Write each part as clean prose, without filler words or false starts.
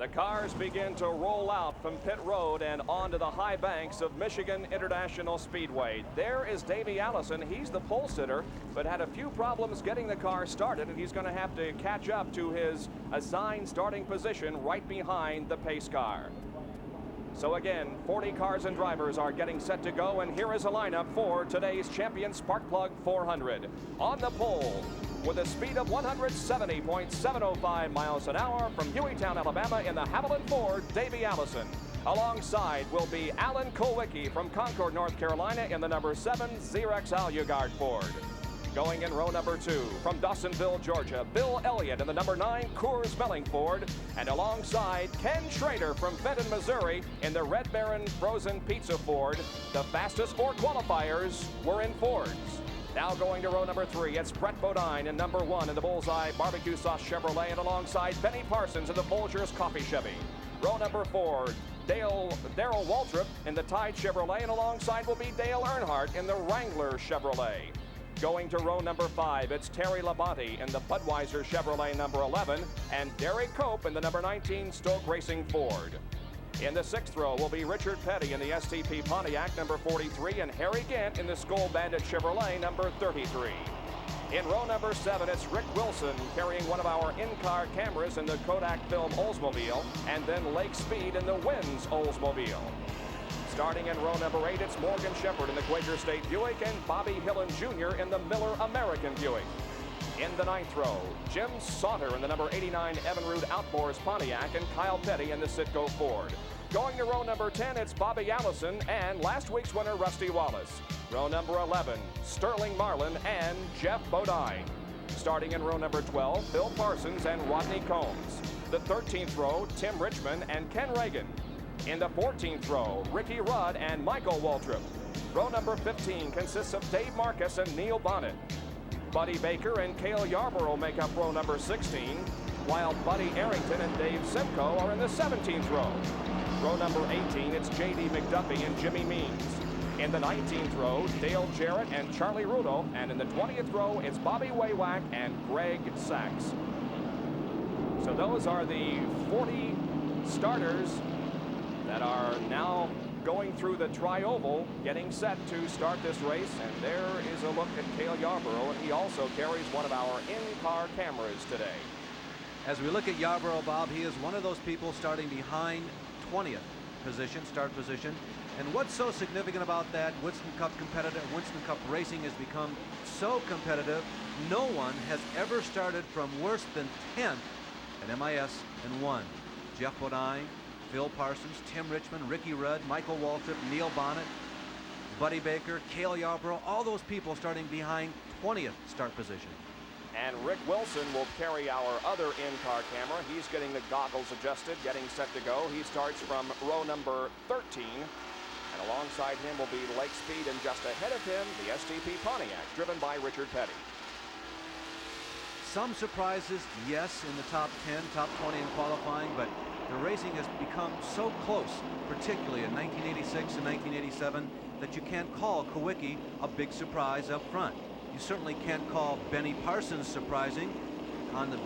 The cars begin to roll out from pit road and onto the high banks of Michigan International Speedway. There is Davey Allison. He's the pole sitter, but had a few problems getting the car started, and he's going to have to catch up to his assigned starting position right behind the pace car. So again, 40 cars and drivers are getting set to go, and here is a lineup for today's Champion Sparkplug 400. On the pole, with a speed of 170.705 miles an hour from Hueytown, Alabama in the Haviland Ford, Davey Allison. Alongside will be Alan Kulwicki from Concord, North Carolina in the number 7 Xerox Alugard Ford. Going in row number 2 from Dawsonville, Georgia, Bill Elliott in the number 9 Coors Melling Ford, and alongside Ken Schrader from Fenton, Missouri in the Red Baron Frozen Pizza Ford. The fastest 4 qualifiers were in Fords. Now going to row number 3, it's Brett Bodine in number 1 in the Bullseye Barbecue Sauce Chevrolet, and alongside Benny Parsons in the Folgers Coffee Chevy. Row number 4, Darrell Waltrip in the Tide Chevrolet, and alongside will be Dale Earnhardt in the Wrangler Chevrolet. Going to row number 5, it's Terry Labonte in the Budweiser Chevrolet number 11, and Derek Cope in the number 19 Stoke Racing Ford. In the 6th row will be Richard Petty in the STP Pontiac number 43, and Harry Gant in the Skoal Bandit Chevrolet number 33. In row number 7, it's Rick Wilson carrying one of our in-car cameras in the Kodak Film Oldsmobile, and then Lake Speed in the Winds Oldsmobile. Starting in row number 8, it's Morgan Shepherd in the Quaker State Buick, and Bobby Hillen Jr. in the Miller American Buick. In the 9th row, Jim Sauter in the number 89 Evinrude Outboards Pontiac, and Kyle Petty in the Citgo Ford. Going to row number 10, it's Bobby Allison and last week's winner, Rusty Wallace. Row number 11, Sterling Marlin and Jeff Bodine. Starting in row number 12, Phil Parsons and Rodney Combs. The 13th row, Tim Richmond and Ken Reagan. In the 14th row, Ricky Rudd and Michael Waltrip. Row number 15 consists of Dave Marcus and Neil Bonnet. Buddy Baker and Cale Yarborough make up row number 16, while Buddy Arrington and Dave Simcoe are in the 17th row. Row number 18, it's J.D. McDuffie and Jimmy Means. In the 19th row, Dale Jarrett and Charlie Rudo, and in the 20th row, it's Bobby Waywack and Greg Sachs. So those are the 40 starters that are now going through the tri-oval, getting set to start this race. And there is a look at Cale Yarborough, and he also carries one of our in-car cameras today. As we look at Yarborough, Bob, he is one of those people starting behind 20th position, start position. And what's so significant about that, Winston Cup racing has become so competitive. No one has ever started from worse than 10th at MIS and won. Jeff Bodine, Phil Parsons, Tim Richmond, Ricky Rudd, Michael Waltrip, Neil Bonnet, Buddy Baker, Cale Yarborough, all those people starting behind 20th start position. And Rick Wilson will carry our other in-car camera. He's getting the goggles adjusted, getting set to go. He starts from row number 13. And alongside him will be Lake Speed, and just ahead of him, the STP Pontiac, driven by Richard Petty. Some surprises, yes, in the top 10, top 20 in qualifying, but the racing has become so close, particularly in 1986 and 1987, that you can't call Kulwicki a big surprise up front. You certainly can't call Benny Parsons surprising on the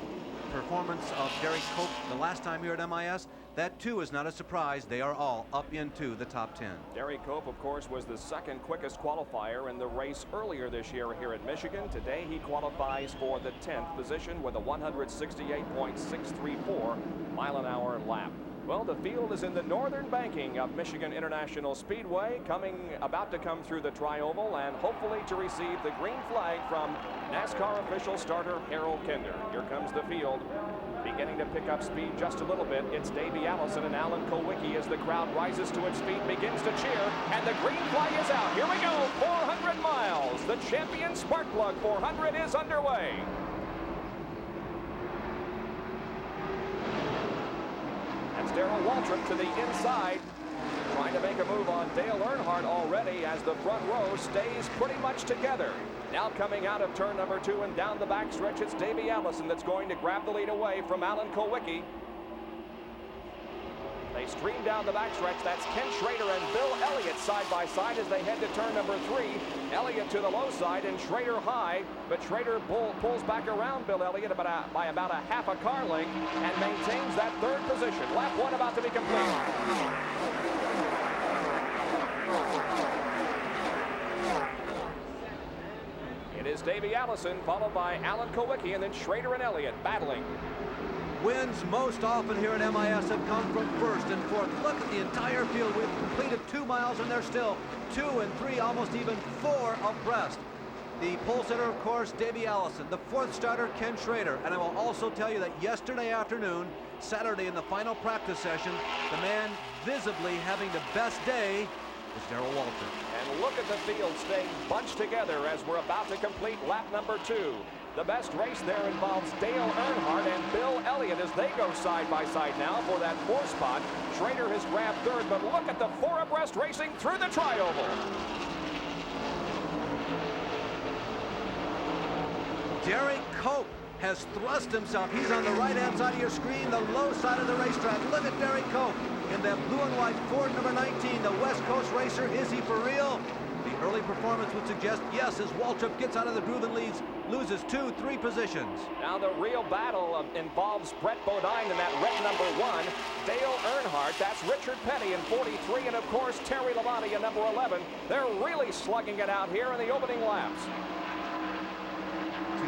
performance of Derek Cope the last time here at MIS. That too is not a surprise. They are all up into the top 10. Derek Cope, of course, was the second quickest qualifier in the race earlier this year here at Michigan. Today he qualifies for the 10th position with a 168.634 mile an hour lap. Well, the field is in the northern banking of Michigan International Speedway, about to come through the tri-oval, and hopefully to receive the green flag from NASCAR official starter Harold Kinder. Here comes the field, beginning to pick up speed just a little bit. It's Davey Allison and Alan Kulwicki as the crowd rises to its feet, begins to cheer, and the green flag is out. Here we go, 400 miles. The Champion Sparkplug 400 is underway. Darrell Waltrip to the inside, trying to make a move on Dale Earnhardt already as the front row stays pretty much together. Now coming out of turn number 2 and down the backstretch, it's Davey Allison that's going to grab the lead away from Alan Kulwicki. They They stream down the backstretch. That's Ken Schrader and Bill Elliott side by side as they head to turn number 3. Elliott to the low side and Schrader high, but Schrader pulls back around Bill Elliott by about a half a car length and maintains that 3rd position. Lap 1 about to be complete. It is Davey Allison, followed by Alan Kowicki, and then Schrader and Elliott battling. Wins most often here at MIS have come from 1st and 4th. Look at the entire field. We've completed 2 miles, and they're still 2 and 3, almost even 4 abreast. The pole sitter, of course, Davey Allison. The 4th starter, Ken Schrader. And I will also tell you that yesterday afternoon, Saturday in the final practice session, the man visibly having the best day is Darrell Waltrip. And look at the field staying bunched together as we're about to complete lap number 2. The best race there involves Dale Earnhardt and Bill Elliott as they go side by side now for that 4th spot. Schrader has grabbed 3rd, but look at the 4 abreast racing through the tri-oval. Derek Cope has thrust himself. He's on the right-hand side of your screen, the low side of the racetrack. Look at Derek Cope in that blue and white Ford number 19, the West Coast racer. Is he for real? The early performance would suggest yes, as Waltrip gets out of the groove and loses 2-3 positions. Now the real battle involves Brett Bodine in that red number 1, Dale Earnhardt, that's Richard Petty in 43, and of course Terry Labonte in number 11. They're really slugging it out here in the opening laps.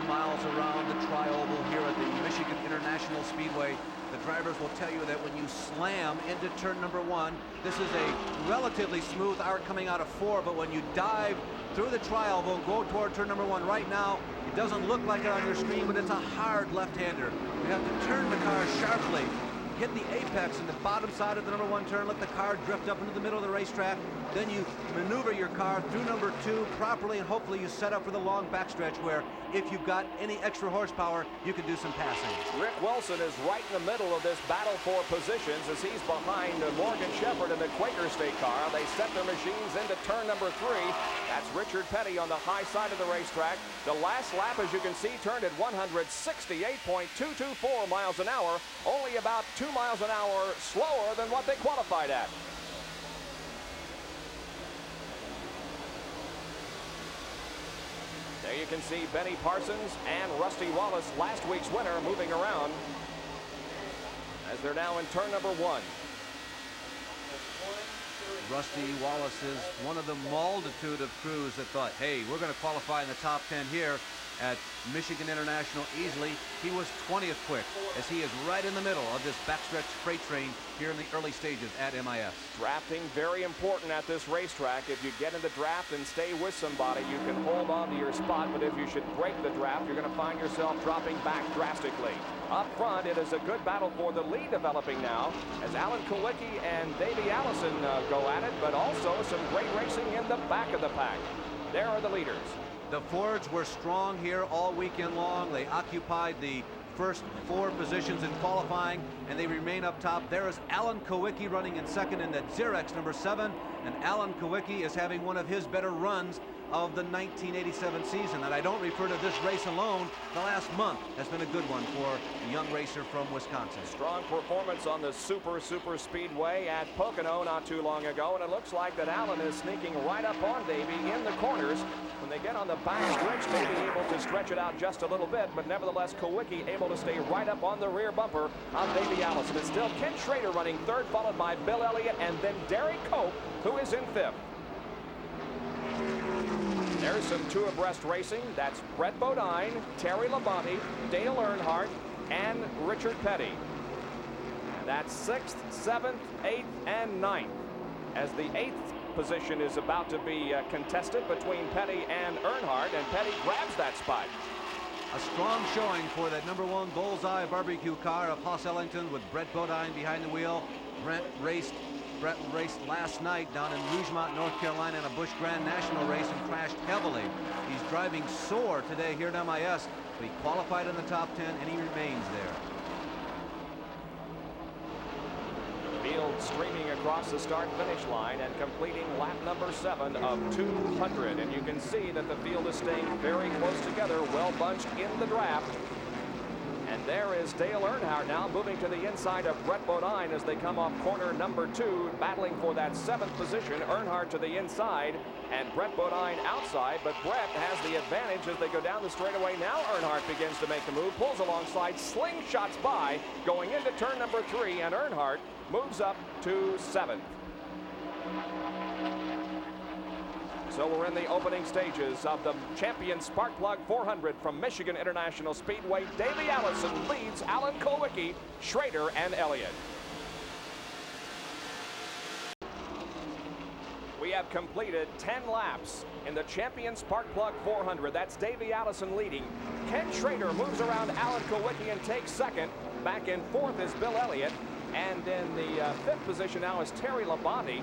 2 miles around the tri-oval here at the Michigan International Speedway. The drivers will tell you that when you slam into turn number 1, this is a relatively smooth arc coming out of 4, but when you dive through the tri-oval and go toward turn number 1 right now, it doesn't look like it on your screen, but it's a hard left-hander. You have to turn the car sharply, hit the apex in the bottom side of the number 1 turn, let the car drift up into the middle of the racetrack. Then you maneuver your car through number 2 properly, and hopefully you set up for the long backstretch where if you've got any extra horsepower, you can do some passing. Rick Wilson is right in the middle of this battle for positions as he's behind Morgan Shepherd in the Quaker State car. They set their machines into turn number 3. That's Richard Petty on the high side of the racetrack. The last lap, as you can see, turned at 168.224 miles an hour, only about 2 miles an hour slower than what they qualified at. There you can see Benny Parsons and Rusty Wallace, last week's winner, moving around as they're now in turn number 1. Rusty Wallace is one of the multitude of crews that thought, hey, we're going to qualify in the top 10 here at Michigan International easily. He was 20th quick as he is right in the middle of this backstretch freight train here in the early stages at MIS. Drafting very important at this racetrack. If you get in the draft and stay with somebody, you can hold on to your spot, but if you should break the draft, you're going to find yourself dropping back drastically. Up front, it is a good battle for the lead developing now as Alan Kowicki and Davey Allison go at it, but also some great racing in the back of the pack. There are the leaders. The Fords were strong here all weekend long. They occupied the first 4 positions in qualifying, and they remain up top. There is Alan Kowicki running in second in that Xerox number 7, and Alan Kowicki is having one of his better runs of the 1987 season. And I don't refer to this race alone. The last month has been a good one for a young racer from Wisconsin. Strong performance on the super speedway at Pocono not too long ago, and it looks like that Allen is sneaking right up on Davey in the corners. When they get on the back stretch, Davey able to stretch it out just a little bit, but nevertheless Kowicki able to stay right up on the rear bumper of Davey Allison. It's still Ken Schrader running 3rd, followed by Bill Elliott, and then Derek Cope, who is in 5th. There's some 2 abreast racing. That's Brett Bodine, Terry Labonte, Dale Earnhardt, and Richard Petty. And that's 6th, 7th, 8th, and 9th. As the 8th position is about to be contested between Petty and Earnhardt, and Petty grabs that spot. A strong showing for that number 1 Bullseye barbecue car of Haas Ellington with Brett Bodine behind the wheel. Brett raced last night down in Rougemont, North Carolina in a Busch Grand National race and crashed heavily. He's driving sore today here at MIS, but he qualified in the top 10 and he remains there. Field streaming across the start-finish line and completing lap number 7 of 200. And you can see that the field is staying very close together, well bunched in the draft. And there is Dale Earnhardt now moving to the inside of Brett Bodine as they come off corner number 2, battling for that 7th position. Earnhardt to the inside and Brett Bodine outside, but Brett has the advantage as they go down the straightaway. Now Earnhardt begins to make the move, pulls alongside, slingshots by, going into turn number 3, and Earnhardt moves up to 7th. So we're in the opening stages of the champion Sparkplug 400 from Michigan International Speedway. Davey Allison leads Alan Kulwicki, Schrader, and Elliott. We have completed 10 laps in the champion Sparkplug 400. That's Davey Allison leading. Ken Schrader moves around Alan Kulwicki and takes second. Back in 4th is Bill Elliott. And in the 5th position now is Terry Labonte,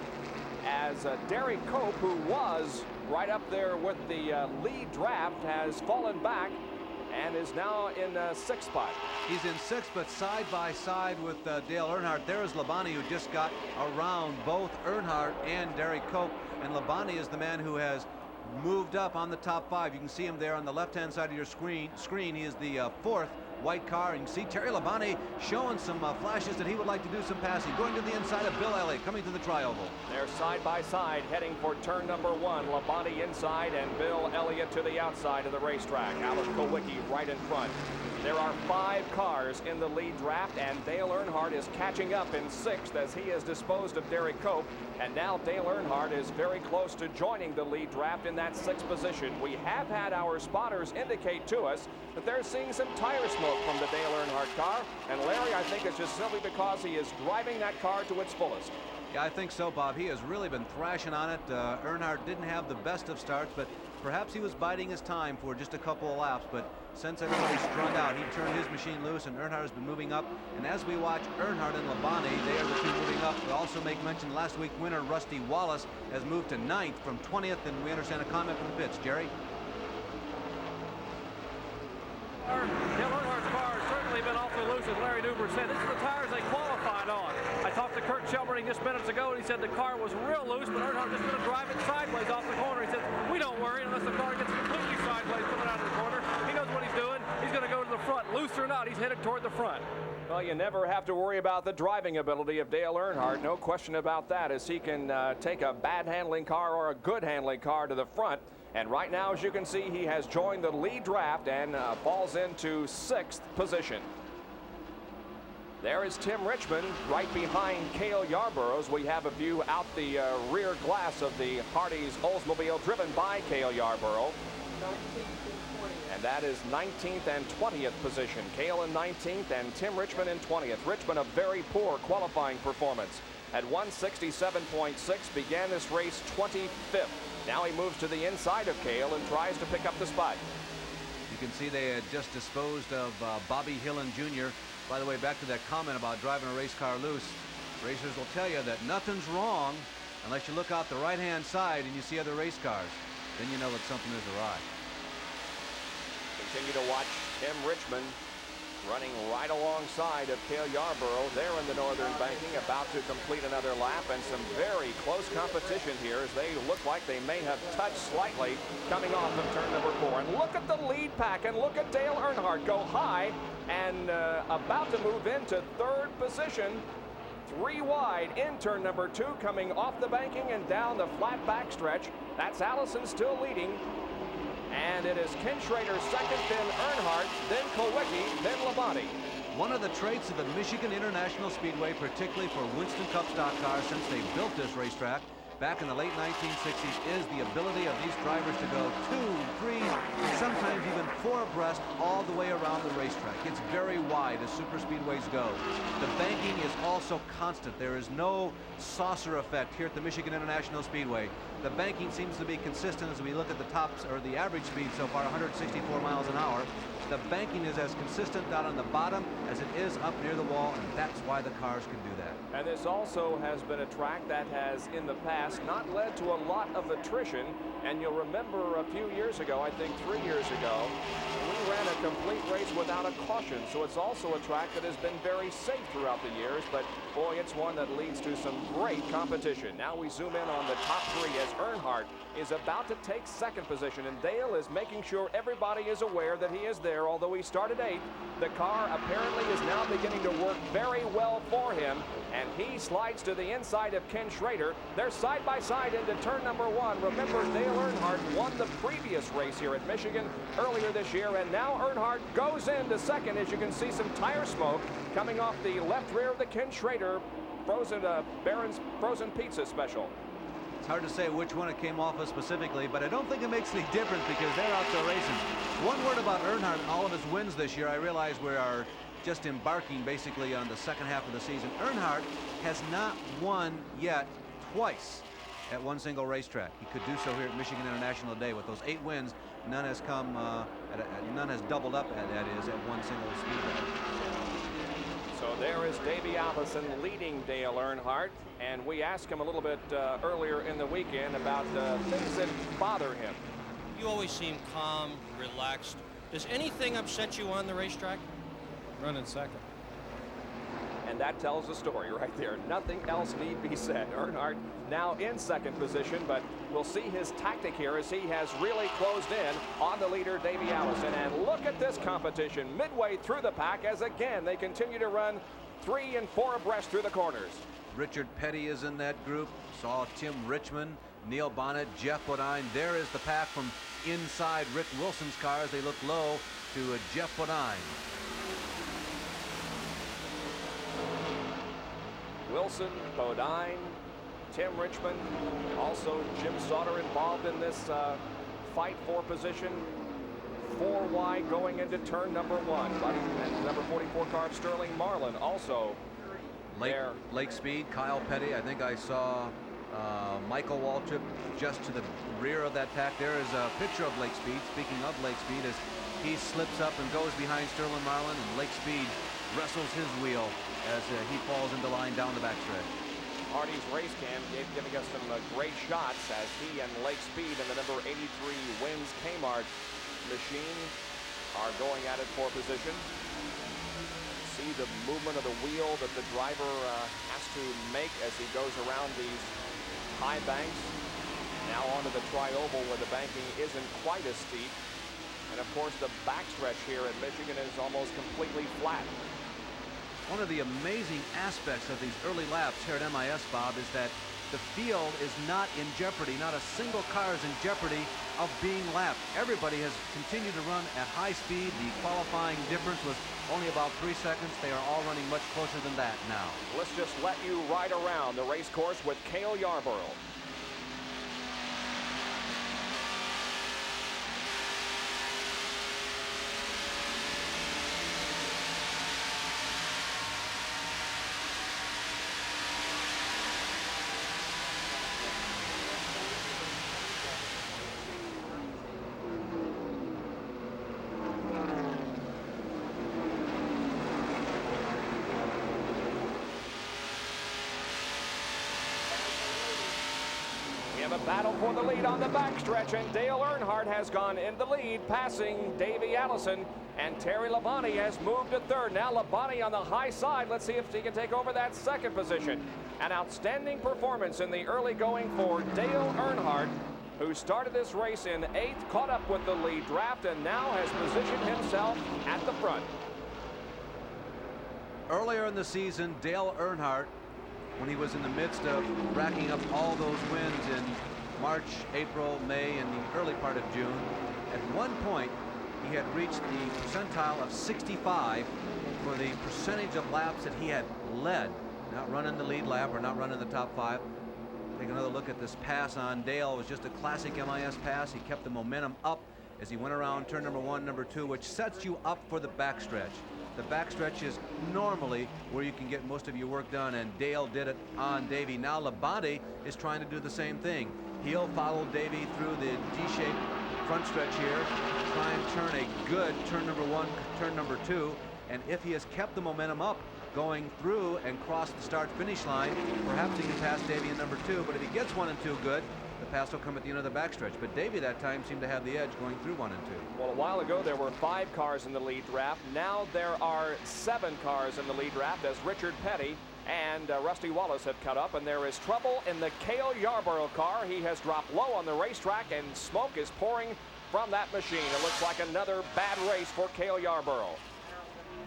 as Derek Cope, who was right up there with the lead draft, has fallen back and is now in 6th spot. He's in 6th, but side by side with Dale Earnhardt. There is Labonte, who just got around both Earnhardt and Derek Cope. And Labonte is the man who has moved up on the top 5. You can see him there on the left-hand side of your screen. He is the 4th white car, and you can see Terry Labonte showing some flashes that he would like to do some passing. Going to the inside of Bill Elliott, coming to the tri-oval. They're side by side heading for turn number 1. Labonte inside and Bill Elliott to the outside of the racetrack. Alan Kulwicki right in front. There are 5 cars in the lead draft, and Dale Earnhardt is catching up in 6th as he has disposed of Derek Cope. And now Dale Earnhardt is very close to joining the lead draft in that 6th position. We have had our spotters indicate to us that they're seeing some tire smoke from the Dale Earnhardt car. And Larry, I think it's just simply because he is driving that car to its fullest. Yeah, I think so, Bob. He has really been thrashing on it. Earnhardt didn't have the best of starts, but perhaps he was biding his time for just a couple of laps. But since everybody's strung out, he turned his machine loose, and Earnhardt has been moving up. And as we watch Earnhardt and Labonte, they are the 2 moving up. We also make mention last week winner Rusty Wallace has moved to 9th from 20th, and we understand a comment from the pits. Jerry? Dale Earnhardt's car has certainly been awfully loose, as Larry Duber said. This is the tires they qualified on. I talked to Kurt Shelburne just minutes ago, and he said the car was real loose, but Earnhardt just going to drive it sideways off the corner. He says, we don't worry unless the car gets completely sideways coming out of the corner. He knows what he's doing. He's going to go to the front. Loose or not, he's headed toward the front. Well, you never have to worry about the driving ability of Dale Earnhardt. No question about that, as he can take a bad handling car or a good handling car to the front. And right now, as you can see, he has joined the lead draft and falls into 6th position. There is Tim Richmond right behind Cale Yarborough. We have a view out the rear glass of the Hardee's Oldsmobile driven by Cale Yarborough. And that is 19th and 20th position. Cale in 19th and Tim Richmond in 20th. Richmond, a very poor qualifying performance. At 167.6, began this race 25th. Now he moves to the inside of Cale and tries to pick up the spot. You can see they had just disposed of Bobby Hillen Jr. By the way, back to that comment about driving a race car loose. Racers will tell you that nothing's wrong unless you look out the right-hand side and you see other race cars. Then you know that something is awry. Continue to watch Tim Richmond running right alongside of Cale Yarborough there in the northern banking, about to complete another lap, and some very close competition here as they look like they may have touched slightly coming off of turn number 4. And look at the lead pack, and look at Dale Earnhardt go high and about to move into 3rd position. 3 wide in turn number 2, coming off the banking and down the flat backstretch. That's Allison still leading. And it is Ken Schrader 2nd, then Earnhardt, then Kulwicki, then Labonte. One of the traits of the Michigan International Speedway, particularly for Winston Cup stock cars since they built this racetrack back in the late 1960s, is the ability of these drivers to go 2, 3, sometimes even 4 abreast all the way around the racetrack. It's very wide as super speedways go. The banking is also constant. There is no saucer effect here at the Michigan International Speedway. The banking seems to be consistent as we look at the tops, or the average speed so far, 164 miles an hour. The banking is as consistent down on the bottom as it is up near the wall, and that's why the cars can do that. And this also has been a track that has, in the past, not led to a lot of attrition. And you'll remember a few years ago, I think 3 years ago, we ran a complete race without a caution, so it's also a track that has been very safe throughout the years, but boy, it's one that leads to some great competition. Now we zoom in on the top three as Earnhardt is about to take second position, and Dale is making sure everybody is aware that he is there. Although he started 8th, the car apparently is now beginning to work very well for him, and he slides to the inside of Ken Schrader. They're side by side into turn number 1. Remember, Dale Earnhardt won the previous race here at Michigan earlier this year, and now Earnhardt goes into second. As you can see, some tire smoke coming off the left rear of the Ken Schrader Barron's frozen pizza special. It's hard to say which one it came off of specifically, but I don't think it makes any difference because they're out there racing. One word about Earnhardt and all of his wins this year. I realize we are just embarking basically on the second half of the season. Earnhardt has not won yet twice at one single racetrack. He could do so here at Michigan International today. With those 8 wins, none has come, none has doubled up, that is, at one single speedway. So there is Davey Allison leading Dale Earnhardt, and we asked him a little bit earlier in the weekend about things that bother him. You always seem calm, relaxed. Does anything upset you on the racetrack? Running second. And that tells the story right there. Nothing else need be said. Earnhardt now in second position, but we'll see his tactic here as he has really closed in on the leader, Davey Allison. And look at this competition midway through the pack as again they continue to run 3 and 4 abreast through the corners. Richard Petty is in that group. Saw Tim Richmond, Neil Bonnet, Jeff Bodine. There is the pack from inside Rick Wilson's cars. They look low to Jeff Bodine. Wilson, Bodine, Tim Richmond, also Jim Sauter involved in this fight for position. 4 wide going into turn number 1. And number 44 car Sterling Marlin also there. Lake Speed, Kyle Petty. I think I saw Michael Waltrip just to the rear of that pack. There is a picture of Lake Speed. Speaking of Lake Speed, as he slips up and goes behind Sterling Marlin, and Lake Speed wrestles his wheel as he falls into line down the backstretch. Hardy's race cam giving us some great shots as he and Lake Speed and the number 83 Wins Kmart machine are going at it for position. See the movement of the wheel that the driver has to make as he goes around these high banks. Now onto the tri-oval where the banking isn't quite as steep. And of course the backstretch here at Michigan is almost completely flat. One of the amazing aspects of these early laps here at MIS, Bob, is that the field is not in jeopardy. Not a single car is in jeopardy of being lapped. Everybody has continued to run at high speed. The qualifying difference was only about 3 seconds. They are all running much closer than that now. Let's just let you ride around the race course with Cale Yarborough. A battle for the lead on the backstretch, and Dale Earnhardt has gone in the lead, passing Davey Allison, and Terry Labonte has moved to third. Now Labonte on the high side. Let's see if he can take over that second position. An outstanding performance in the early going for Dale Earnhardt, who started this race in 8th, caught up with the lead draft, and now has positioned himself at the front. Earlier in the season, Dale Earnhardt, when he was in the midst of racking up all those wins in March, April, May, and the early part of June, at one point he had reached the percentile of 65 for the percentage of laps that he had led, not running the lead lap or not running the top 5. Take another look at this pass on Dale. It was just a classic MIS pass. He kept the momentum up as he went around turn number 1, number 2, which sets you up for the backstretch. The backstretch is normally where you can get most of your work done, and Dale did it on Davey. Now Labonte is trying to do the same thing. He'll follow Davey through the D-shaped front stretch here, try and turn a good turn number 1, turn number 2, and if he has kept the momentum up going through and cross the start-finish line, perhaps he can pass Davey in number 2, but if he gets 1 and 2 good, The pass will come at the end of the backstretch. But Davey that time seemed to have the edge going through 1 and 2. Well, a while ago there were 5 cars in the lead draft. Now there are 7 cars in the lead draft as Richard Petty and Rusty Wallace have cut up, and there is trouble in the Cale Yarborough car. He has dropped low on the racetrack, and smoke is pouring from that machine. It looks like another bad race for Cale Yarborough.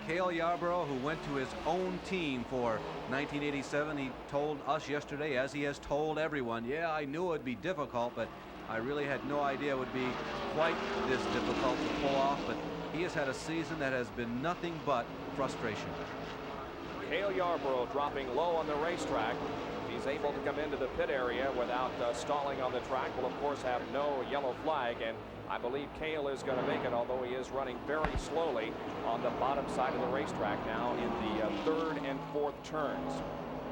Cale Yarborough, who went to his own team for 1987, he told us yesterday, as he has told everyone, yeah, I knew it would be difficult, but I really had no idea it would be quite this difficult to pull off. But he has had a season that has been nothing but frustration. Cale Yarborough dropping low on the racetrack. He's able to come into the pit area without stalling on the track. Will of course have no yellow flag, and I believe Cale is going to make it, although he is running very slowly on the bottom side of the racetrack now in the 3rd and 4th turns.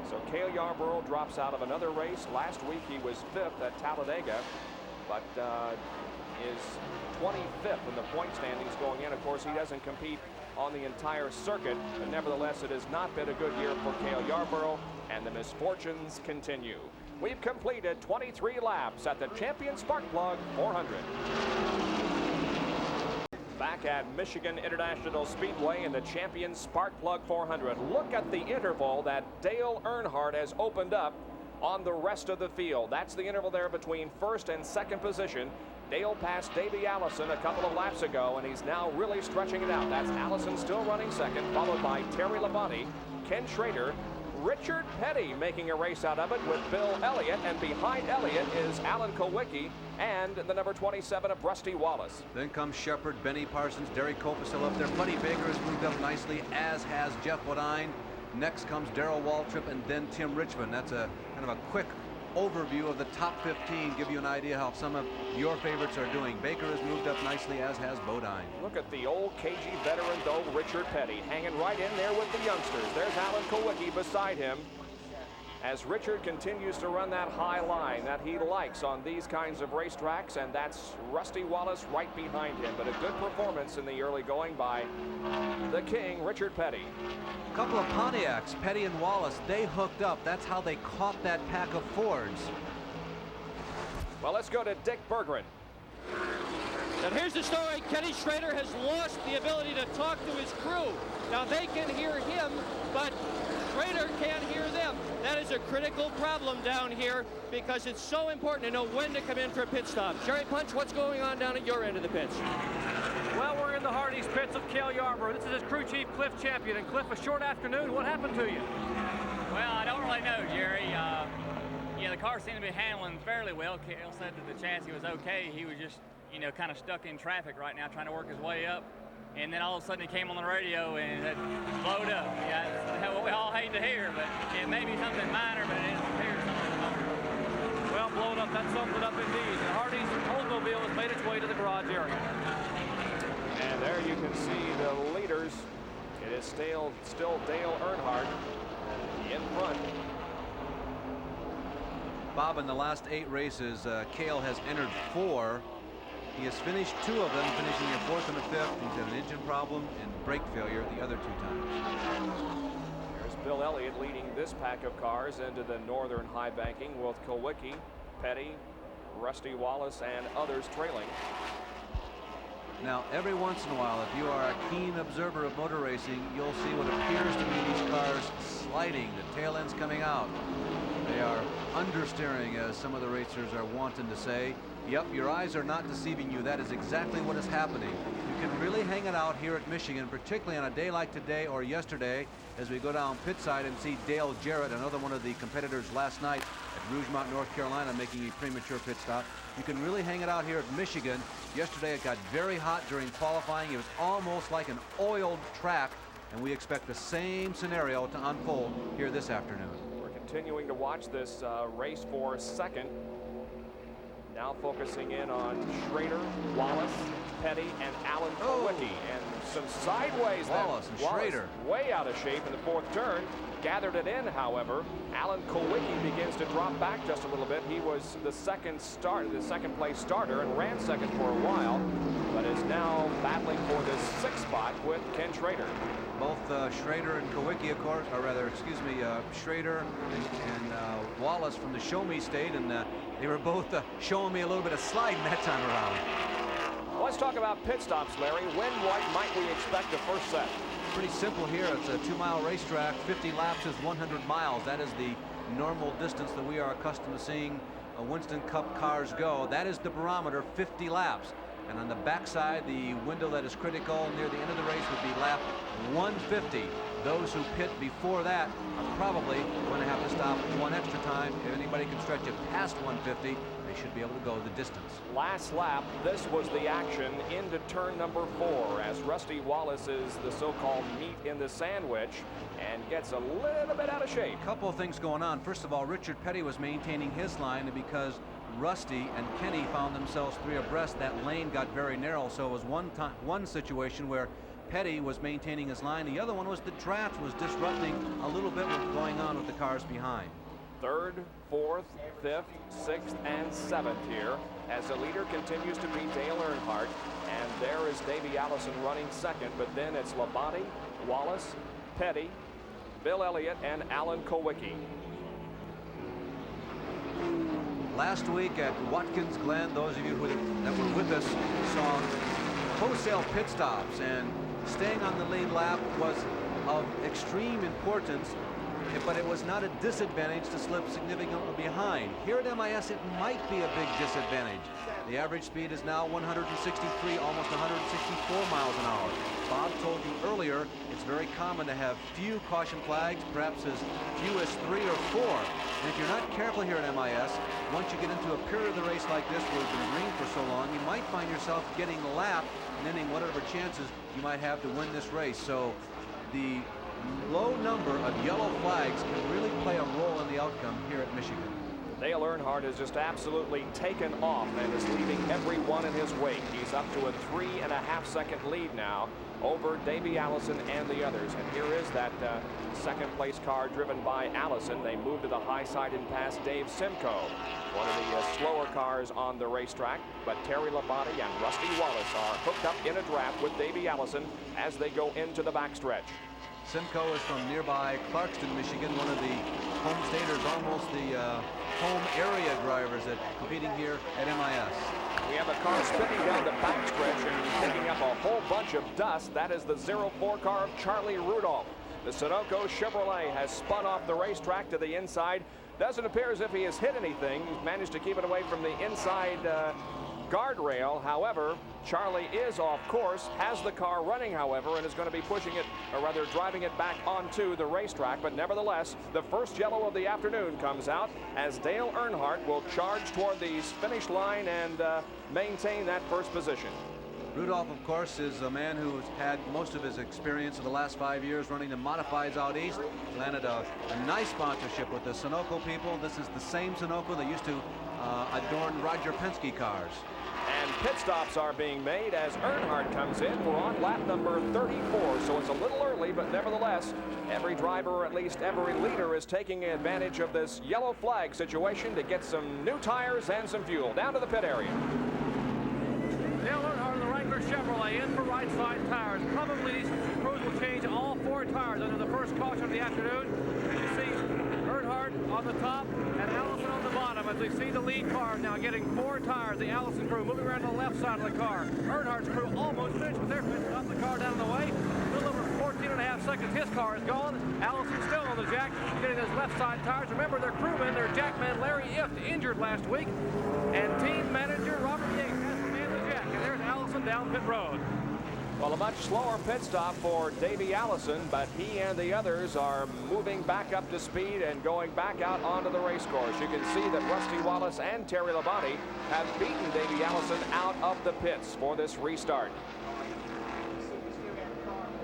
So Cale Yarborough drops out of another race. Last week he was 5th at Talladega, but is 25th in the point standings going in. Of course, he doesn't compete on the entire circuit, but nevertheless it has not been a good year for Cale Yarborough, and the misfortunes continue. We've completed 23 laps at the Champion Spark Plug 400. Back at Michigan International Speedway in the Champion Spark Plug 400. Look at the interval that Dale Earnhardt has opened up on the rest of the field. That's the interval there between 1st and 2nd position. Dale passed Davey Allison a couple of laps ago, and he's now really stretching it out. That's Allison still running 2nd, followed by Terry Labonte, Ken Schrader, Richard Petty making a race out of it with Bill Elliott, and behind Elliott is Alan Kulwicki and the number 27 of Rusty Wallace. Then comes Shepard, Benny Parsons, Derek Cope is still up there. Buddy Baker has moved up nicely, as has Jeff Bodine. Next comes Darrell Waltrip, and then Tim Richmond. That's a kind of a quick overview of the top 15, give you an idea how some of your favorites are doing. Baker has moved up nicely, as has Bodine. Look at the old cagey veteran, though, Richard Petty, hanging right in there with the youngsters. There's Alan Kulwicki beside him, as Richard continues to run that high line that he likes on these kinds of racetracks, and that's Rusty Wallace right behind him. But a good performance in the early going by the king, Richard Petty. A couple of Pontiacs, Petty and Wallace, they hooked up. That's how they caught that pack of Fords. Well, let's go to Dick Berggren. And here's the story. Kenny Schrader has lost the ability to talk to his crew. Now they can hear him, but Schrader can't hear them. That is a critical problem down here because it's so important to know when to come in for a pit stop. Jerry Punch, what's going on down at your end of the pits? Well, we're in the Hardee's pits of Cale Yarborough. This is his crew chief, Cliff Champion. And Cliff, a short afternoon. What happened to you? Well, I don't really know, Jerry. Yeah, the car seemed to be handling fairly well. Cale said that the chassis was okay. He was just, you know, kind of stuck in traffic right now, trying to work his way up. And then all of a sudden he came on the radio and it blowed up. Yeah, that's what we all hate to hear, but it may be something minor, but it appears something more. Well, blown up, that sums it up indeed. The Hardee's Oldsmobile has made its way to the garage area. And there you can see the leaders. It is still Dale Earnhardt in front. Bob, in the last 8 races, Cale has entered 4. He has finished 2 of them, finishing a 4th and a 5th. He's had an engine problem and brake failure the other 2 times. There's Bill Elliott leading this pack of cars into the northern high banking with Kulwicki, Petty, Rusty Wallace, and others trailing. Now, every once in a while, if you are a keen observer of motor racing, you'll see what appears to be these cars sliding, the tail ends coming out. They are understeering, as some of the racers are wanting to say. Yep, your eyes are not deceiving you. That is exactly what is happening. You can really hang it out here at Michigan, particularly on a day like today or yesterday, as we go down pit side and see Dale Jarrett, another one of the competitors last night at Rougemont, North Carolina, making a premature pit stop. You can really hang it out here at Michigan. Yesterday it got very hot during qualifying. It was almost like an oiled track, and we expect the same scenario to unfold here this afternoon. We're continuing to watch this race for second. Now focusing in on Schrader, Wallace, Petty, and Alan Kulwicki. And some sideways. Wallace and Schrader. Way out of shape in the fourth turn. Gathered it in, however. Alan Kulwicki begins to drop back just a little bit. He was the second place starter and ran second for a while, but is now battling for this sixth spot with Ken Schrader. Both Schrader and Kulwicki, of course, or rather, excuse me, Schrader and Wallace from the Show Me State, and they were both showing me a little bit of sliding that time around. Let's talk about pit stops, Larry. When might we expect the first set? Pretty simple here. It's a 2-mile racetrack. 50 laps is 100 miles. That is the normal distance that we are accustomed to seeing Winston Cup cars go. That is the barometer, 50 laps. And on the backside, the window that is critical near the end of the race would be lap 150. Those who pit before that are probably going to have to stop one extra time. If anybody can stretch it past 150, they should be able to go the distance. Last lap, this was the action into turn number 4 as Rusty Wallace is the so-called meat in the sandwich and gets a little bit out of shape. A couple of things going on. First of all, Richard Petty was maintaining his line, and because Rusty and Kenny found themselves 3 abreast, that lane got very narrow. So it was one situation where Petty was maintaining his line. The other one was the draft was disrupting a little bit what's going on with the cars behind. 3rd, 4th, 5th, 6th, and 7th here as the leader continues to be Dale Earnhardt, and there is Davey Allison running second, but then it's Labonte, Wallace, Petty, Bill Elliott, and Alan Kulwicki. Last week at Watkins Glen, those of you that were with us saw wholesale pit stops, and staying on the lead lap was of extreme importance, but it was not a disadvantage to slip significantly behind. Here at MIS, it might be a big disadvantage. The average speed is now 163, almost 164 miles an hour. Bob told you earlier, it's very common to have few caution flags, perhaps as few as 3 or 4. And if you're not careful here at MIS, once you get into a period of the race like this where it's been green for so long, you might find yourself getting lapped and ending whatever chances you might have to win this race. So the low number of yellow flags can really play a role in the outcome here at Michigan. Dale Earnhardt has just absolutely taken off and is leaving everyone in his wake. He's up to a 3.5-second lead now over Davey Allison and the others. And here is that second place car driven by Allison. They move to the high side and pass Dave Simcoe, one of the slower cars on the racetrack. But Terry Labonte and Rusty Wallace are hooked up in a draft with Davey Allison as they go into the backstretch. Simcoe is from nearby Clarkston, Michigan, one of the home staters, almost the home area drivers that competing here at MIS. We have a car spinning down the backstretch and picking up a whole bunch of dust. That is the 04 car of Charlie Rudolph. The Sunoco Chevrolet has spun off the racetrack to the inside. Doesn't appear as if he has hit anything. He's managed to keep it away from the inside guardrail. However, Charlie is off course, has the car running, however, and is going to be pushing it, or rather driving it back onto the racetrack. But nevertheless, the first yellow of the afternoon comes out as Dale Earnhardt will charge toward the finish line and maintain that first position. Rudolph, of course, is a man who's had most of his experience in the last 5 years running the modifieds out east. Landed a nice sponsorship with the Sunoco people. This is the same Sunoco that used to adorn Roger Penske cars. And pit stops are being made as Earnhardt comes in. We're on lap number 34, so it's a little early, but nevertheless, every driver, or at least every leader, is taking advantage of this yellow flag situation to get some new tires and some fuel. Down to the pit area. Dale Earnhardt of the Wrangler Chevrolet in for right side tires. Probably these crews will change all 4 tires under the first caution of the afternoon. As you see, Earnhardt on the top and Allison on the bottom as we see the lead car now getting 4 tires. The Allison crew moving around to the left side of the car. Earnhardt's crew almost finished with their pit stop. The car down the way. A little over 14.5 seconds. His car is gone. Allison still on the jack, getting those left side tires. Remember, their crewman, their jackman Larry Ift, injured last week, and team manager Robert Yates has to man the jack. And there's Allison down pit road. Well, a much slower pit stop for Davey Allison, but he and the others are moving back up to speed and going back out onto the race course. You can see that Rusty Wallace and Terry Labonte have beaten Davey Allison out of the pits for this restart.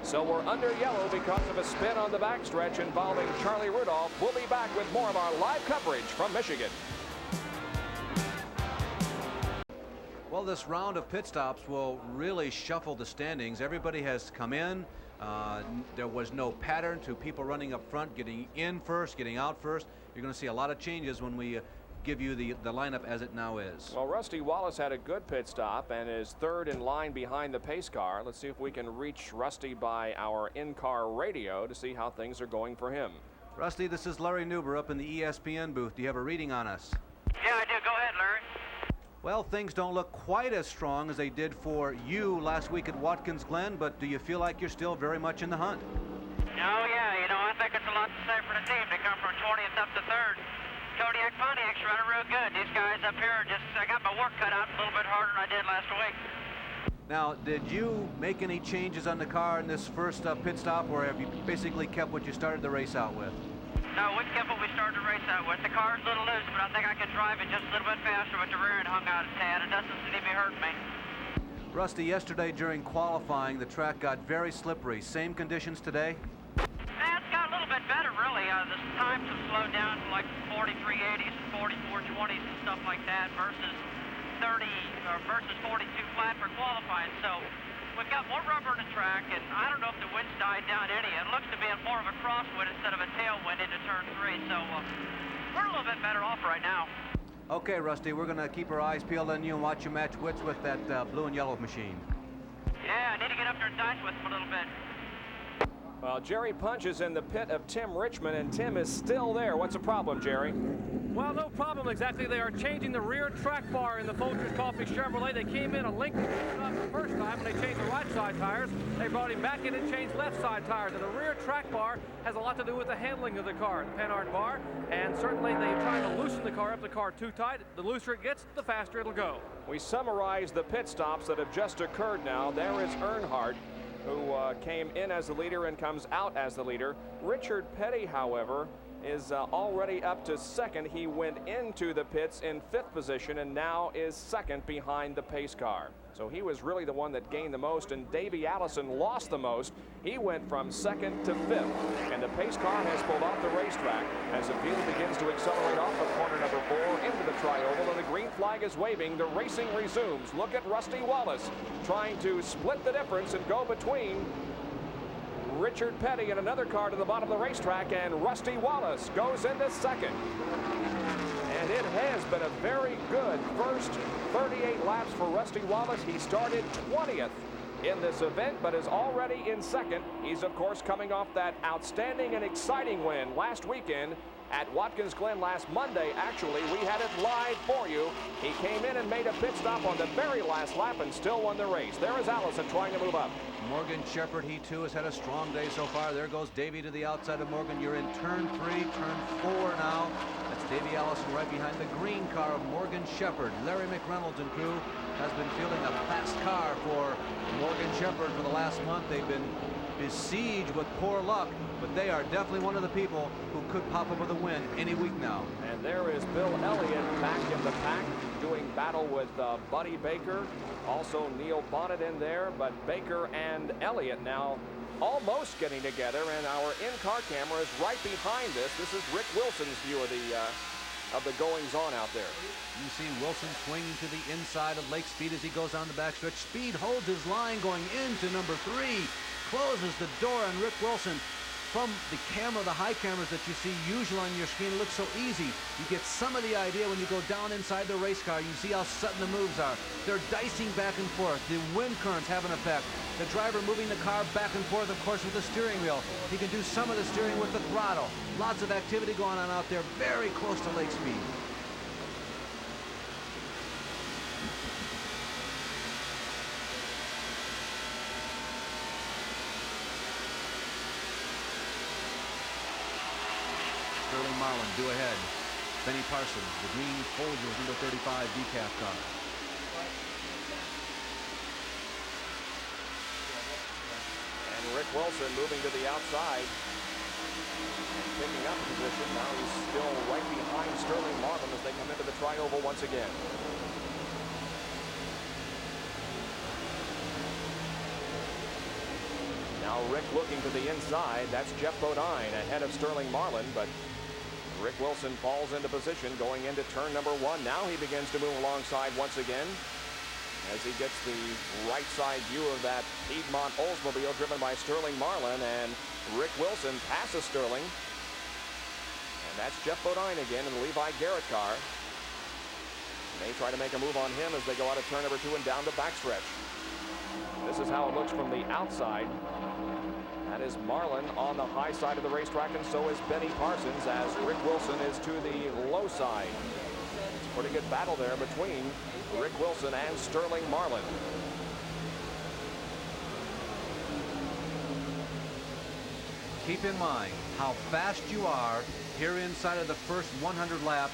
So we're under yellow because of a spin on the backstretch involving Charlie Rudolph. We'll be back with more of our live coverage from Michigan. Well, Well, this round of pit stops will really shuffle the standings. Everybody has come in. There was no pattern to people running up front, getting in first, getting out first. You're going to see a lot of changes when we give you the lineup as it now is. Well, Rusty Wallace had a good pit stop and is third in line behind the pace car. Let's see if we can reach Rusty by our in-car radio to see how things are going for him. Rusty, this is Larry Nuber up in the ESPN booth. Do you have a reading on us? Yeah, I do. Go ahead, Larry. Well, things don't look quite as strong as they did for you last week at Watkins Glen, but do you feel like you're still very much in the hunt? Oh, yeah. You know, I think it's a lot to say for the team to come from 20th up to 3rd. Kodiak Pontiac's running real good. These guys up here are just, I got my work cut out a little bit harder than I did last week. Now, did you make any changes on the car in this first pit stop, or have you basically kept what you started the race out with? No, we kept what we started the race out with. The car's a little loose, but I think I can drive it just a little bit faster with the rear end hung out a tad. It doesn't seem to be hurting me. Rusty, yesterday during qualifying, the track got very slippery. Same conditions today? It's got a little bit better, really. The times have slowed down to like 43.80s and 44.20s and stuff like that versus 42 flat for qualifying. So we've got more rubber in the track, and I don't know if the wind's died down any. It looks to be more of a crosswind instead of a tailwind into turn 3. So we're a little bit better off right now. Okay, Rusty, we're going to keep our eyes peeled on you and watch you match wits with that blue and yellow machine. Yeah, I need to get up there and dice with them a little bit. Well, Jerry Punch is in the pit of Tim Richmond, and Tim is still there. What's the problem, Jerry? Well, no problem exactly. They are changing the rear track bar in the Folgers Coffee Chevrolet. They came in a length the first time when they changed the right side tires. They brought him back in and changed left side tires. And the rear track bar has a lot to do with the handling of the car, the Panhard bar. And certainly they try to loosen the car up the car too tight. The looser it gets, the faster it'll go. We summarize the pit stops that have just occurred now. There is Earnhardt, who came in as the leader and comes out as the leader. Richard Petty, however, is already up to second. He went into the pits in 5th position and now is second behind the pace car. So he was really the one that gained the most, and Davey Allison lost the most. He went from 2nd to 5th, and the pace car has pulled off the racetrack as the field begins to accelerate off of corner number 4 into the tri-oval, and the green flag is waving. The racing resumes. Look at Rusty Wallace trying to split the difference and go between Richard Petty and another car to the bottom of the racetrack, and Rusty Wallace goes into second. And it has been a very good first 38 laps for Rusty Wallace. He started 20th in this event, but is already in second. He's, of course, coming off that outstanding and exciting win last weekend at Watkins Glen last Monday. Actually, we had it live for you. He came in and made a pit stop on the very last lap and still won the race. There is Allison trying to move up. Morgan Shepherd, he too has had a strong day so far. There goes Davey to the outside of Morgan. You're in turn 3, turn 4 now. That's Davey Allison right behind the green car of Morgan Shepherd. Larry McReynolds and crew has been fielding a fast car for Morgan Shepherd for the last month. They've been besieged with poor luck, but they are definitely one of the people who could pop up with a win any week now. And there is Bill Elliott back in the pack, doing battle with Buddy Baker. Also Neil Bonnet in there, but Baker and Elliott now almost getting together, and our in-car camera is right behind this. This is Rick Wilson's view of the goings-on out there. You see Wilson swinging to the inside of Lake Speed as he goes on the backstretch. Speed holds his line going into number 3. Closes the door on Rick Wilson. From the camera, the high cameras that you see usually on your screen, it looks so easy. You get some of the idea when you go down inside the race car. You see how sudden the moves are. They're dicing back and forth. The wind currents have an effect. The driver moving the car back and forth, of course, with the steering wheel. He can do some of the steering with the throttle. Lots of activity going on out there, very close to Lake Speed. Sterling Marlin, do ahead. Benny Parsons, the green Folgers number 35 decaf car. And Rick Wilson moving to the outside, picking up position. Now he's still right behind Sterling Marlin as they come into the tri-oval once again. Now Rick looking to the inside. That's Jeff Bodine ahead of Sterling Marlin, but Rick Wilson falls into position going into turn number 1. Now he begins to move alongside once again. as he gets the right side view of that Piedmont Oldsmobile driven by Sterling Marlin, and Rick Wilson passes Sterling. And that's Jeff Bodine again in the Levi Garrett car. They try to make a move on him as they go out of turn number 2 and down the backstretch. This is how it looks from the outside. That is Marlin on the high side of the racetrack, and so is Benny Parsons, as Rick Wilson is to the low side. It's a pretty good battle there between Rick Wilson and Sterling Marlin. Keep in mind how fast you are here inside of the first 100 laps.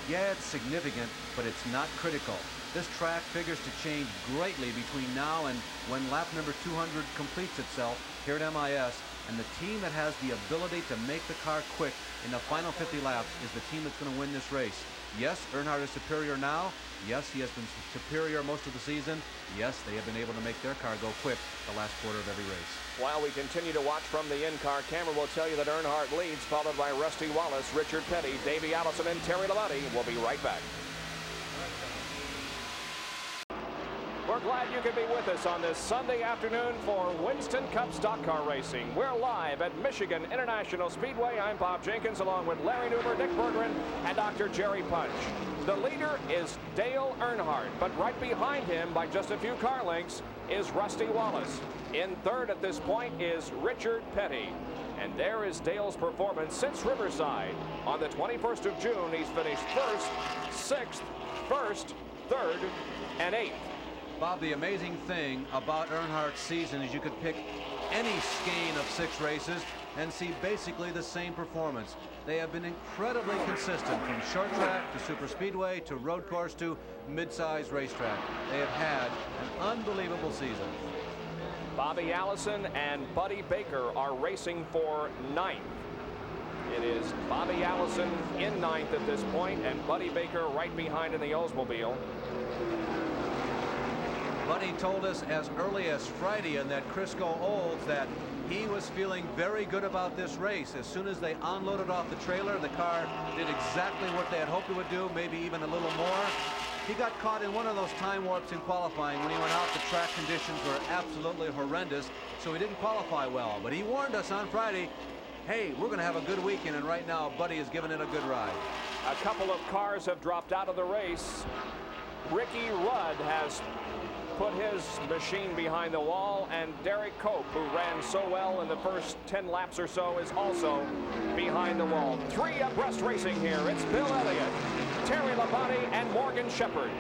Yeah, it's significant, but it's not critical. This track figures to change greatly between now and when lap number 200 completes itself here at MIS, and the team that has the ability to make the car quick in the final 50 laps is the team that's going to win this race. Yes, Earnhardt is superior now. Yes, he has been superior most of the season. Yes, they have been able to make their car go quick the last quarter of every race. While we continue to watch from the in-car camera, we'll tell you that Earnhardt leads, followed by Rusty Wallace, Richard Petty, Davey Allison, and Terry Labonte. We'll be right back. We're glad you could be with us on this Sunday afternoon for Winston Cup Stock Car Racing. We're live at Michigan International Speedway. I'm Bob Jenkins, along with Larry Newber, Dick Bergeron, and Dr. Jerry Punch. The leader is Dale Earnhardt, but right behind him by just a few car lengths is Rusty Wallace. In third at this point is Richard Petty. And there is Dale's performance since Riverside. On the 21st of June, he's finished first, sixth, first, third, and eighth. Bob, the amazing thing about Earnhardt's season is you could pick any skein of 6 races and see basically the same performance. They have been incredibly consistent from short track to super speedway to road course to mid-size racetrack. They have had an unbelievable season. Bobby Allison and Buddy Baker are racing for 9th. It is Bobby Allison in 9th at this point, and Buddy Baker right behind in the Oldsmobile. Buddy told us as early as Friday in that Crisco Olds that he was feeling very good about this race. As soon as they unloaded off the trailer, the car did exactly what they had hoped it would do, maybe even a little more. He got caught in one of those time warps in qualifying. When he went out, the track conditions were absolutely horrendous, so he didn't qualify well. But he warned us on Friday, hey, we're going to have a good weekend, and right now Buddy is giving it a good ride. A couple of cars have dropped out of the race. Ricky Rudd has put his machine behind the wall, and Derek Cope, who ran so well in the first 10 laps or so, is also behind the wall. 3 abreast racing here. It's Bill Elliott, Terry Labonte, and Morgan Shepherd.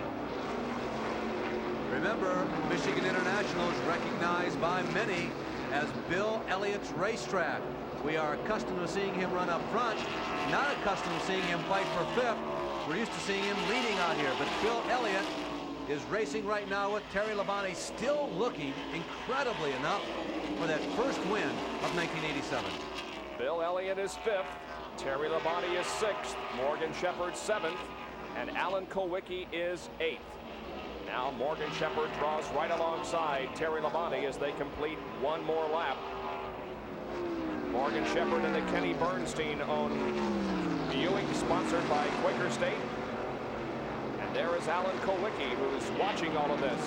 Remember, Michigan International is recognized by many as Bill Elliott's racetrack. We are accustomed to seeing him run up front, not accustomed to seeing him fight for 5th. We're used to seeing him leading out here, but Bill Elliott is racing right now with Terry Labonte, still looking incredibly enough for that first win of 1987. Bill Elliott is 5th, Terry Labonte is 6th, Morgan Shepherd 7th, and Alan Kulwicki is 8th. Now Morgan Shepherd draws right alongside Terry Labonte as they complete one more lap. Morgan Shepherd and the Kenny Bernstein-owned Buick, sponsored by Quaker State. There is Alan Kulwicki, who's watching all of this.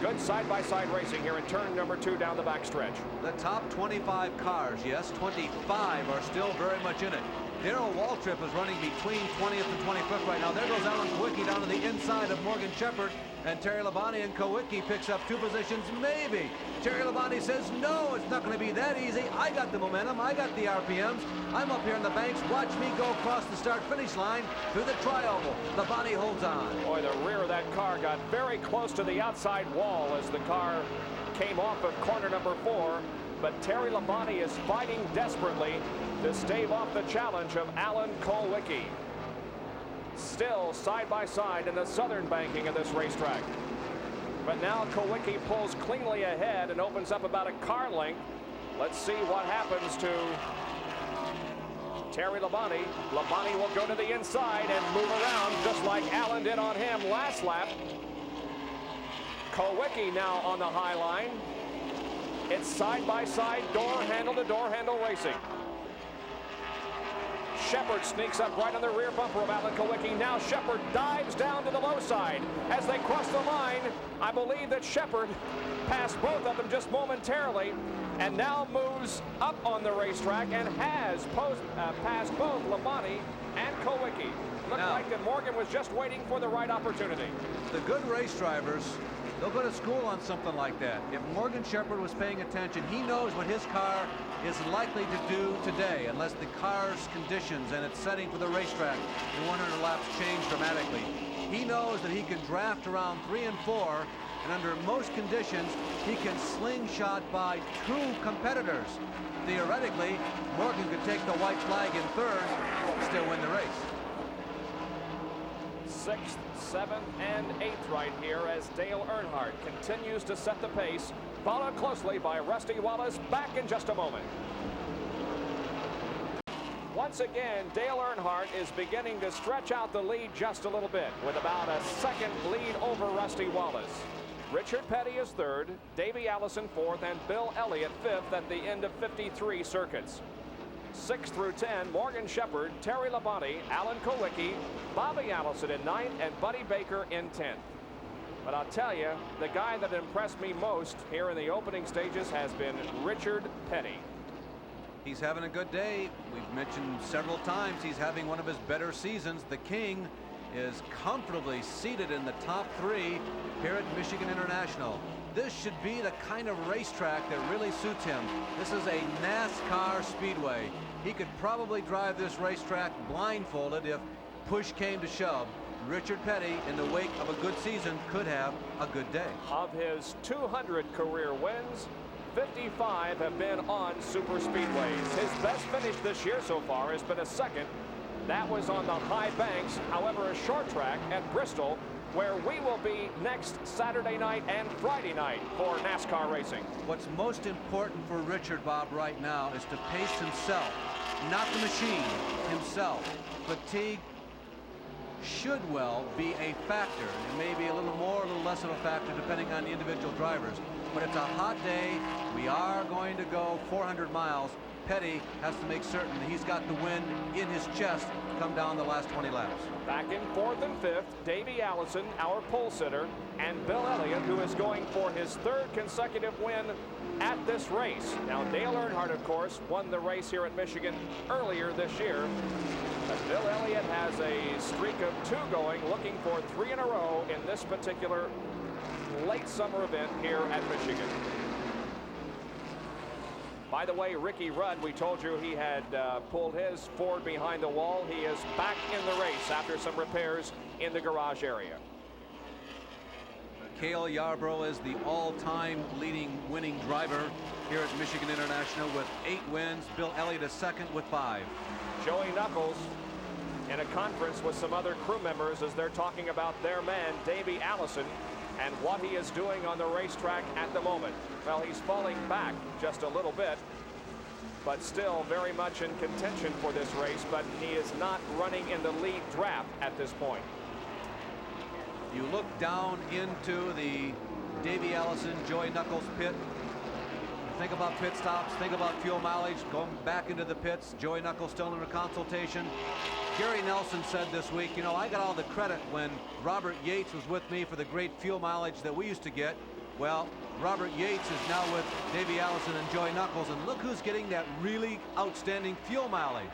Good side-by-side racing here in turn number 2 down the backstretch. The top 25 cars, yes, 25 are still very much in it. Darrell Waltrip is running between 20th and 25th right now. There goes Alan Kulwicki down to the inside of Morgan Shepherd, and Terry Labonte, and Kulwicki picks up 2 positions, maybe. Terry Labonte says, no, it's not going to be that easy. I got the momentum. I got the RPMs. I'm up here in the banks. Watch me go across the start-finish line through the tri-oval. Labonte holds on. Boy, the rear of that car got very close to the outside wall as the car came off of corner number 4. But Terry Labonte is fighting desperately to stave off the challenge of Alan Kulwicki. Still side by side in the southern banking of this racetrack. But now Kulwicki pulls cleanly ahead and opens up about a car length. Let's see what happens to Terry Labonte. Labonte will go to the inside and move around just like Alan did on him last lap. Kulwicki now on the high line. It's side by side, door handle to door handle racing. Shepard sneaks up right on the rear bumper of Alan Kulwicki. Now Shepard dives down to the low side. As they cross the line, I believe that Shepard passed both of them just momentarily and now moves up on the racetrack and has passed both Labonte and Kulwicki. Looked like that Morgan was just waiting for the right opportunity. The good race drivers, they'll go to school on something like that. If Morgan Shepard was paying attention, he knows what his car is likely to do today, unless the car's conditions and its setting for the racetrack in 100 laps change dramatically. He knows that he can draft around 3 and 4, and under most conditions, he can slingshot by 2 competitors. Theoretically, Morgan could take the white flag in 3rd, still win the race. 6th, 7th, and 8th right here as Dale Earnhardt continues to set the pace, followed closely by Rusty Wallace. Back in just a moment. Once again, Dale Earnhardt is beginning to stretch out the lead just a little bit with about a second lead over Rusty Wallace. Richard Petty is 3rd, Davey Allison 4th, and Bill Elliott 5th at the end of 53 circuits. 6 through 10, Morgan Shepard, Terry Labonte, Alan Kulwicki, Bobby Allison in 9th, and Buddy Baker in 10th. But I'll tell you, the guy that impressed me most here in the opening stages has been Richard Petty. He's having a good day. We've mentioned several times he's having one of his better seasons. The King is comfortably seated in the top 3 here at Michigan International. This should be the kind of racetrack that really suits him. This is a NASCAR Speedway. He could probably drive this racetrack blindfolded if push came to shove. Richard Petty, in the wake of a good season, could have a good day. Of his 200 career wins, 55 have been on super speedways. His best finish this year so far has been a 2nd. That was on the high banks, however, a short track at Bristol, where we will be next Saturday night and Friday night for NASCAR racing. What's most important for Richard, Bob, right now is to pace himself, not the machine, himself. Fatigue should well be a factor. It may be a little more, a little less of a factor depending on the individual drivers. But it's a hot day. We are going to go 400 miles. Petty has to make certain that he's got the wind in his chest come down the last 20 laps. Back in 4th and 5th, Davey Allison, our pole sitter, and Bill Elliott, who is going for his 3rd consecutive win at this race. Now, Dale Earnhardt, of course, won the race here at Michigan earlier this year. But Bill Elliott has a streak of 2 going, looking for 3 in a row in this particular late summer event here at Michigan. By the way, Ricky Rudd, we told you he had pulled his Ford behind the wall. He is back in the race after some repairs in the garage area. Cale Yarborough is the all-time leading winning driver here at Michigan International with 8 wins. Bill Elliott is 2nd with 5. Joey Knuckles in a conference with some other crew members as they're talking about their man, Davey Allison, and what he is doing on the racetrack at the moment. Well, he's falling back just a little bit, but still very much in contention for this race, but he is not running in the lead draft at this point. You look down into the Davey Allison, Joey Knuckles pit. Think about pit stops, think about fuel mileage, going back into the pits. Joey Knuckles still under consultation. Gary Nelson said this week, you know, I got all the credit when Robert Yates was with me for the great fuel mileage that we used to get. Well, Robert Yates is now with Davey Allison and Joey Knuckles, and look who's getting that really outstanding fuel mileage.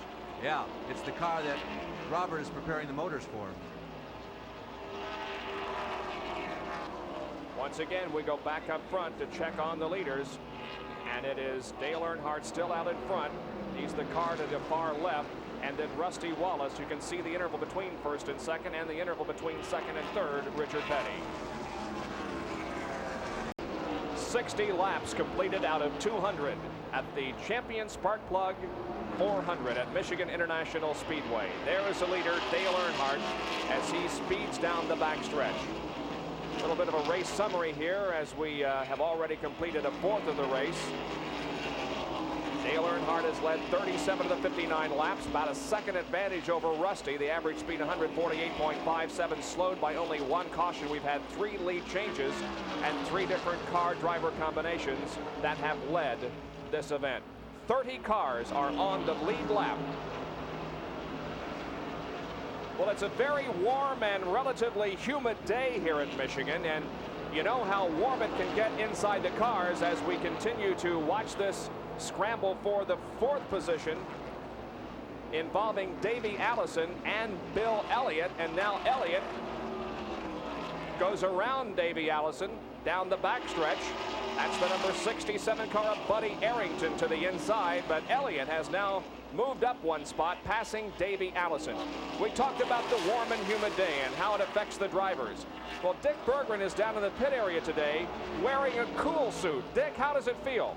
Yeah, it's the car that Robert is preparing the motors for. Once again, we go back up front to check on the leaders, and it is Dale Earnhardt still out in front. He's the car to the far left, and then Rusty Wallace. You can see the interval between 1st and 2nd, and the interval between 2nd and 3rd, Richard Petty. 60 laps completed out of 200 at the Champion Spark Plug 400 at Michigan International Speedway. There is the leader, Dale Earnhardt, as he speeds down the backstretch. A little bit of a race summary here as we have already completed a 4th of the race. Dale Earnhardt has led 37 of the 59 laps, about a 2nd advantage over Rusty. The average speed 148.57, slowed by only 1 caution. We've had 3 lead changes and 3 different car driver combinations that have led this event. 30 cars are on the lead lap. Well, it's a very warm and relatively humid day here in Michigan, and you know how warm it can get inside the cars as we continue to watch this scramble for the 4th position involving Davey Allison and Bill Elliott. And now Elliott goes around Davey Allison down the backstretch. That's the number 67 car of Buddy Arrington to the inside, but Elliott has now moved up one spot, passing Davey Allison. We talked about the warm and humid day and how it affects the drivers. Well, Dick Berggren is down in the pit area today wearing a cool suit. Dick, how does it feel?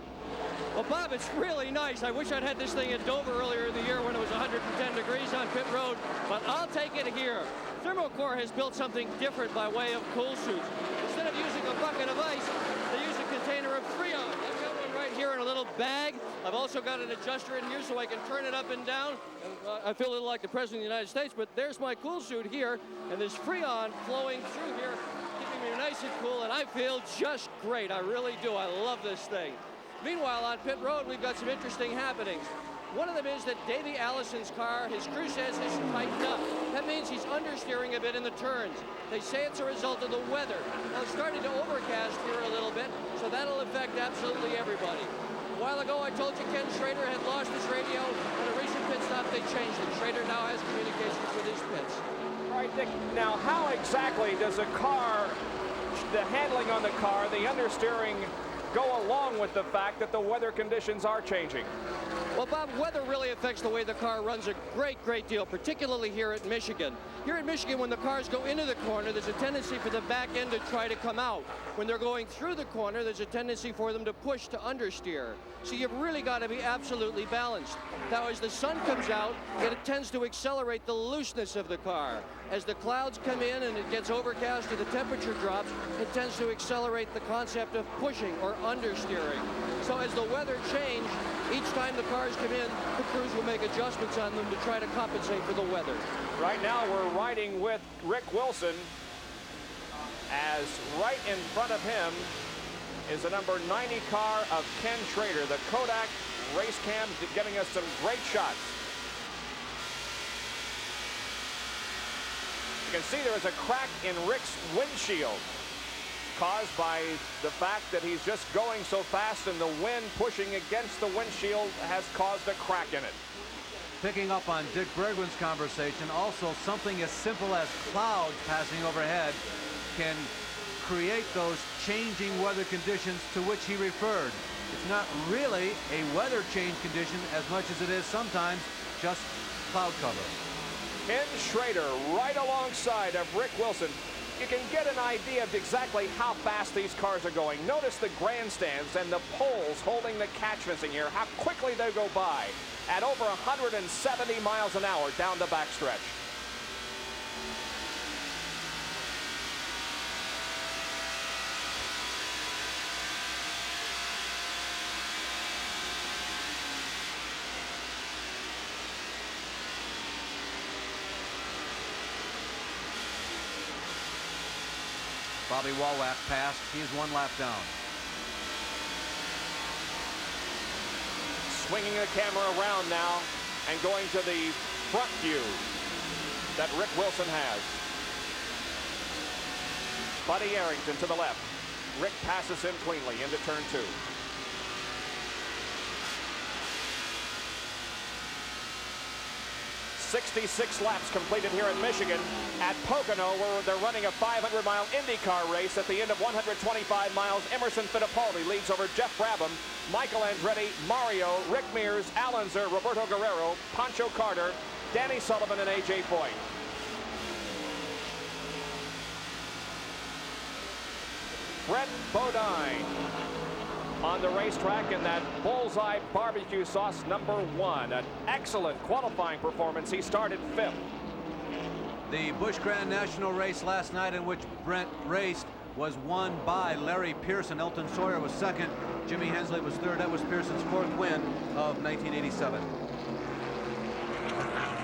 Well, Bob, it's really nice. I wish I'd had this thing at Dover earlier in the year when it was 110 degrees on pit road, but I'll take it here. Thermocore has built something different by way of cool suits. Instead of using a bucket of ice, they use a container of Freon. I've got one right here in a little bag. I've also got an adjuster in here so I can turn it up and down. I feel a little like the President of the United States, but there's my cool suit here, and there's Freon flowing through here, keeping me nice and cool, and I feel just great. I really do. I love this thing. Meanwhile, on pit road, we've got some interesting happenings. One of them is that Davey Allison's car, his crew says, is tightened up. That means he's understeering a bit in the turns. They say it's a result of the weather. Now, it's starting to overcast here a little bit, so that'll affect absolutely everybody. A while ago, I told you Ken Schrader had lost his radio. At a recent pit stop, they changed it. Schrader now has communications with his pits. All right, Dick, now how exactly does a car, the handling on the car, the understeering, go along with the fact that the weather conditions are changing? Well, Bob, weather really affects the way the car runs a great deal, particularly here at Michigan. Here in Michigan, when the cars go into the corner, there's a tendency for the back end to try to come out. When they're going through the corner, there's a tendency for them to push to understeer. So you've really got to be absolutely balanced. Now, as the sun comes out, it tends to accelerate the looseness of the car. As the clouds come in and it gets overcast or the temperature drops, it tends to accelerate the concept of pushing or understeering. So as the weather changes, each time the cars come in, the crews will make adjustments on them to try to compensate for the weather. Right now, we're riding with Rick Wilson, as right in front of him is the number 90 car of Ken Schrader. The Kodak race cam giving us some great shots. You can see there is a crack in Rick's windshield, caused by the fact that he's just going so fast and the wind pushing against the windshield has caused a crack in it. Picking up on Dick Berggren's conversation, also something as simple as clouds passing overhead can create those changing weather conditions to which he referred. It's not really a weather change condition as much as it is sometimes just cloud cover. Ken Schrader right alongside of Rick Wilson. You can get an idea of exactly how fast these cars are going. Notice the grandstands and the poles holding the catch fencing here, how quickly they go by at over 170 miles an hour down the backstretch. Bobby Wallach passed. He's one lap down. Swinging the camera around now and going to the front view that Rick Wilson has. Buddy Arrington to the left. Rick passes him cleanly into turn 2. .66 laps completed here in Michigan. At Pocono, where they're running a 500-mile IndyCar race. At the end of 125 miles, Emerson Fittipaldi leads over Jeff Brabham, Michael Andretti, Mario, Rick Mears, Alan Zer, Roberto Guerrero, Pancho Carter, Danny Sullivan, and A.J. Foyt. Brett Bodine on the racetrack in that Bullseye barbecue sauce #1. An excellent qualifying performance. He started 5th. The Busch Grand National race last night, in which Brent raced, was won by Larry Pearson. Elton Sawyer was 2nd. Jimmy Hensley was 3rd. That was Pearson's 4th win of 1987.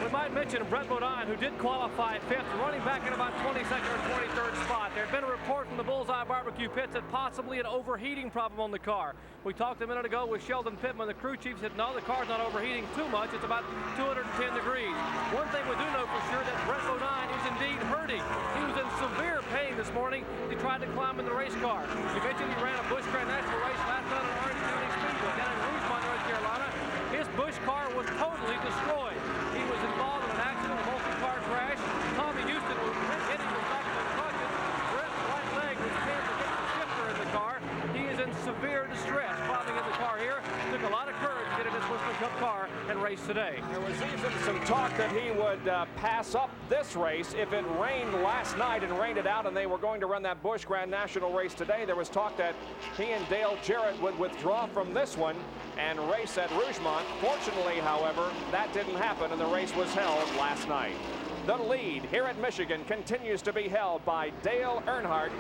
We might mention Brett Bodine, who did qualify 5th, running back in about 22nd or 23rd spot. There had been a report from the Bullseye Barbecue pits that possibly an overheating problem on the car. We talked a minute ago with Sheldon Pittman. The crew chief said, no, the car's not overheating too much. It's about 210 degrees. One thing we do know for sure that Brett Bodine he tried to climb in the race car. Eventually he ran a Busch Grand National race last night at Orange County Speedway down in Rougemont, North Carolina. His Busch car was totally destroyed. He was involved in an accident, a multi-car crash. Tommy Houston was hitting the back of the concussion. Brett's right leg was pinned to get the shifter in the car. He is in severe distress climbing in the car here. Took a lot of courage to get in this Winston Cup car and race today. There was even some talk that he would pass up this race if it rained last night and rained it out and they were going to run that Busch Grand National race today. There was talk that he and Dale Jarrett would withdraw from this one and race at Rougemont. Fortunately, however, that didn't happen and the race was held last night. The lead here at Michigan continues to be held by Dale Earnhardt,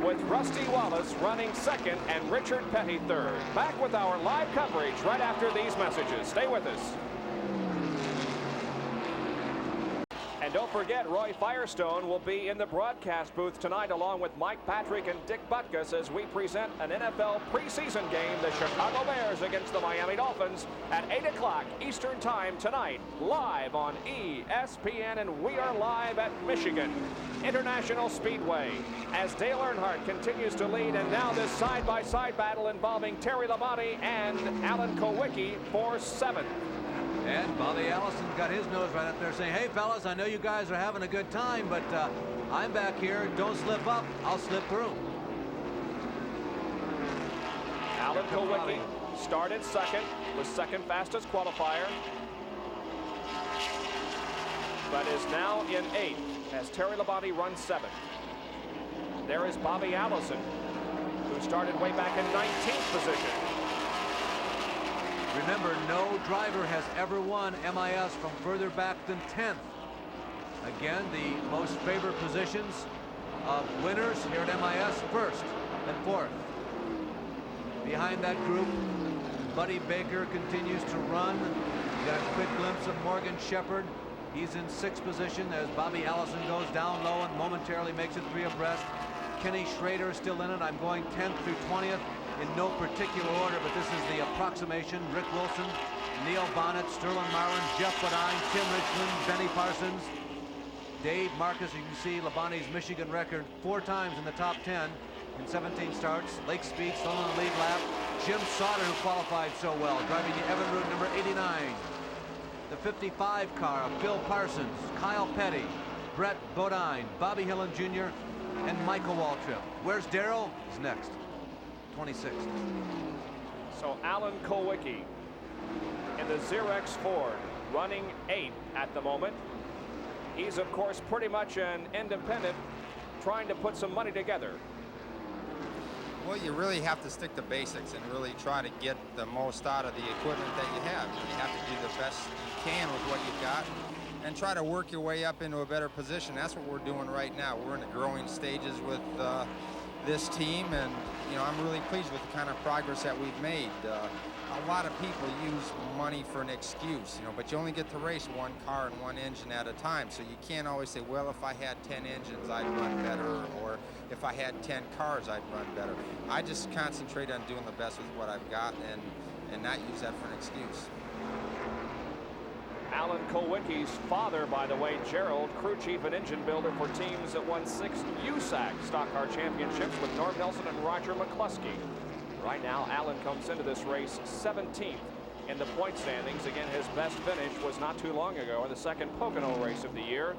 with Rusty Wallace running second and Richard Petty third. Back with our live coverage right after these messages. Stay with us. And don't forget, Roy Firestone will be in the broadcast booth tonight along with Mike Patrick and Dick Butkus as we present an NFL preseason game, the Chicago Bears against the Miami Dolphins at 8 o'clock Eastern Time tonight, live on ESPN, and we are live at Michigan International Speedway as Dale Earnhardt continues to lead, and now this side-by-side battle involving Terry Labonte and Alan Kulwicki for 7th. And Bobby Allison got his nose right up there saying, hey fellas, I know you guys are having a good time, but I'm back here. Don't slip up. I'll slip through. Alan Kulwicki started second, was second fastest qualifier, but is now in 8th as Terry Labonte runs 7th. There is Bobby Allison, who started way back in 19th position. Remember, no driver has ever won MIS from further back than 10th. Again, the most favored positions of winners here at MIS, 1st and 4th. Behind that group, Buddy Baker continues to run. You got a quick glimpse of Morgan Shepherd. He's in 6th position as Bobby Allison goes down low and momentarily makes it 3 abreast. Kenny Schrader is still in it. I'm going 10th through 20th. In no particular order, but this is the approximation. Rick Wilson, Neil Bonnet, Sterling Marlin, Jeff Bodine, Tim Richmond, Benny Parsons, Dave Marcus. You can see Labonte's Michigan record 4 times in the top 10 in 17 starts. Lake Speed still on the lead lap. Jim Sauter, who qualified so well, driving the Evan Route number 89. The 55 car of Phil Parsons, Kyle Petty, Brett Bodine, Bobby Hillen Jr., and Michael Waltrip. Where's Darrell? He's next. 26th. So Alan Kulwicki in the Xerox Ford running 8th at the moment. He's of course pretty much an independent trying to put some money together. Well, you really have to stick to basics and really try to get the most out of the equipment that you have. You have to do the best you can with what you've got and try to work your way up into a better position. That's what we're doing right now. We're in the growing stages with this team, and you know, I'm really pleased with the kind of progress that we've made. A lot of people use money for an excuse, you know, but you only get to race 1 car and 1 engine at a time, so you can't always say, well, if I had 10 engines, I'd run better, or if I had 10 cars, I'd run better. I just concentrate on doing the best with what I've got and not use that for an excuse. Alan Kulwicki's father, by the way, Gerald, crew chief and engine builder for teams that won 6 USAC stock car championships with Norm Nelson and Roger McCluskey. Right now, Alan comes into this race 17th in the point standings. Again, his best finish was not too long ago in the 2nd Pocono race of the year.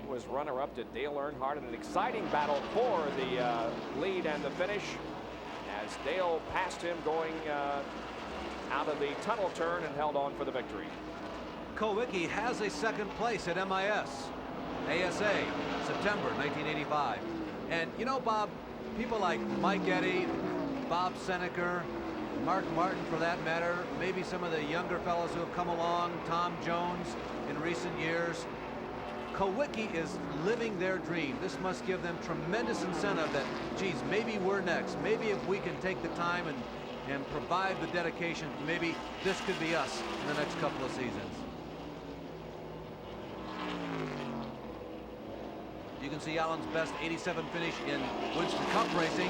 He was runner-up to Dale Earnhardt in an exciting battle for the lead and the finish as Dale passed him going out of the tunnel turn and held on for the victory. Kulwicki has a 2nd place at MIS, ASA, September 1985. And you know, Bob, people like Mike Eddy, Bob Seneker, Mark Martin for that matter, maybe some of the younger fellows who have come along, Tom Jones in recent years, Kulwicki is living their dream. This must give them tremendous incentive that, geez, maybe we're next. Maybe if we can take the time and provide the dedication, maybe this could be us in the next couple of seasons. You can see Allen's best 87 finish in Winston Cup racing.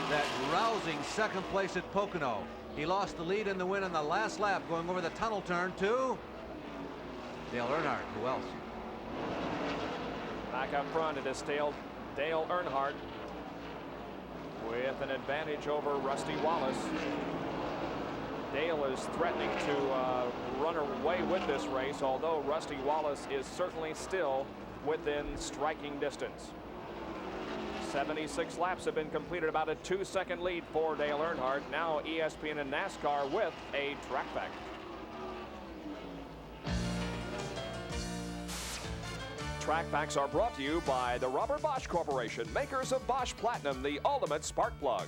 That rousing 2nd place at Pocono. He lost the lead and the win on the last lap going over the tunnel turn to Dale Earnhardt. Who else? Back up front, it is Dale Earnhardt. with an advantage over Rusty Wallace. Dale is threatening to run away with this race, although Rusty Wallace is certainly still within striking distance. 76 laps have been completed, about a 2-second lead for Dale Earnhardt. Now ESPN and NASCAR with a track fact. Track facts are brought to you by the Robert Bosch Corporation, makers of Bosch Platinum, the ultimate spark plug.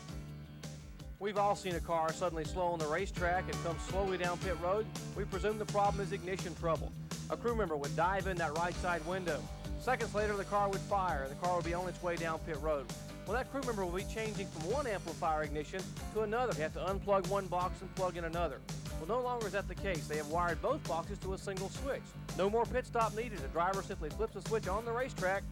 We've all seen a car suddenly slow on the racetrack and come slowly down pit road. We presume the problem is ignition trouble. A crew member would dive in that right side window. Seconds later, the car would fire, and the car would be on its way down pit road. Well, that crew member will be changing from one amplifier ignition to another. They have to unplug one box and plug in another. Well, no longer is that the case. They have wired both boxes to a single switch. No more pit stop needed. The driver simply flips a switch on the racetrack,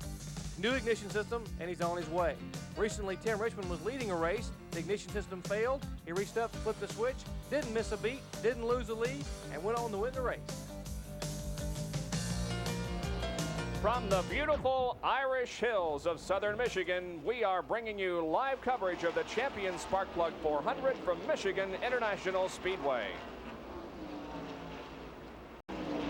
new ignition system, and he's on his way. Recently, Tim Richmond was leading a race. The ignition system failed. He reached up, flipped the switch, didn't miss a beat, didn't lose a lead, and went on to win the race. From the beautiful Irish hills of southern Michigan, we are bringing you live coverage of the Champion Sparkplug 400 from Michigan International Speedway.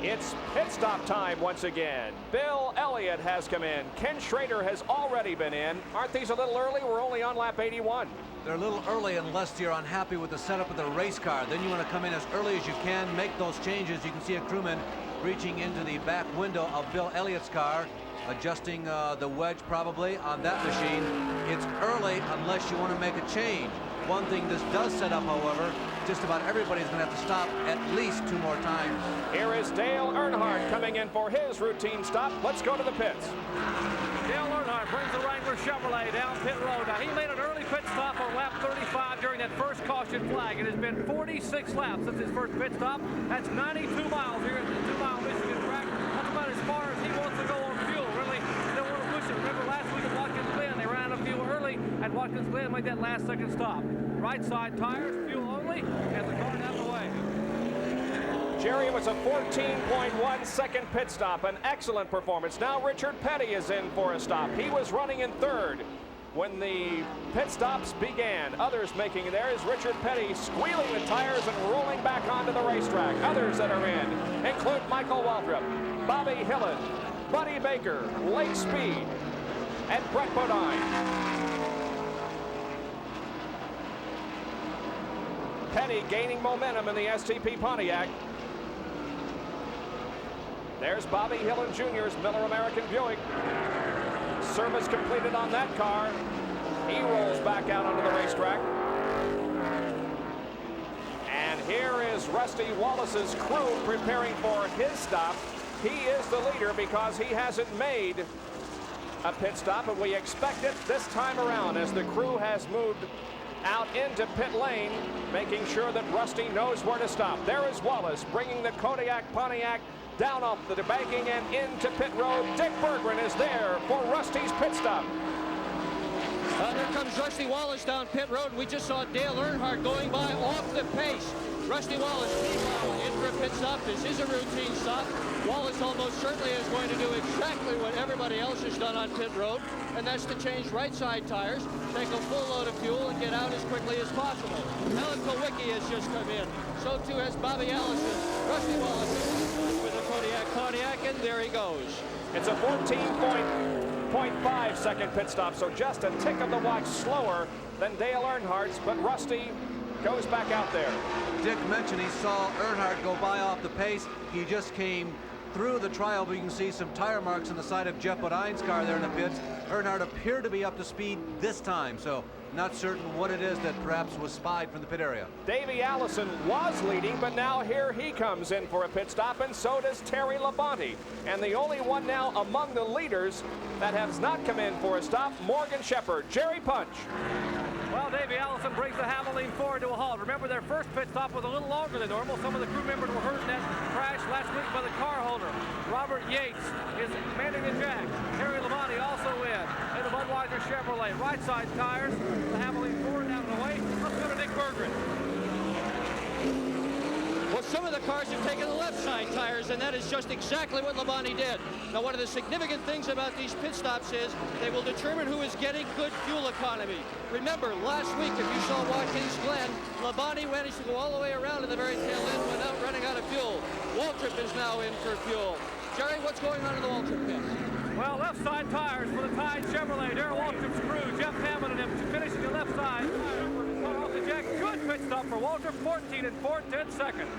It's pit stop time once again. Bill Elliott has come in. Ken Schrader has already been in. Aren't these a little early? We're only on lap 81. They're a little early unless you're unhappy with the setup of the race car. Then you want to come in as early as you can, make those changes. You can see a crewman reaching into the back window of Bill Elliott's car, adjusting the wedge probably on that machine. It's early unless you want to make a change. One thing this does set up, however, just about everybody's going to have to stop at least 2 more times. Here is Dale Earnhardt coming in for his routine stop. Let's go to the pits. Dale Earnhardt brings the Wrangler Chevrolet down pit road. Now, he made an early pit stop on lap 35 during that first caution flag. It has been 46 laps since his first pit stop. That's 92 miles here at the 2-mile Michigan track. That's about as far as he wants to go on fuel. Really, they don't want to push it. Remember last week at Watkins Glen, they ran out of fuel early at Watkins Glen, made that last second stop. Right side tires, fuel only, and the car down the way. Jerry, it was a 14.1 second pit stop, an excellent performance. Now Richard Petty is in for a stop. He was running in third when the pit stops began. Others making theirs. Richard Petty squealing the tires and rolling back onto the racetrack. Others that are in include Michael Waltrip, Bobby Hillen, Buddy Baker, Lake Speed, and Brett Bodine. Petty gaining momentum in the STP Pontiac. There's Bobby Hillen Jr.'s Miller American Buick. Service completed on that car. He rolls back out onto the racetrack. And here is Rusty Wallace's crew preparing for his stop. He is the leader because he hasn't made a pit stop, and we expect it this time around as the crew has moved out into pit lane, making sure that Rusty knows where to stop. There is Wallace bringing the Kodiak Pontiac down off the banking and into pit road. Dick Berggren is there for Rusty's pit stop. Here comes Rusty Wallace down pit road. We just saw Dale Earnhardt going by off the pace. Rusty Wallace, meanwhile, in for a pit stop. This is a routine stop. Wallace almost certainly is going to do exactly what everybody else has done on pit road, and that's to change right side tires, take a full load of fuel, and get out as quickly as possible. Alan Kowicki has just come in. So too has Bobby Allison. Rusty Wallace with a Kodiak Pontiac, and there he goes. It's a 14.5 second pit stop, so just a tick of the watch slower than Dale Earnhardt's, but Rusty goes back out there. Dick mentioned he saw Earnhardt go by off the pace. He just came through the trial, but you can see some tire marks on the side of Jeff Bodine's car there in the pits. Earnhardt appeared to be up to speed this time, so not certain what it is that perhaps was spied from the pit area. Davey Allison was leading, but now here he comes in for a pit stop, and so does Terry Labonte. And the only one now among the leaders that has not come in for a stop, Morgan Shepherd. Jerry Punch. Well, Davey Allison brings the Haviland Ford to a halt. Remember, their first pit stop was a little longer than normal. Some of the crew members were hurt in that crash last week by the car holder. Robert Yates is manning the jack. Terry Labonte also in the Budweiser Chevrolet. Right side tires. The Haviland Ford out of the way. Let's go to Dick Berggren. Well, some of the cars have taken the left side tires, and that is just exactly what Labonte did. Now, one of the significant things about these pit stops is they will determine who is getting good fuel economy. Remember, last week, if you saw Watkins Glen, Labonte managed to go all the way around to the very tail end without running out of fuel. Waltrip is now in for fuel. Jerry, what's going on in the Waltrip pit? Well, left side tires for the Tide Chevrolet. Darrell Waltrip's crew. Jeff Hammond and him finishing the left side. Off the jack. Good pit stop for Waltrip. 14 and 4/10 seconds.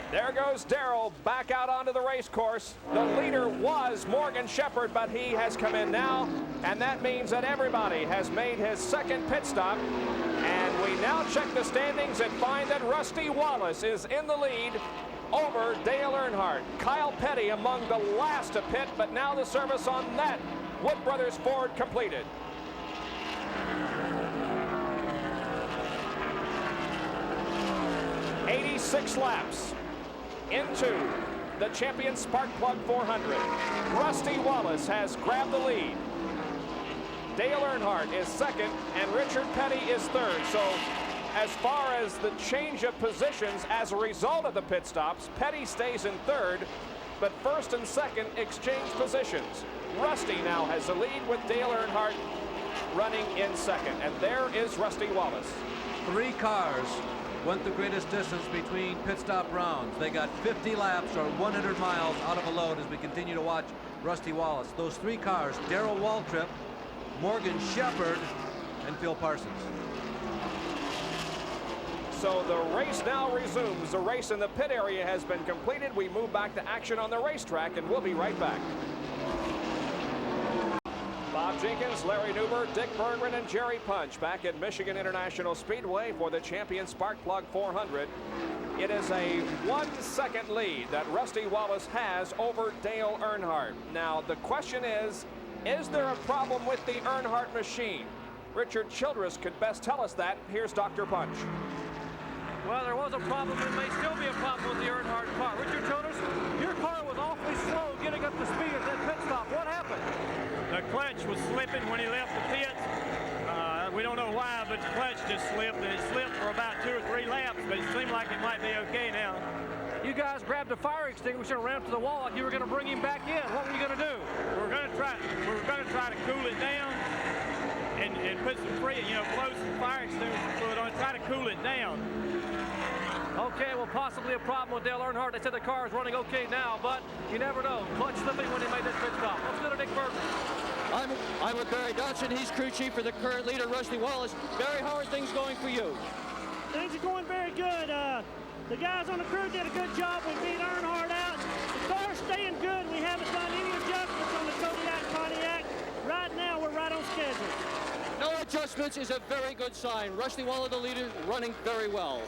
There goes Darrell back out onto the race course. The leader was Morgan Shepherd, but he has come in now, and that means that everybody has made his second pit stop. And we now check the standings and find that Rusty Wallace is in the lead over Dale Earnhardt. Kyle Petty among the last to pit, but now the service on that Wood Brothers Ford completed. "86 laps into the Champion Spark Plug 400. Rusty Wallace has grabbed the lead. Dale Earnhardt is second, and Richard Petty is third. So as far as the change of positions as a result of the pit stops, Petty stays in third, but first and second exchange positions. Rusty now has the lead with Dale Earnhardt running in second, and there is Rusty Wallace. 3 cars went the greatest distance between pit stop rounds. They got 50 laps or 100 miles out of a load as we continue to watch Rusty Wallace. Those 3 cars, Darrell Waltrip, Morgan Shepherd, and Phil Parsons. So the race now resumes. The race in the pit area has been completed. We move back to action on the racetrack, and we'll be right back. Bob Jenkins, Larry Newber, Dick Berggren, and Jerry Punch back at Michigan International Speedway for the Champion Spark Plug 400. It is a 1-second lead that Rusty Wallace has over Dale Earnhardt. Now, the question is there a problem with the Earnhardt machine? Richard Childress could best tell us that. Here's Dr. Punch. Well, there was a problem, and may still be a problem with the Earnhardt car. Richard Childress, your car was awfully slow getting up to speed at that pit stop. What happened? The clutch was slipping when he left the pit. We don't know why, but the clutch just slipped, and it slipped for about 2 or 3 laps, but it seemed like it might be okay now. You guys grabbed a fire extinguisher and ran up to the wall like you were going to bring him back in. What were you going to do? We were going to try to cool it down and put some blow some fire extinguisher fluid on it, try to cool it down. Okay, well, possibly a problem with Dale Earnhardt. They said the car is running okay now, but you never know. Clutch slipping when he made that pit stop. Let's go to Dick Berggren. I'm with Barry Dodson. He's crew chief for the current leader, Rusty Wallace. Barry, how are things going for you? Things are going very good. The guys on the crew did a good job. We beat Earnhardt out. The car's staying good. We haven't done any adjustments on the Kodiak Pontiac. Right now, we're right on schedule. No adjustments is a very good sign. Rusty Wallace, the leader, running very well.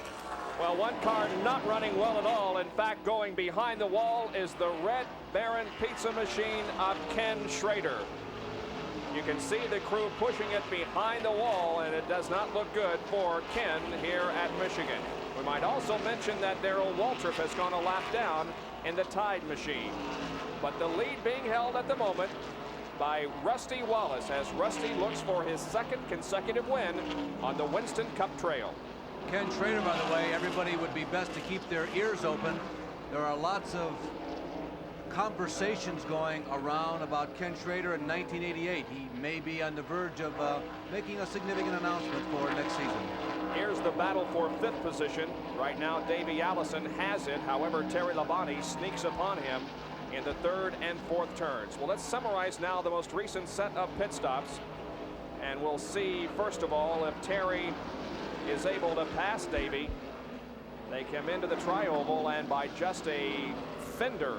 Well, one car not running well at all. In fact, going behind the wall is the Red Baron pizza machine of Ken Schrader. You can see the crew pushing it behind the wall, and it does not look good for Ken here at Michigan. We might also mention that Darrell Waltrip has gone a lap down in the Tide machine. But the lead being held at the moment by Rusty Wallace as Rusty looks for his second consecutive win on the Winston Cup Trail. Ken Schrader, by the way, everybody would be best to keep their ears open. There are lots of conversations going around about Ken Schrader in 1988. He may be on the verge of making a significant announcement for next season. Here's the battle for 5th position. Right now, Davey Allison has it. However, Terry Labonte sneaks upon him in the 3rd and 4th turns. Well, let's summarize now the most recent set of pit stops. And we'll see, first of all, if Terry is able to pass Davey. They come into the tri-oval, and by just a fender,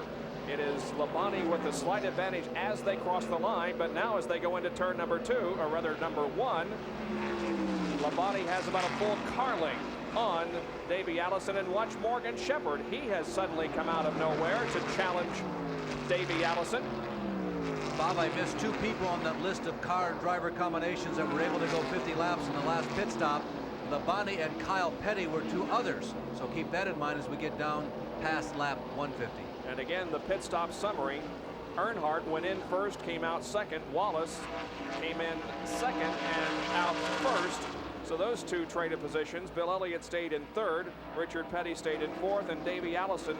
it is Labonte with a slight advantage as they cross the line. But now as they go into turn number 2, or rather number 1, Labonte has about a full car length on Davey Allison. And watch Morgan Shepherd. He has suddenly come out of nowhere to challenge Davey Allison. Bob, I missed 2 people on that list of car driver combinations that were able to go 50 laps in the last pit stop. Labonte and Kyle Petty were 2 others. So keep that in mind as we get down past lap 150. And again, the pit stop summary. Earnhardt went in first, came out second. Wallace came in second and out first. So those two traded positions. Bill Elliott stayed in third. Richard Petty stayed in fourth. And Davey Allison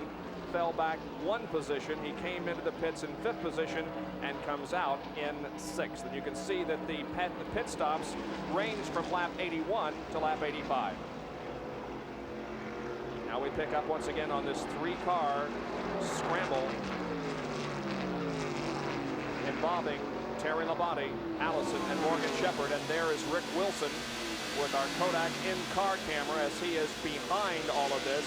fell back one position. He came into the pits in fifth position and comes out in sixth. And you can see that the pit stops range from lap 81 to lap 85. Now we pick up once again on this three-car scramble involving Terry Labonte, Allison, and Morgan Shepherd. And there is Rick Wilson with our Kodak in-car camera as he is behind all of this.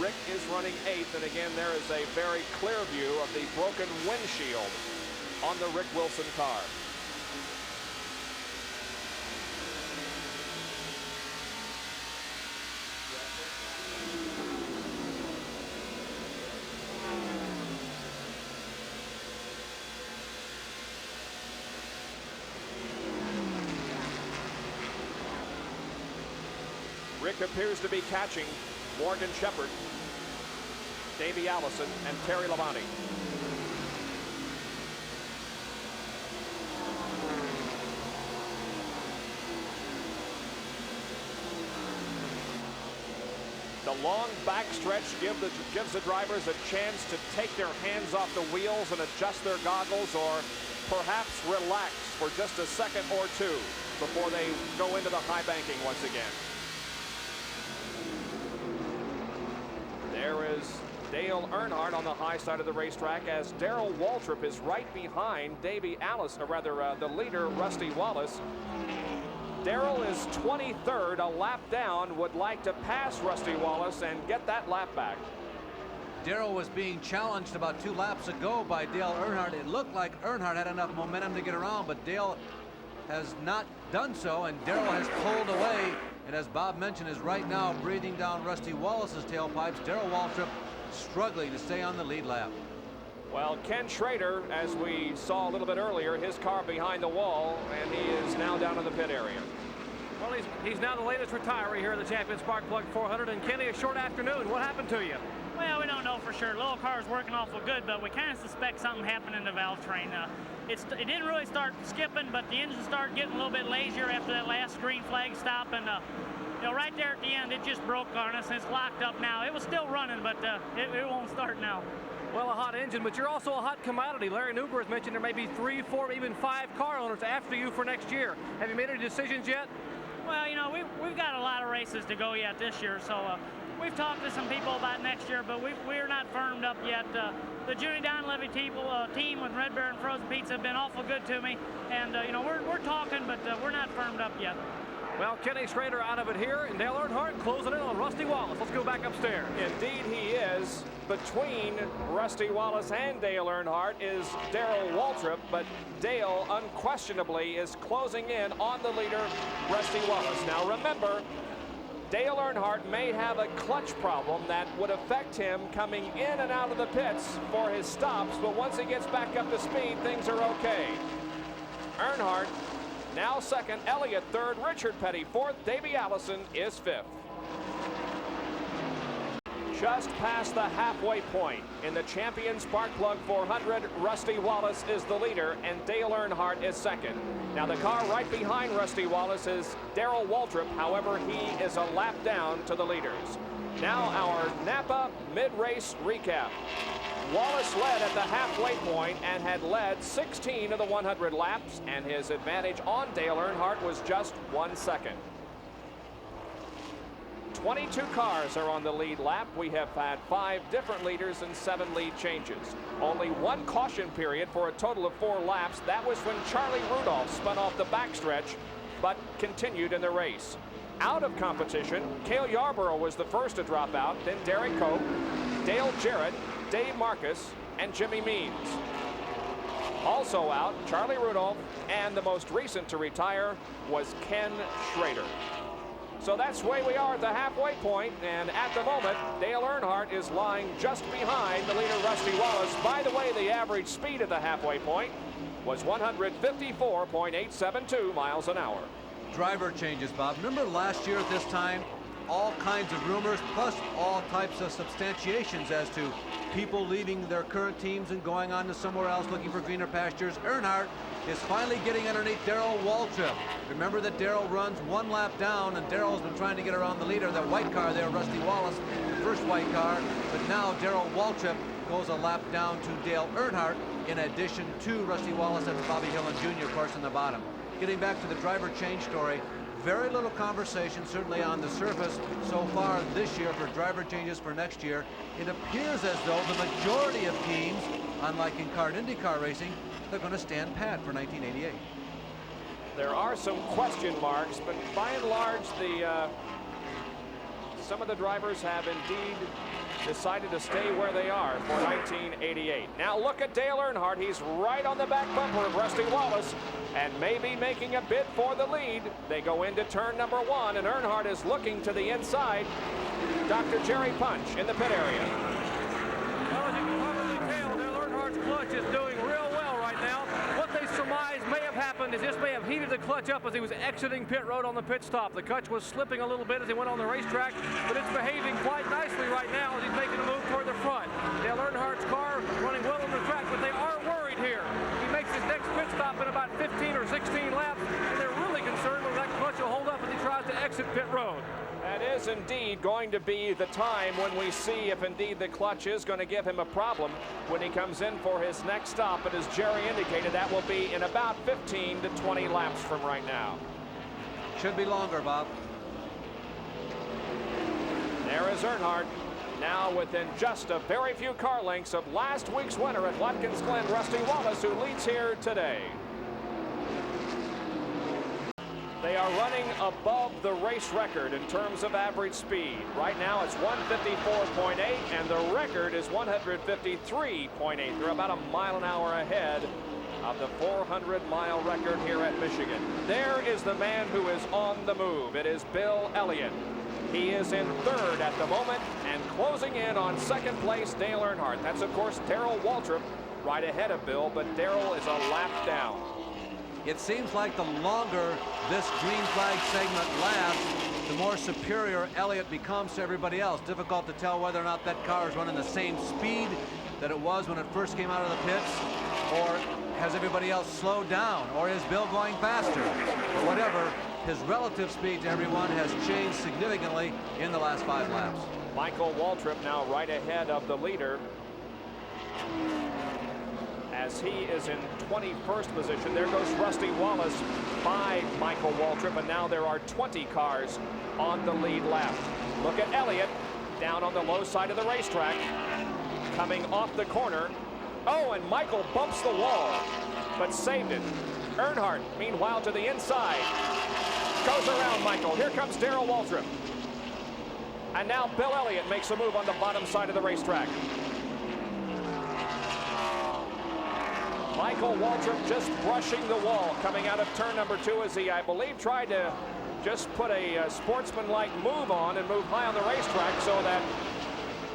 Rick is running eighth, and again there is a very clear view of the broken windshield on the Rick Wilson car. Rick appears to be catching Morgan Shepherd, Davey Allison, and Terry Labonte. The long backstretch gives the drivers a chance to take their hands off the wheels and adjust their goggles, or perhaps relax for just a second or two before they go into the high banking once again. There is Dale Earnhardt on the high side of the racetrack as Darrell Waltrip is right behind Davey Allison, or rather the leader, Rusty Wallace. Darrell is 23rd, a lap down, would like to pass Rusty Wallace and get that lap back. Darrell was being challenged about 2 laps ago by Dale Earnhardt. It looked like Earnhardt had enough momentum to get around, but Dale has not done so, and Darrell has pulled away. And as Bob mentioned, is right now breathing down Rusty Wallace's tailpipes. Darrell Waltrip struggling to stay on the lead lap. Well, Ken Schrader, as we saw a little bit earlier, his car behind the wall, and he is now down in the pit area. Well, he's now the latest retiree here at the Champion Spark Plug 400. And Kenny, a short afternoon. What happened to you? Well, we don't know for sure. Little car's working awful good, but we kind of suspect something happened in the valve train. It didn't really start skipping, but the engine started getting a little bit lazier after that last green flag stop, and you know, right there at the end, it just broke on us, and it's locked up now. It was still running, but it won't start now. Well, a hot engine, but you're also a hot commodity. Larry Nuber has mentioned there may be 3, 4, even 5 car owners after you for next year. Have you made any decisions yet? Well, you know, we've got a lot of races to go yet this year, so we've talked to some people about next year, but we're not firmed up yet. The Junie Donlevy team with Red Bear and Frozen Pizza have been awful good to me, and you know, we're talking, but we're not firmed up yet. Well, Kenny Schrader out of it here, and Dale Earnhardt closing in on Rusty Wallace. Let's go back upstairs. Indeed he is. Between Rusty Wallace and Dale Earnhardt is Darrell Waltrip, but Dale unquestionably is closing in on the leader, Rusty Wallace. Now remember, Dale Earnhardt may have a clutch problem that would affect him coming in and out of the pits for his stops, but once he gets back up to speed, things are okay. Earnhardt now second, Elliott third, Richard Petty fourth, Davey Allison is fifth. Just past the halfway point in the Champion Spark Plug 400, Rusty Wallace is the leader and Dale Earnhardt is second. Now the car right behind Rusty Wallace is Darrell Waltrip. However, he is a lap down to the leaders. Now our Napa mid-race recap. Wallace led at the halfway point and had led 16 of the 100 laps, and his advantage on Dale Earnhardt was just 1 second. 22 cars are on the lead lap. We have had 5 different leaders and 7 lead changes. Only 1 caution period for a total of 4 laps. That was when Charlie Rudolph spun off the backstretch, but continued in the race. Out of competition, Cale Yarborough was the first to drop out, then Derek Cope, Dale Jarrett, Dave Marcus, and Jimmy Means. Also out, Charlie Rudolph, and the most recent to retire was Ken Schrader. So that's the way we are at the halfway point, and at the moment, Dale Earnhardt is lying just behind the leader, Rusty Wallace. By the way, the average speed at the halfway point was 154.872 miles an hour. Driver changes, Bob. Remember last year at this time, all kinds of rumors, plus all types of substantiations as to people leaving their current teams and going on to somewhere else looking for greener pastures. Earnhardt is finally getting underneath Darrell Waltrip. Remember that Darrell runs one lap down, and Darrell has been trying to get around the leader, that white car there, Rusty Wallace, the first white car, but now Darrell Waltrip goes a lap down to Dale Earnhardt, in addition to Rusty Wallace. That's Bobby Hillin Jr., of course, in the bottom. Getting back to the driver change story, very little conversation, certainly on the surface so far this year for driver changes for next year. It appears as though the majority of teams, unlike in IndyCar racing, they're going to stand pat for 1988. There are some question marks, but by and large, some of the drivers have indeed decided to stay where they are for 1988. Now look at Dale Earnhardt. He's right on the back bumper of Rusty Wallace and maybe making a bid for the lead. They go into turn number 1, and Earnhardt is looking to the inside. Dr. Jerry Punch in the pit area. Well, as you can probably tell, Dale Earnhardt's clutch is doing real well right now. What they surmise may have happened is this may have heated the clutch up as he was exiting pit road on the pit stop. The clutch was slipping a little bit as he went on the racetrack, but it's behaving quite nicely right now as he's making a move toward the front. Dale Earnhardt's car running well on the track, but they are worried here. He makes his next pit stop in about 15 or 16 laps, and they're really concerned whether that clutch will hold up as he tries to exit pit road. That is indeed going to be the time when we see if indeed the clutch is going to give him a problem when he comes in for his next stop. But as Jerry indicated, that will be in about 15 to 20 laps from right now. Should be longer, Bob. There is Earnhardt, now within just a very few car lengths of last week's winner at Watkins Glen, Rusty Wallace, who leads here today. They are running above the race record in terms of average speed. Right now it's 154.8, and the record is 153.8. They're about a mile an hour ahead of the 400-mile record here at Michigan. There is the man who is on the move. It is Bill Elliott. He is in third at the moment, and closing in on second place, Dale Earnhardt. That's, of course, Darrell Waltrip right ahead of Bill, but Darrell is a lap down. It seems like the longer this green flag segment lasts, the more superior Elliott becomes to everybody else. Difficult to tell whether or not that car is running the same speed that it was when it first came out of the pits, or has everybody else slowed down, or is Bill going faster? But whatever, his relative speed to everyone has changed significantly in the last 5 laps. Michael Waltrip now right ahead of the leader, as he is in 21st position. There goes Rusty Wallace by Michael Waltrip, and now there are 20 cars on the lead lap. Look at Elliott down on the low side of the racetrack, coming off the corner. Oh, and Michael bumps the wall, but saved it. Earnhardt, meanwhile, to the inside. Goes around Michael. Here comes Darrell Waltrip. And now Bill Elliott makes a move on the bottom side of the racetrack. Michael Waltrip just brushing the wall coming out of turn number 2 as he, I believe, tried to just put a sportsman-like move on and move high on the racetrack so that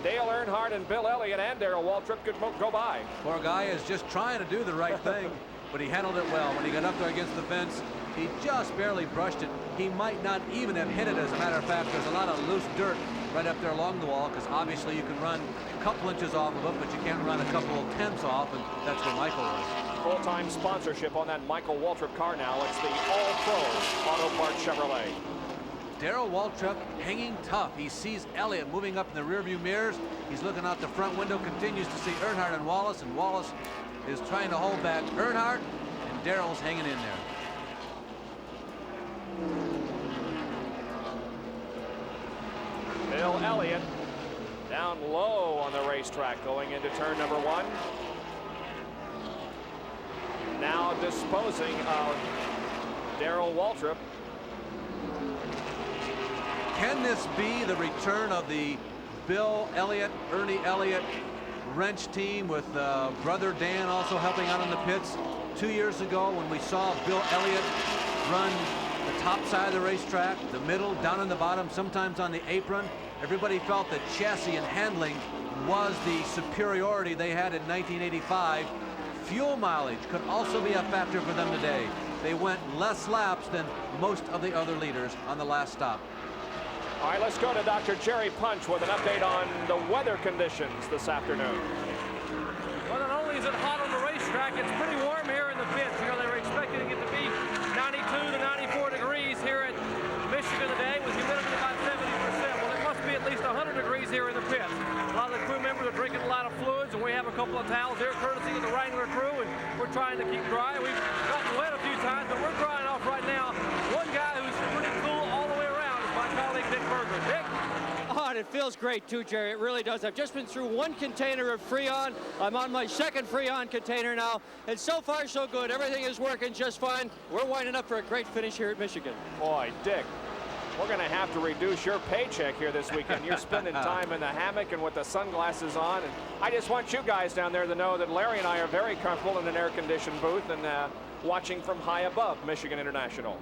Dale Earnhardt and Bill Elliott and Darrell Waltrip could go by. Poor guy is just trying to do the right thing, but he handled it well. When he got up there against the fence, he just barely brushed it. He might not even have hit it, as a matter of fact. There's a lot of loose dirt right up there along the wall, because obviously you can run a couple inches off of it, but you can't run a couple tenths off, and that's where Michael was. Full-time sponsorship on that Michael Waltrip car now. It's the All-Pro Auto Parts Chevrolet. Darrell Waltrip hanging tough. He sees Elliott moving up in the rearview mirrors. He's looking out the front window, continues to see Earnhardt and Wallace is trying to hold back Earnhardt, and Darrell's hanging in there. Bill Elliott down low on the racetrack going into turn number 1. Now disposing of Darrell Waltrip. Can this be the return of the Bill Elliott, Ernie Elliott wrench team with brother Dan also helping out in the pits? 2 years ago when we saw Bill Elliott run the top side of the racetrack, the middle, down in the bottom, sometimes on the apron, everybody felt that chassis and handling was the superiority they had in 1985. Fuel mileage could also be a factor for them today. They went less laps than most of the other leaders on the last stop. All right, let's go to Dr. Jerry Punch with an update on the weather conditions this afternoon. Well, not only is it hot on the racetrack, it's pretty warm here in the pits. You know, they were expecting it to be 92 to 94 degrees here at Michigan today with humidity about 70%. Well, it must be at least 100 degrees here in the pits. A lot of the crew members are drinking a lot of fluids, and we have a couple of towels here courtesy of the Wrangler crew, and we're trying to keep dry. We've gotten wet a few times, but we're drying off right now. One guy who's pretty cool all the way around is my colleague Dick Berger. Dick? Oh, and it feels great too, Jerry. It really does. I've just been through one container of Freon. I'm on my second Freon container now, and so far so good. Everything is working just fine. We're winding up for a great finish here at Michigan. Boy, Dick, we're going to have to reduce your paycheck here this weekend. You're spending time in the hammock and with the sunglasses on, and I just want you guys down there to know that Larry and I are very comfortable in an air-conditioned booth and watching from high above Michigan International.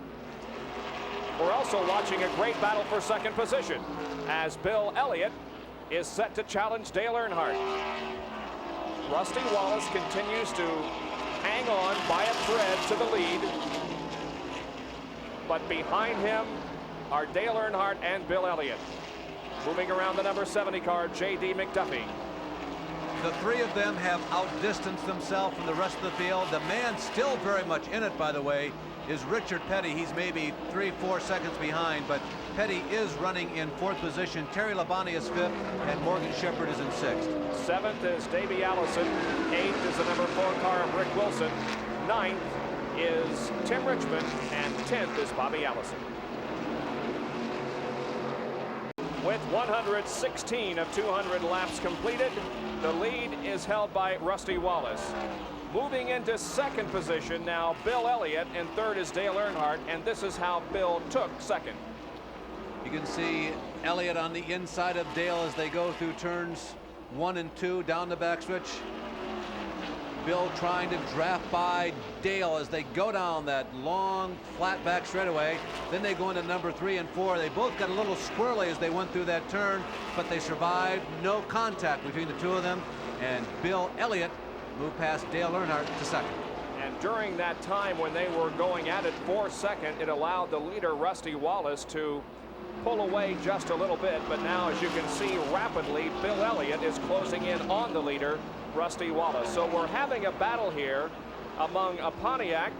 We're also watching a great battle for second position as Bill Elliott is set to challenge Dale Earnhardt. Rusty Wallace continues to hang on by a thread to the lead, but behind him are Dale Earnhardt and Bill Elliott. Moving around the number 70 car, J.D. McDuffie. The three of them have outdistanced themselves from the rest of the field. The man still very much in it, by the way, is Richard Petty. He's maybe 3-4 seconds behind, but Petty is running in fourth position. Terry Labonte is fifth, and Morgan Shepherd is in sixth. Seventh is Davey Allison. Eighth is the number 4 car of Rick Wilson. Ninth is Tim Richmond, and 10th is Bobby Allison. With 116 of 200 laps completed, the lead is held by Rusty Wallace. Moving into second position now, Bill Elliott, and third is Dale Earnhardt, and this is how Bill took second. You can see Elliott on the inside of Dale as they go through turns 1 and 2 down the backstretch. Bill trying to draft by Dale as they go down that long flat back straightaway. Then they go into number 3 and 4. They both got a little squirrely as they went through that turn, but they survived. No contact between the two of them, and Bill Elliott moved past Dale Earnhardt to second. And during that time when they were going at it for second, it allowed the leader Rusty Wallace to pull away just a little bit, but now as you can see rapidly, Bill Elliott is closing in on the leader Rusty Wallace. So we're having a battle here among a Pontiac,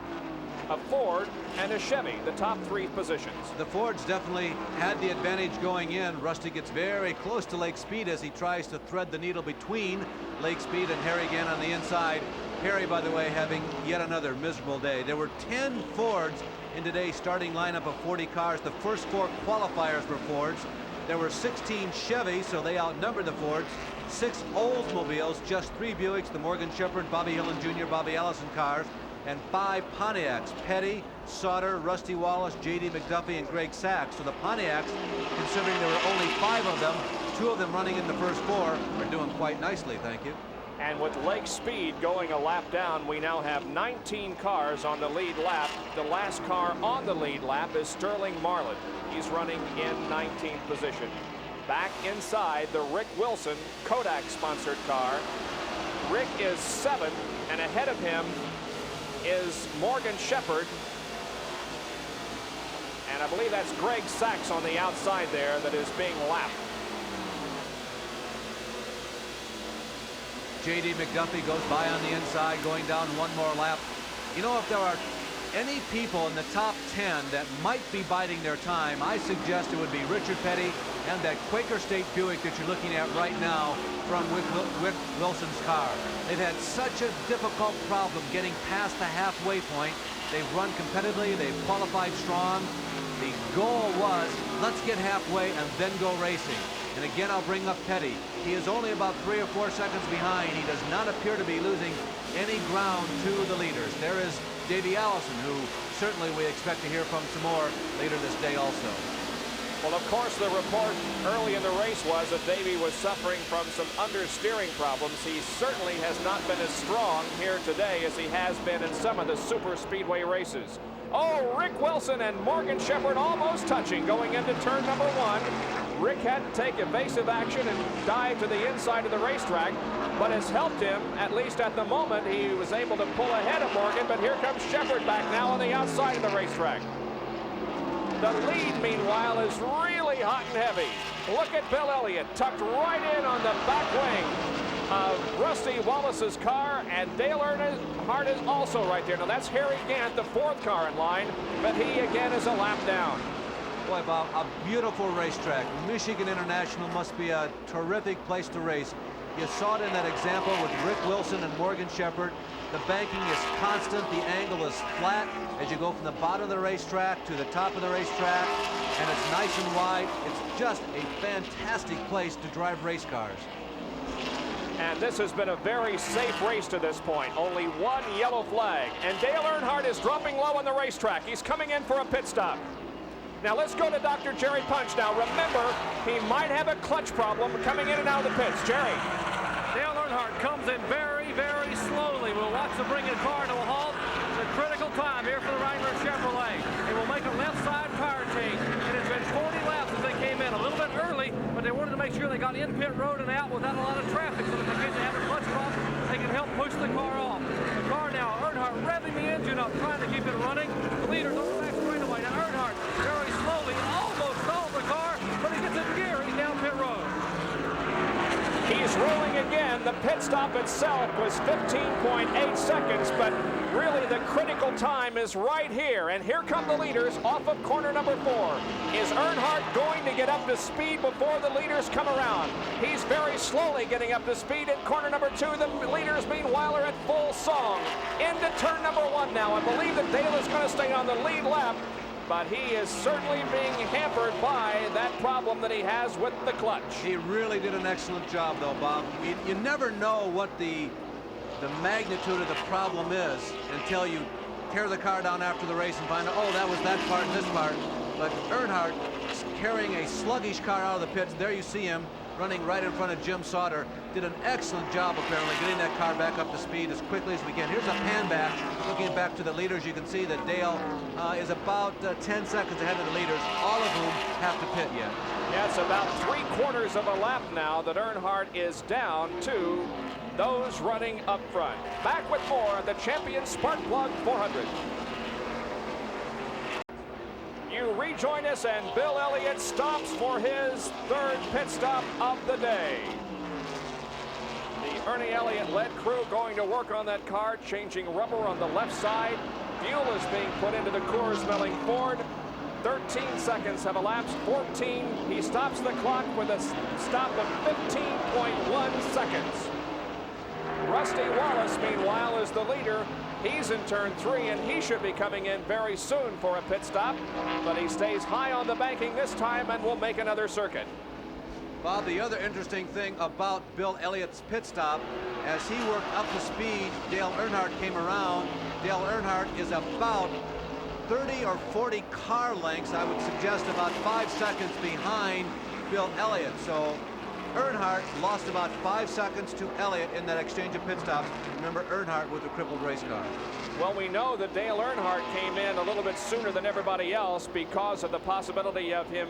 a Ford, and a Chevy, the top 3 positions. The Fords definitely had the advantage going in. Rusty gets very close to Lake Speed as he tries to thread the needle between Lake Speed and Harry Gann on the inside. Harry, by the way, having yet another miserable day. There were 10 Fords in today's starting lineup of 40 cars. The first 4 qualifiers were Fords. There were 16 Chevys, so they outnumbered the Fords. 6 Oldsmobiles, just 3 Buicks, the Morgan Shepherd, Bobby Hillin Jr., Bobby Allison cars, and 5 Pontiacs, Petty, Sauter, Rusty Wallace, J.D. McDuffie, and Greg Sachs. So the Pontiacs, considering there were only 5 of them, 2 of them running in the first 4, are doing quite nicely, thank you. And with Lake Speed going a lap down, we now have 19 cars on the lead lap. The last car on the lead lap is Sterling Marlin. He's running in 19th position. Back inside the Rick Wilson Kodak-sponsored car. Rick is 7th, and ahead of him is Morgan Shepherd. And I believe that's Greg Sachs on the outside there that is being lapped. J.D. McDuffie goes by on the inside, going down one more lap. You know, if there are any people in the top 10 that might be biding their time, I suggest it would be Richard Petty and that Quaker State Buick that you're looking at right now from Rick Wilson's car. They've had such a difficult problem getting past the halfway point. They've run competitively, they've qualified strong. The goal was, let's get halfway and then go racing. And again, I'll bring up Petty. He is only about 3 or 4 seconds behind. He does not appear to be losing any ground to the leaders. There is Davey Allison, who certainly we expect to hear from some more later this day also. Well, of course, the report early in the race was that Davey was suffering from some understeering problems. He certainly has not been as strong here today as he has been in some of the super speedway races. Oh, Rick Wilson and Morgan Shepherd almost touching going into turn number 1. Rick had to take evasive action and dive to the inside of the racetrack, but has helped him, at least at the moment. He was able to pull ahead of Morgan, but here comes Shepherd back now on the outside of the racetrack. The lead, meanwhile, is really hot and heavy. Look at Bill Elliott tucked right in on the back wing of Rusty Wallace's car, and Dale Earnhardt is also right there. Now that's Harry Gant, the 4th car in line, but he again is a lap down. Boy, Bob, a beautiful racetrack. Michigan International must be a terrific place to race. You saw it in that example with Rick Wilson and Morgan Shepherd. The banking is constant. The angle is flat as you go from the bottom of the racetrack to the top of the racetrack, and it's nice and wide. It's just a fantastic place to drive race cars. And this has been a very safe race to this point. Only one yellow flag. And Dale Earnhardt is dropping low on the racetrack. He's coming in for a pit stop. Now let's go to Dr. Jerry Punch. Now remember, he might have a clutch problem coming in and out of the pits. Jerry. Dale Earnhardt comes in very, very slowly. We'll watch them bring the car to a halt. It's a critical time here for the Wrangler Chevrolet. They will make a left side tire change. It has been 40 laps as they came in. A little bit early, but they wanted to make sure they got in pit road and out without a lot of traffic, so that in case they have a clutch problem, they can help push the car off. The car now, Earnhardt revving the engine up, trying to keep it running. The leader's on the back straightaway. Now Earnhardt very slowly almost stalled the car, but he gets into gear. He's down pit road. He's rolling again. The pit stop itself was 15.8 seconds, but really the critical time is right here. And here come the leaders off of corner number 4. Is Earnhardt going to get up to speed before the leaders come around? He's very slowly getting up to speed at corner number 2. The leaders, meanwhile, are at full song. Into turn number 1 now. I believe that Dale is going to stay on the lead lap, but he is certainly being hampered by that problem that he has with the clutch. He really did an excellent job, though, Bob. You never know what the magnitude of the problem is until you tear the car down after the race and find out, oh, that was that part and this part. But Earnhardt is carrying a sluggish car out of the pits. There you see him running right in front of Jim Sauter. Did an excellent job, apparently, getting that car back up to speed as quickly as we can. Here's a pan back. Looking back to the leaders, you can see that Dale is about 10 seconds ahead of the leaders, all of whom have to pit yet. Yeah, it's about 3/4 of a lap now that Earnhardt is down to those running up front. Back with more of the Champion Spark Plug 400. You rejoin us, and Bill Elliott stops for his 3rd pit stop of the day. The Ernie Elliott-led crew going to work on that car, changing rubber on the left side. Fuel is being put into the Coors-Milling Ford. 13 seconds have elapsed. 14. He stops the clock with a stop of 15.1 seconds. Rusty Wallace, meanwhile, is the leader. He's in turn 3, and he should be coming in very soon for a pit stop, but he stays high on the banking this time and will make another circuit. Bob, the other interesting thing about Bill Elliott's pit stop, as he worked up to speed, Dale Earnhardt came around. Dale Earnhardt is about 30 or 40 car lengths, I would suggest about 5 seconds behind Bill Elliott. So Earnhardt lost about 5 seconds to Elliott in that exchange of pit stops. Remember, Earnhardt with a crippled race car. Well, we know that Dale Earnhardt came in a little bit sooner than everybody else because of the possibility of him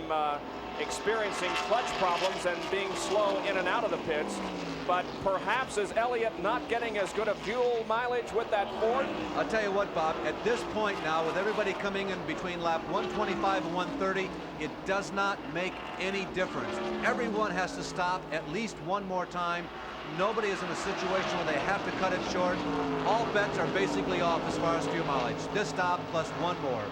experiencing clutch problems and being slow in and out of the pits. But perhaps is Elliott not getting as good a fuel mileage with that Ford? I'll tell you what, Bob, at this point now, with everybody coming in between lap 125 and 130, it does not make any difference. Everyone has to stop at least one more time. Nobody is in a situation where they have to cut it short. All bets are basically off as far as fuel mileage. This stop plus one more.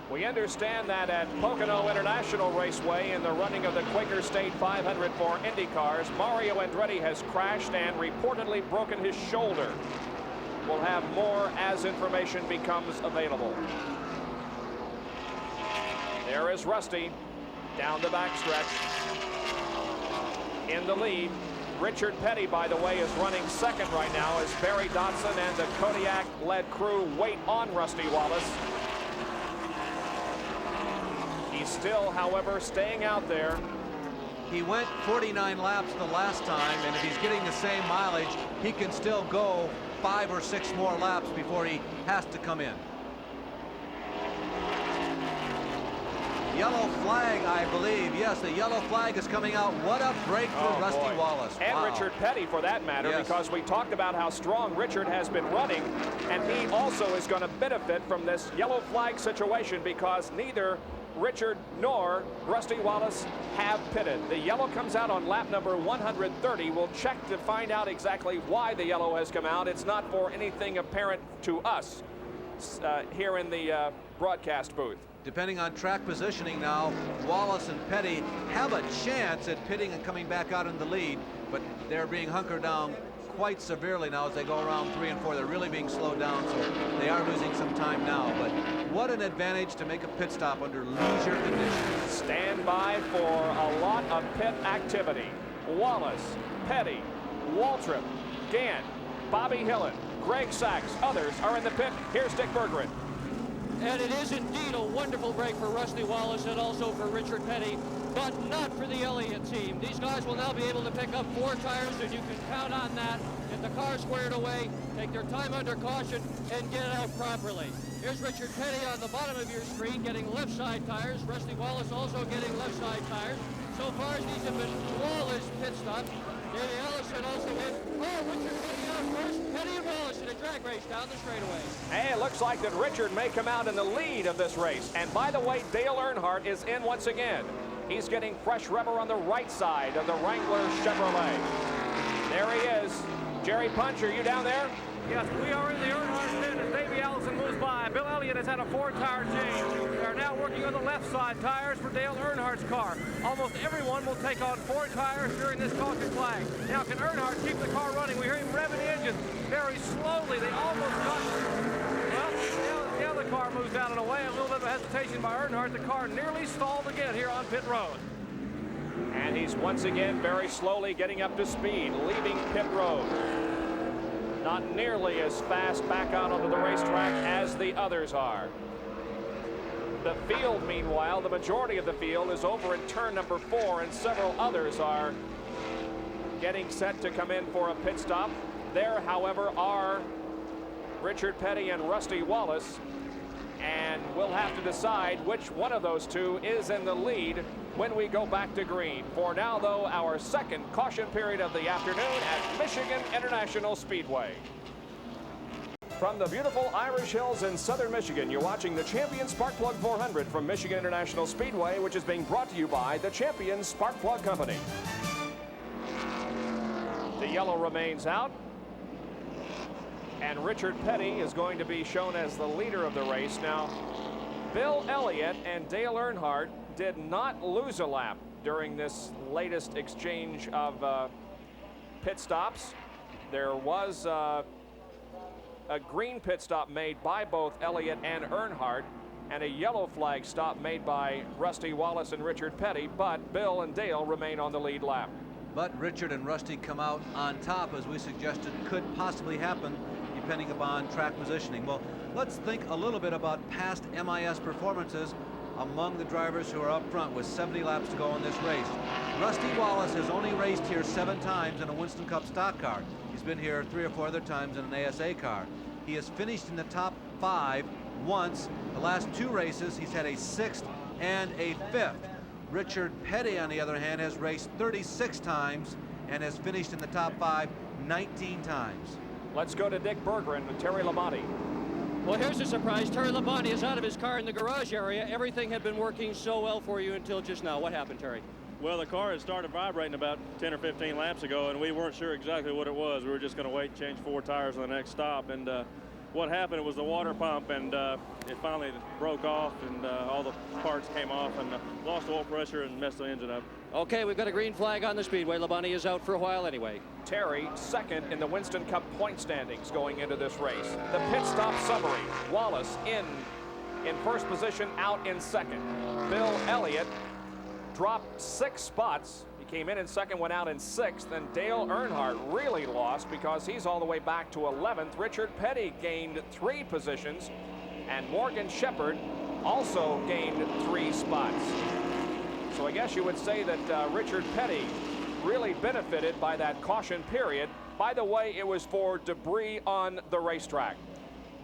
We understand that at Pocono International Raceway in the running of the Quaker State 500 for Indy cars, Mario Andretti has crashed and reportedly broken his shoulder. We'll have more as information becomes available. There is Rusty down the backstretch. In the lead, Richard Petty, by the way, is running second right now as Barry Dotson and the Kodiak-led crew wait on Rusty Wallace. He's still, however, staying out there. He went 49 laps the last time, and if he's getting the same mileage, he can still go 5 or 6 more laps before he has to come in. Yellow flag, I believe. Yes, the yellow flag is coming out. What a break for Rusty Wallace. And wow. Richard Petty, for that matter, yes, because we talked about how strong Richard has been running, and he also is going to benefit from this yellow flag situation because neither Richard nor Rusty Wallace have pitted. The yellow comes out on lap number 130. We'll check to find out exactly why the yellow has come out. It's not for anything apparent to us here in the broadcast booth. Depending on track positioning now, Wallace and Petty have a chance at pitting and coming back out in the lead, but they're being hunkered down quite severely now as they go around 3 and 4. They're really being slowed down, so they are losing some time now. But what an advantage to make a pit stop under leisure conditions. Stand by for a lot of pit activity. Wallace, Petty, Waltrip, Gant, Bobby Hillin, Greg Sachs, others are in the pit. Here's Dick Berggren. And it is indeed a wonderful break for Rusty Wallace and also for Richard Petty, but not for the Elliott team. These guys will now be able to pick up 4 tires, and you can count on that. Get the car squared away, take their time under caution, and get out properly. Here's Richard Petty on the bottom of your screen getting left side tires. Rusty Wallace also getting left side tires. So far, these have been flawless pit stops. Davey Allison also in. Oh, Richard Petty out first. Petty and Wallace in a drag race down the straightaway. And it looks like that Richard may come out in the lead of this race. And by the way, Dale Earnhardt is in once again. He's getting fresh rubber on the right side of the Wrangler Chevrolet. There he is. Jerry Punch, are you down there? Yes, we are in the Earnhardt pit as Davey Allison moves by. Bill Elliott has had a 4-tire change. They are now working on the left side tires for Dale Earnhardt's car. Almost everyone will take on 4 tires during this caution flag. Now, can Earnhardt keep the car running? We hear him revving the engine very slowly. They almost got... Well, the other car moves out and away. A little bit of hesitation by Earnhardt. The car nearly stalled again here on pit road. And he's once again very slowly getting up to speed, leaving pit road. Not nearly as fast back out onto the racetrack as the others are. The field, meanwhile, the majority of the field is over in turn number 4, and several others are getting set to come in for a pit stop. There, however, are Richard Petty and Rusty Wallace, and we'll have to decide which one of those two is in the lead when we go back to green. For now, though, our second caution period of the afternoon at Michigan International Speedway. From the beautiful Irish Hills in southern Michigan, you're watching the Champion Spark Plug 400 from Michigan International Speedway, which is being brought to you by the Champion Spark Plug Company. The yellow remains out, and Richard Petty is going to be shown as the leader of the race. Now, Bill Elliott and Dale Earnhardt did not lose a lap during this latest exchange of pit stops. There was a green pit stop made by both Elliott and Earnhardt, and a yellow flag stop made by Rusty Wallace and Richard Petty, but Bill and Dale remain on the lead lap. But Richard and Rusty come out on top, as we suggested could possibly happen depending upon track positioning. Well, let's think a little bit about past MIS performances among the drivers who are up front with 70 laps to go in this race. Rusty Wallace has only raced here 7 times in a Winston Cup stock car. He's been here 3 or 4 other times in an ASA car. He has finished in the top 5 once. The last 2 races, he's had a 6th and a 5th. Richard Petty, on the other hand, has raced 36 times and has finished in the top 5 19 times. Let's go to Dick Berggren and Terry Labonte. Well, here's a surprise. Terry Labonte is out of his car in the garage area. Everything had been working so well for you until just now. What happened, Terry? Well, the car had started vibrating about 10 or 15 laps ago, and we weren't sure exactly what it was. We were just going to wait and change 4 tires on the next stop. And what happened, it was the water pump, and it finally broke off, and all the parts came off, and lost oil pressure and messed the engine up. Okay, we've got a green flag on the speedway. Labonte is out for a while anyway. Terry, second in the Winston Cup point standings going into this race. The pit stop summary: Wallace in first position, out in second. Bill Elliott dropped 6 spots. He came in second, went out in 6th, and Dale Earnhardt really lost because he's all the way back to 11th. Richard Petty gained 3 positions, and Morgan Shepherd also gained 3 spots. So I guess you would say that Richard Petty really benefited by that caution period. By the way, it was for debris on the racetrack.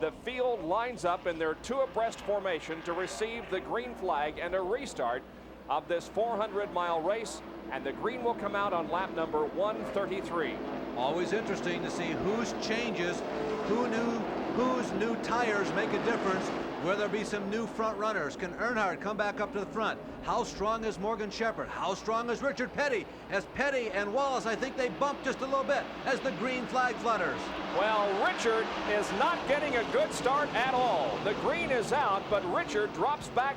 The field lines up in their 2 abreast formation to receive the green flag and a restart of this 400-mile race, and the green will come out on lap number 133. Always interesting to see whose changes, who new whose new tires make a difference. Will there be some new front runners? Can Earnhardt come back up to the front? How strong is Morgan Shepherd? How strong is Richard Petty? As Petty and Wallace, I think they bump just a little bit as the green flag flutters. Well, Richard is not getting a good start at all. The green is out, but Richard drops back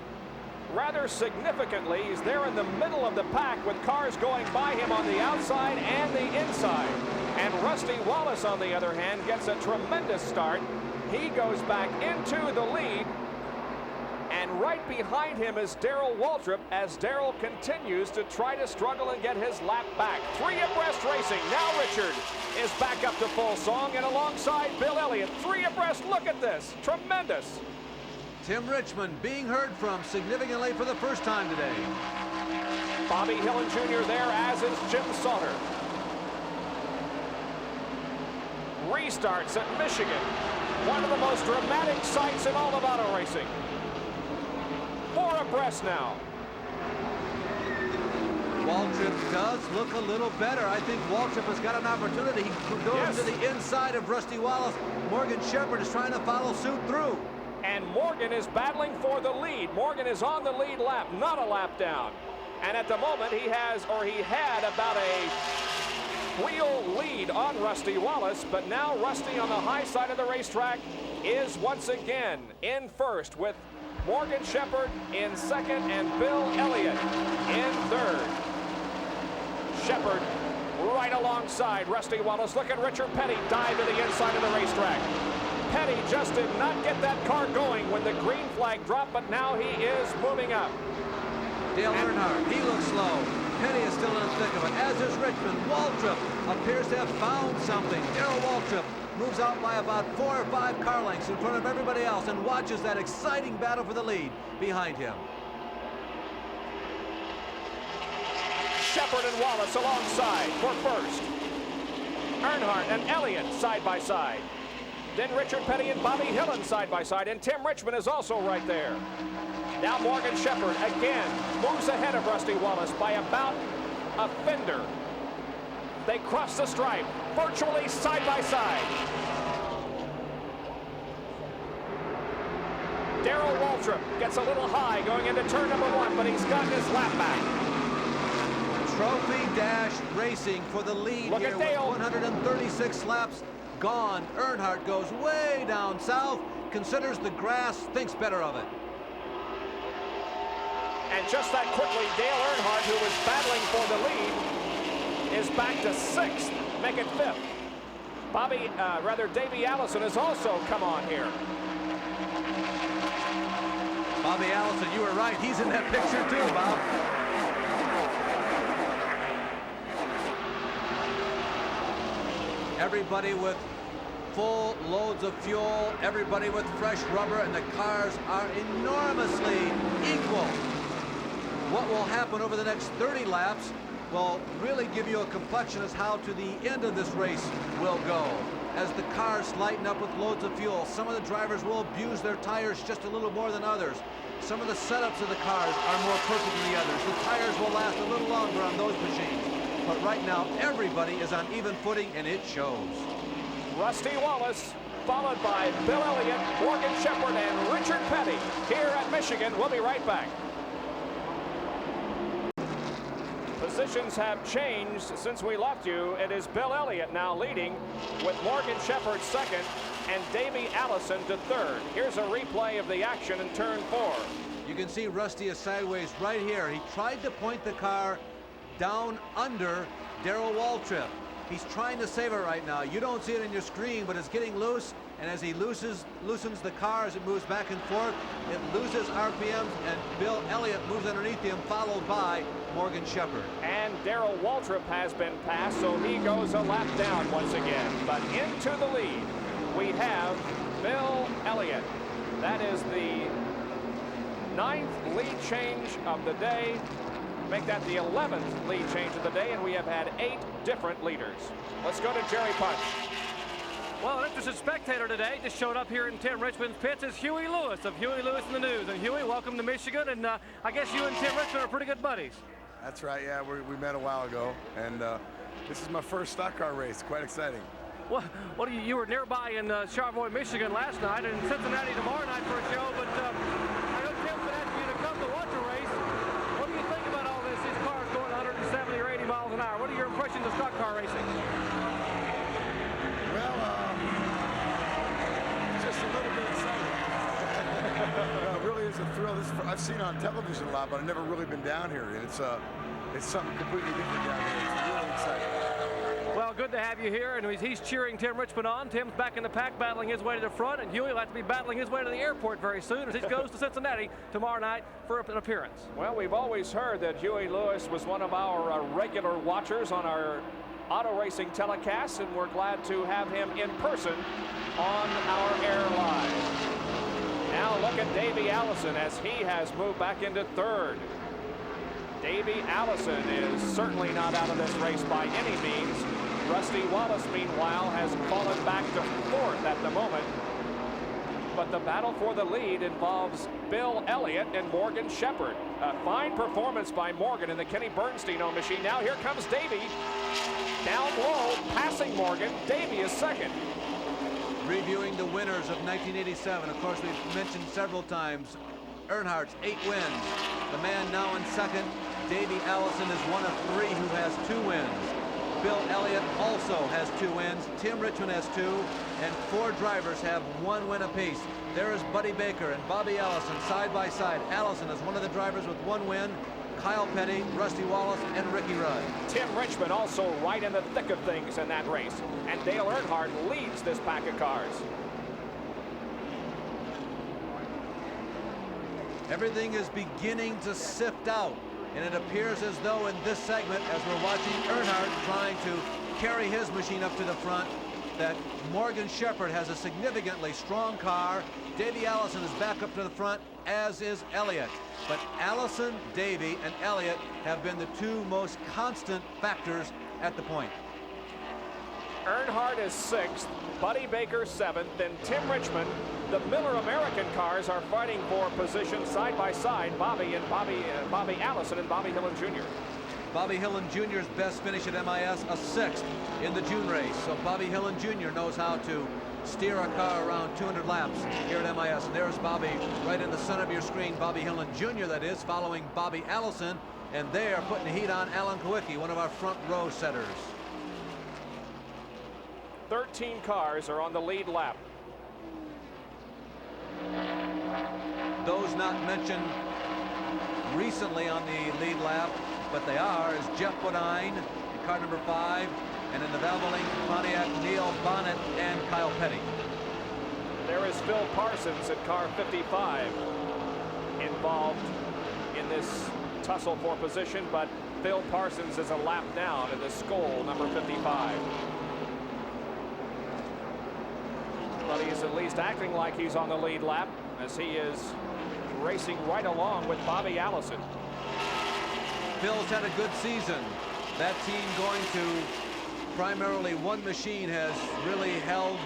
rather significantly. He's there in the middle of the pack with cars going by him on the outside and the inside. And Rusty Wallace, on the other hand, gets a tremendous start. He goes back into the lead, and right behind him is Darrell Waltrip as Darrell continues to try to struggle and get his lap back. 3 abreast racing. Now Richard is back up to full song, and alongside Bill Elliott. 3 abreast. Look at this. Tremendous. Tim Richmond being heard from significantly for the first time today. Bobby Hillin Jr. there, as is Jim Sauter. Restarts at Michigan. One of the most dramatic sights in all of auto racing. 4 abreast now. Waltrip does look a little better. I think Waltrip has got an opportunity. He goes to the inside of Rusty Wallace. Morgan Shepherd is trying to follow suit through. And Morgan is battling for the lead. Morgan is on the lead lap, not a lap down. And at the moment he had about a wheel lead on Rusty Wallace, but now Rusty on the high side of the racetrack is once again in first with Morgan Shepherd in second and Bill Elliott in third. Shepherd right alongside Rusty Wallace. Look at Richard Petty dive to the inside of the racetrack. Petty just did not get that car going when the green flag dropped, but now he is moving up. Dale Earnhardt, he looks slow. Petty is still in the thick of it, as is Richmond. Waltrip appears to have found something. Darrell Waltrip moves out by about 4 or 5 car lengths in front of everybody else and watches that exciting battle for the lead behind him. Shepherd and Wallace alongside for first. Earnhardt and Elliott side by side. Then Richard Petty and Bobby Hillin side by side, and Tim Richmond is also right there. Now Morgan Shepherd again moves ahead of Rusty Wallace by about a fender. They cross the stripe, virtually side by side. Darrell Waltrip gets a little high going into turn number 1, but he's gotten his lap back. Trophy Dash Racing for the lead Look here at with Dale. 136 laps gone. Earnhardt goes way down south, considers the grass, thinks better of it. And just that quickly, Dale Earnhardt, who was battling for the lead, is back to 6th, make it 5th. Davey Allison has also come on here. Bobby Allison, you were right. He's in that picture too, Bob. Everybody with full loads of fuel, everybody with fresh rubber, and the cars are enormously equal. What will happen over the next 30 laps will really give you a complexion as how to the end of this race will go. As the cars lighten up with loads of fuel, some of the drivers will abuse their tires just a little more than others. Some of the setups of the cars are more perfect than the others. The tires will last a little longer on those machines. But right now, everybody is on even footing, and it shows. Rusty Wallace, followed by Bill Elliott, Morgan Shepherd, and Richard Petty here at Michigan. We'll be right back. Positions have changed since we left you. It is Bill Elliott now leading with Morgan Shepherd second and Davey Allison to third. Here's a replay of the action in turn 4. You can see Rusty is sideways right here. He tried to point the car down under Darrell Waltrip. He's trying to save it right now. You don't see it in your screen, but it's getting loose, and as he loosens the car as it moves back and forth, it loses RPMs, and Bill Elliott moves underneath him, followed by Morgan Shepherd. And Darrell Waltrip has been passed, so he goes a lap down once again. But into the lead, we have Bill Elliott. That is the 9th lead change of the day. Make that the 11th lead change of the day, and we have had 8 different leaders. Let's go to Jerry Punch. Well, an interested spectator today just showed up here in Tim Richmond's pits is Huey Lewis of Huey Lewis in the News. And Huey, welcome to Michigan, and I guess you and Tim Richmond are pretty good buddies. That's right, yeah, we met a while ago, and this is my first stock car race, quite exciting. what do you were nearby in Charlevoix, Michigan last night, and Cincinnati tomorrow night for a show, but I know Tim's been asking you to come to watch a race. What do you think about all this? These cars going 170 or 80 miles an hour. What are your impressions of stock car racing? Well, just a little bit exciting. It really is a thrill. I've seen it on television a lot, but I've never really been down here. And it's something completely different down here. It's really exciting. Well, good to have you here, and he's cheering Tim Richmond on. Tim's back in the pack, battling his way to the front, and Huey will have to be battling his way to the airport very soon as he goes to Cincinnati tomorrow night for an appearance. Well, we've always heard that Huey Lewis was one of our regular watchers on our auto racing telecasts, and we're glad to have him in person on our air live. Now look at Davey Allison as he has moved back into third. Davey Allison is certainly not out of this race by any means. Rusty Wallace, meanwhile, has fallen back to fourth at the moment. But the battle for the lead involves Bill Elliott and Morgan Shepherd. A fine performance by Morgan in the Kenny Bernstein-owned machine. Now here comes Davey. Down low, passing Morgan. Davey is second. Reviewing the winners of 1987, of course, we've mentioned several times Earnhardt's 8 wins. The man now in second, Davey Allison, is one of 3 who has 2 wins. Bill Elliott also has 2 wins. Tim Richmond has 2, and 4 drivers have 1 win apiece. There is Buddy Baker and Bobby Allison side by side. Allison is one of the drivers with 1 win. Kyle Petty, Rusty Wallace, and Ricky Rudd. Tim Richmond also right in the thick of things in that race. And Dale Earnhardt leads this pack of cars. Everything is beginning to sift out, and it appears as though in this segment, as we're watching Earnhardt trying to carry his machine up to the front, that Morgan Shepherd has a significantly strong car. Davey Allison is back up to the front, as is Elliott. But Allison, Davey, and Elliott have been the 2 most constant factors at the point. Earnhardt is 6th, Buddy Baker 7th, then Tim Richmond. The Miller American cars are fighting for position side by side. Bobby Allison and Bobby Hillin Jr. Bobby Hillin Jr.'s best finish at MIS, a 6th in the June race. So Bobby Hillin Jr. knows how to steer a car around 200 laps here at MIS. And there's Bobby right in the center of your screen. Bobby Hillin Jr., that is, following Bobby Allison. And they are putting the heat on Alan Kawicki, one of our front row setters. 13 cars are on the lead lap. Those not mentioned recently on the lead lap, but they are, is Jeff Bodine in car number 5, and in the Valvoline Pontiac, Neil Bonnet and Kyle Petty. There is Phil Parsons at car 55 involved in this tussle for position, but Phil Parsons is a lap down in the Skoll number 55. But he is at least acting like he's on the lead lap as he is racing right along with Bobby Allison. Phil's had a good season. That team going to primarily one machine has really held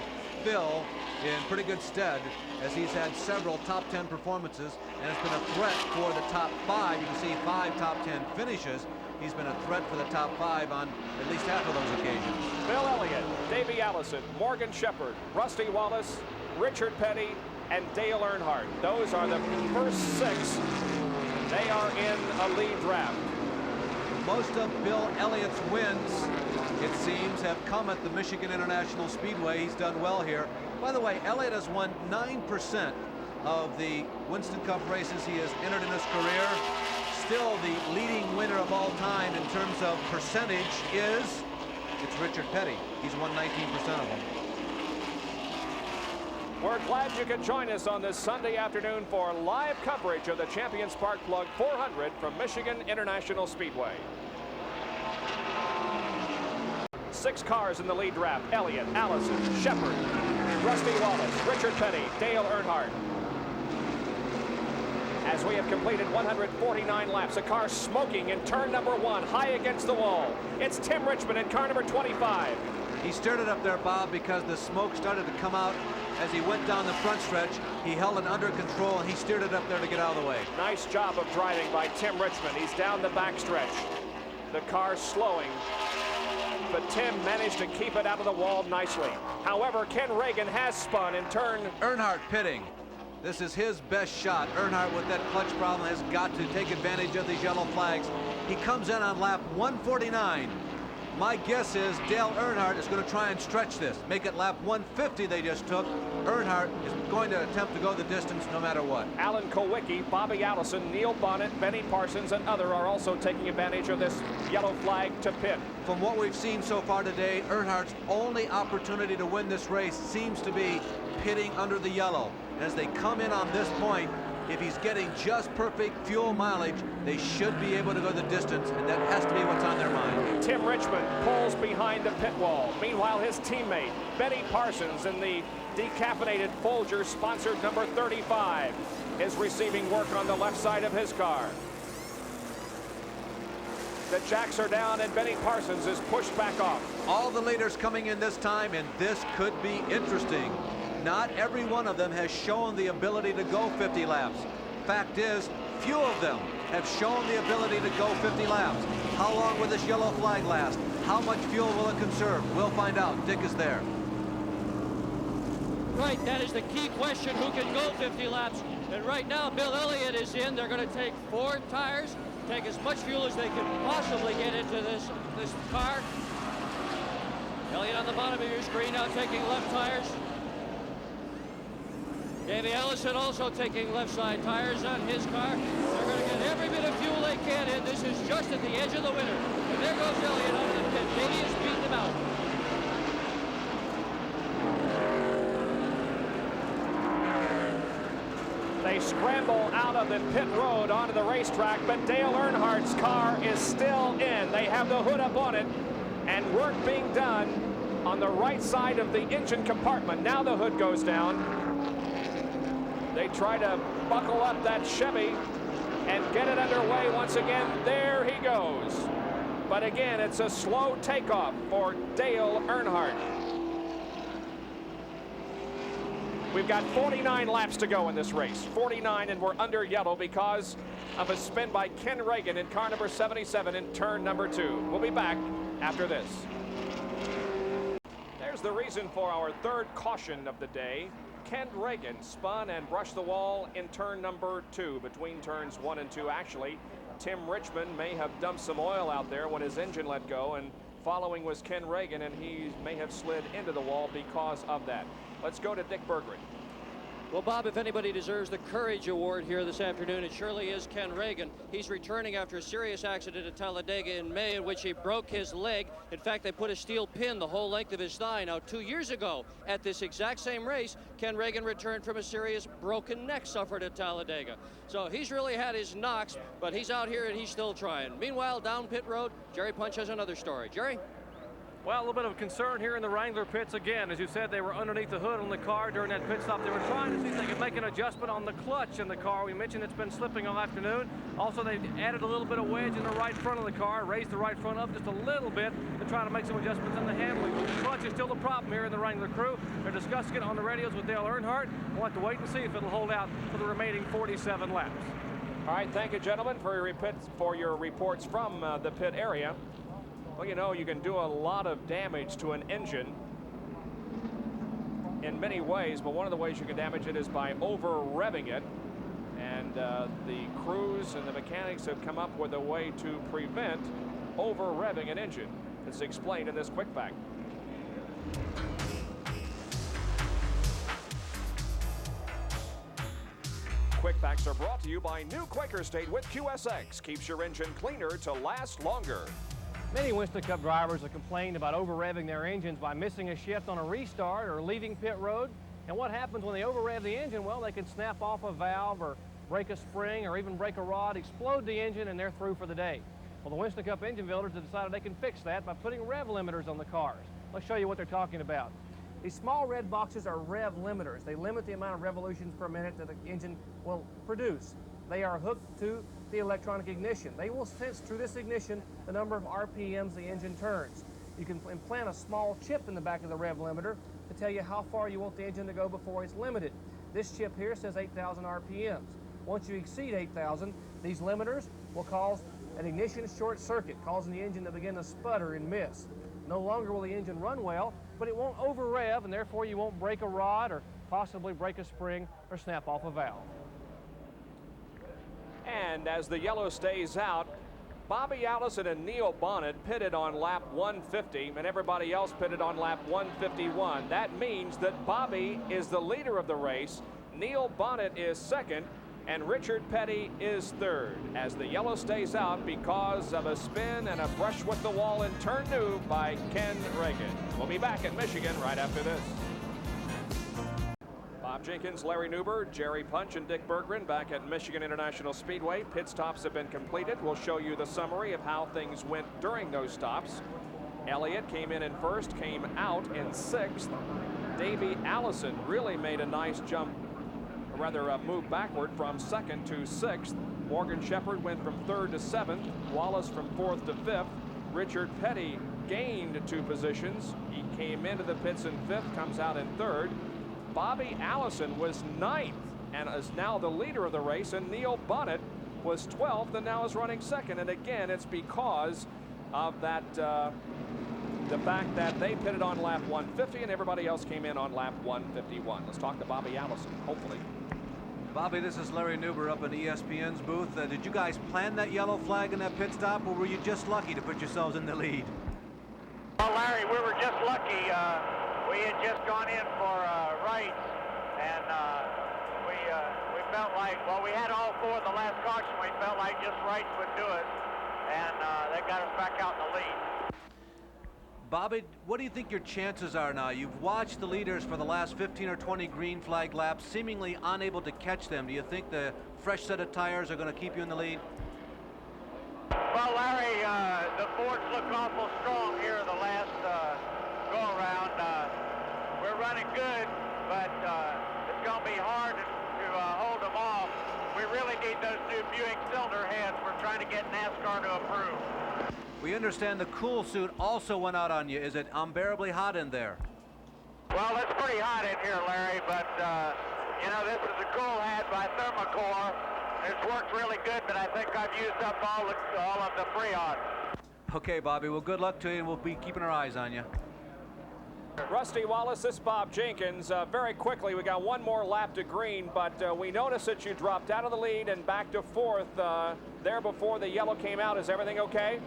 Phil in pretty good stead as he's had several top 10 performances and has been a threat for the top 5. You can see 5 top 10 finishes. He's been a threat for the top 5 on at least half of those occasions. Bill Elliott, Davey Allison, Morgan Shepherd, Rusty Wallace, Richard Petty, and Dale Earnhardt. Those are the first 6. They are in a lead draft. Most of Bill Elliott's wins, it seems, have come at the Michigan International Speedway. He's done well here. By the way, Elliott has won 9% of the Winston Cup races he has entered in his career. Still the leading winner of all time in terms of percentage it's Richard Petty. He's won 19% of them. We're glad you could join us on this Sunday afternoon for live coverage of the Champion Spark Plug 400 from Michigan International Speedway. 6 cars in the lead draft: Elliott, Allison, Shepherd, Rusty Wallace, Richard Petty, Dale Earnhardt. As we have completed 149 laps, a car smoking in turn number 1, high against the wall. It's Tim Richmond in car number 25. He stirred it up there, Bob, because the smoke started to come out as he went down the front stretch. He held it under control and he steered it up there to get out of the way. Nice job of driving by Tim Richmond. He's down the back stretch. The car slowing but Tim managed to keep it out of the wall nicely. However, Ken Reagan has spun in turn. Earnhardt pitting. This is his best shot. Earnhardt, with that clutch problem, has got to take advantage of these yellow flags. He comes in on lap 149. My guess is Dale Earnhardt is going to try and stretch this, make it lap 150 they just took. Earnhardt is going to attempt to go the distance no matter what. Alan Kowicki, Bobby Allison, Neil Bonnet, Benny Parsons, and other are also taking advantage of this yellow flag to pit. From what we've seen so far today, Earnhardt's only opportunity to win this race seems to be pitting under the yellow. And as they come in on this point, if he's getting just perfect fuel mileage, they should be able to go the distance, and that has to be what's on their mind. Tim Richmond pulls behind the pit wall. Meanwhile, his teammate, Benny Parsons, in the decaffeinated Folger sponsored number 35, is receiving work on the left side of his car. The jacks are down, and Benny Parsons is pushed back off. All the leaders coming in this time, and this could be interesting. Not every one of them has shown the ability to go 50 laps. Fact is, few of them have shown the ability to go 50 laps. How long will this yellow flag last? How much fuel will it conserve? We'll find out. Dick is there. Right, that is the key question, who can go 50 laps. And right now, Bill Elliott is in. They're going to take 4 tires, take as much fuel as they can possibly get into this car. Elliott on the bottom of your screen now taking left tires. Davey Allison also taking left side tires on his car. They're going to get every bit of fuel they can in. This is just at the edge of the winter. And there goes Elliott out of the pit. Davey is beating him out. They scramble out of the pit road onto the racetrack, but Dale Earnhardt's car is still in. They have the hood up on it, and work being done on the right side of the engine compartment. Now the hood goes down. They try to buckle up that Chevy and get it underway once again. There he goes. But again, it's a slow takeoff for Dale Earnhardt. We've got 49 laps to go in this race. 49, and we're under yellow because of a spin by Ken Reagan in car number 77 in turn number 2. We'll be back after this. There's the reason for our third caution of the day. Ken Reagan spun and brushed the wall in turn number 2, between turns 1 and 2. Actually, Tim Richmond may have dumped some oil out there when his engine let go, and following was Ken Reagan, and he may have slid into the wall because of that. Let's go to Dick Berggren. Well, Bob, if anybody deserves the Courage Award here this afternoon, it surely is Ken Reagan. He's returning after a serious accident at Talladega in May in which he broke his leg. In fact, they put a steel pin the whole length of his thigh. Now, 2 years ago, at this exact same race, Ken Reagan returned from a serious broken neck suffered at Talladega. So he's really had his knocks, but he's out here and he's still trying. Meanwhile, down pit road, Jerry Punch has another story. Jerry? Well, a little bit of concern here in the Wrangler pits again. As you said, they were underneath the hood on the car during that pit stop. They were trying to see if they could make an adjustment on the clutch in the car. We mentioned it's been slipping all afternoon. Also, they added a little bit of wedge in the right front of the car, raised the right front up just a little bit to try to make some adjustments in the handling. But the clutch is still the problem here in the Wrangler crew. They're discussing it on the radios with Dale Earnhardt. We'll have to wait and see if it'll hold out for the remaining 47 laps. All right, thank you, gentlemen, for your reports from the pit area. Well, you know, you can do a lot of damage to an engine in many ways, but one of the ways you can damage it is by over-revving it. And the crews and the mechanics have come up with a way to prevent over-revving an engine. It's explained in this quick fact. Quick Facts are brought to you by New Quaker State with QSX. Keeps your engine cleaner to last longer. Many Winston Cup drivers have complained about over-revving their engines by missing a shift on a restart or leaving pit road. And what happens when they over-rev the engine? Well, they can snap off a valve or break a spring or even break a rod, explode the engine, and they're through for the day. Well, the Winston Cup engine builders have decided they can fix that by putting rev limiters on the cars. Let's show you what they're talking about. These small red boxes are rev limiters. They limit the amount of revolutions per minute that the engine will produce. They are hooked to the electronic ignition. They will sense through this ignition the number of RPMs the engine turns. You can implant a small chip in the back of the rev limiter to tell you how far you want the engine to go before it's limited. This chip here says 8,000 RPMs. Once you exceed 8,000, these limiters will cause an ignition short circuit, causing the engine to begin to sputter and miss. No longer will the engine run well, but it won't over rev, and therefore you won't break a rod or possibly break a spring or snap off a valve. And as the yellow stays out, Bobby Allison and Neil Bonnet pitted on lap 150, and everybody else pitted on lap 151. That means that Bobby is the leader of the race, Neil Bonnet is second, and Richard Petty is third, as the yellow stays out because of a spin and a brush with the wall in turn 2 by Ken Reagan. We'll be back at Michigan right after this. Bob Jenkins, Larry Newber, Jerry Punch, and Dick Berggren back at Michigan International Speedway. Pit stops have been completed. We'll show you the summary of how things went during those stops. Elliott came in first, came out in sixth. Davey Allison really made a nice jump, or rather move backward from second to sixth. Morgan Shepherd went from third to seventh. Wallace from fourth to fifth. Richard Petty gained 2 positions. He came into the pits in fifth, comes out in third. Bobby Allison was ninth and is now the leader of the race, and Neil Bonnet was 12th and now is running second. And again, it's because of that the fact that they pitted on lap 150 and everybody else came in on lap 151. Let's talk to Bobby Allison, hopefully. Bobby, this is Larry Newber up in ESPN's booth. Did you guys plan that yellow flag in that pit stop, or were you just lucky to put yourselves in the lead? Well, Larry, we were just lucky. We had just gone in for rights, and we felt like, well, we had all 4 of the last caution. We felt like just rights would do it, and they got us back out in the lead. Bobby, what do you think your chances are now? You've watched the leaders for the last 15 or 20 green flag laps, seemingly unable to catch them. Do you think the fresh set of tires are going to keep you in the lead? Well, Larry, the Fords look awful strong here the last go-around. We're running good, but it's going to be hard to hold them off. We really need those new Buick cylinder heads. We're trying to get NASCAR to approve. We understand the cool suit also went out on you. Is it unbearably hot in there? Well, it's pretty hot in here, Larry, but, you know, this is a cool hat by Thermocore. It's worked really good, but I think I've used up all of the Freon. Okay, Bobby, well, good luck to you, and we'll be keeping our eyes on you. Rusty Wallace, this is Bob Jenkins. Very quickly, we got 1 more lap to green, but we noticed that you dropped out of the lead and back to fourth there before the yellow came out. Is everything okay?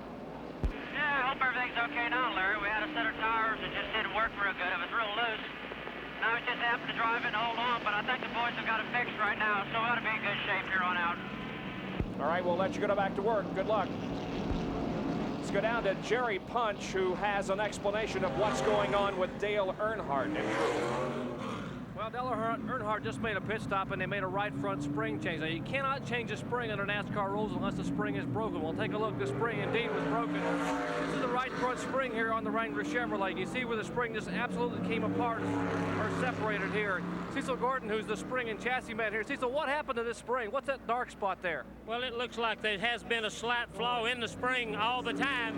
Yeah, I hope everything's okay now, Larry. We had a set of tires that just didn't work real good. It was real loose. Now we just happened to drive it and hold on, but I think the boys have got it fixed right now, so we ought to be in good shape here on out. All right, we'll let you go back to work. Good luck. Let's go down to Jerry Punch, who has an explanation of what's going on with Dale Earnhardt and crew. Well, Dale Earnhardt just made a pit stop, and they made a right front spring change. Now, you cannot change a spring under NASCAR rules unless the spring is broken. We'll take a look. The spring indeed was broken. This is the right front spring here on the Wrangler Chevrolet. You see where the spring just absolutely came apart or separated here. Cecil Gordon, who's the spring and chassis man here. Cecil, what happened to this spring? What's that dark spot there? Well, it looks like there has been a slight flaw in the spring all the time,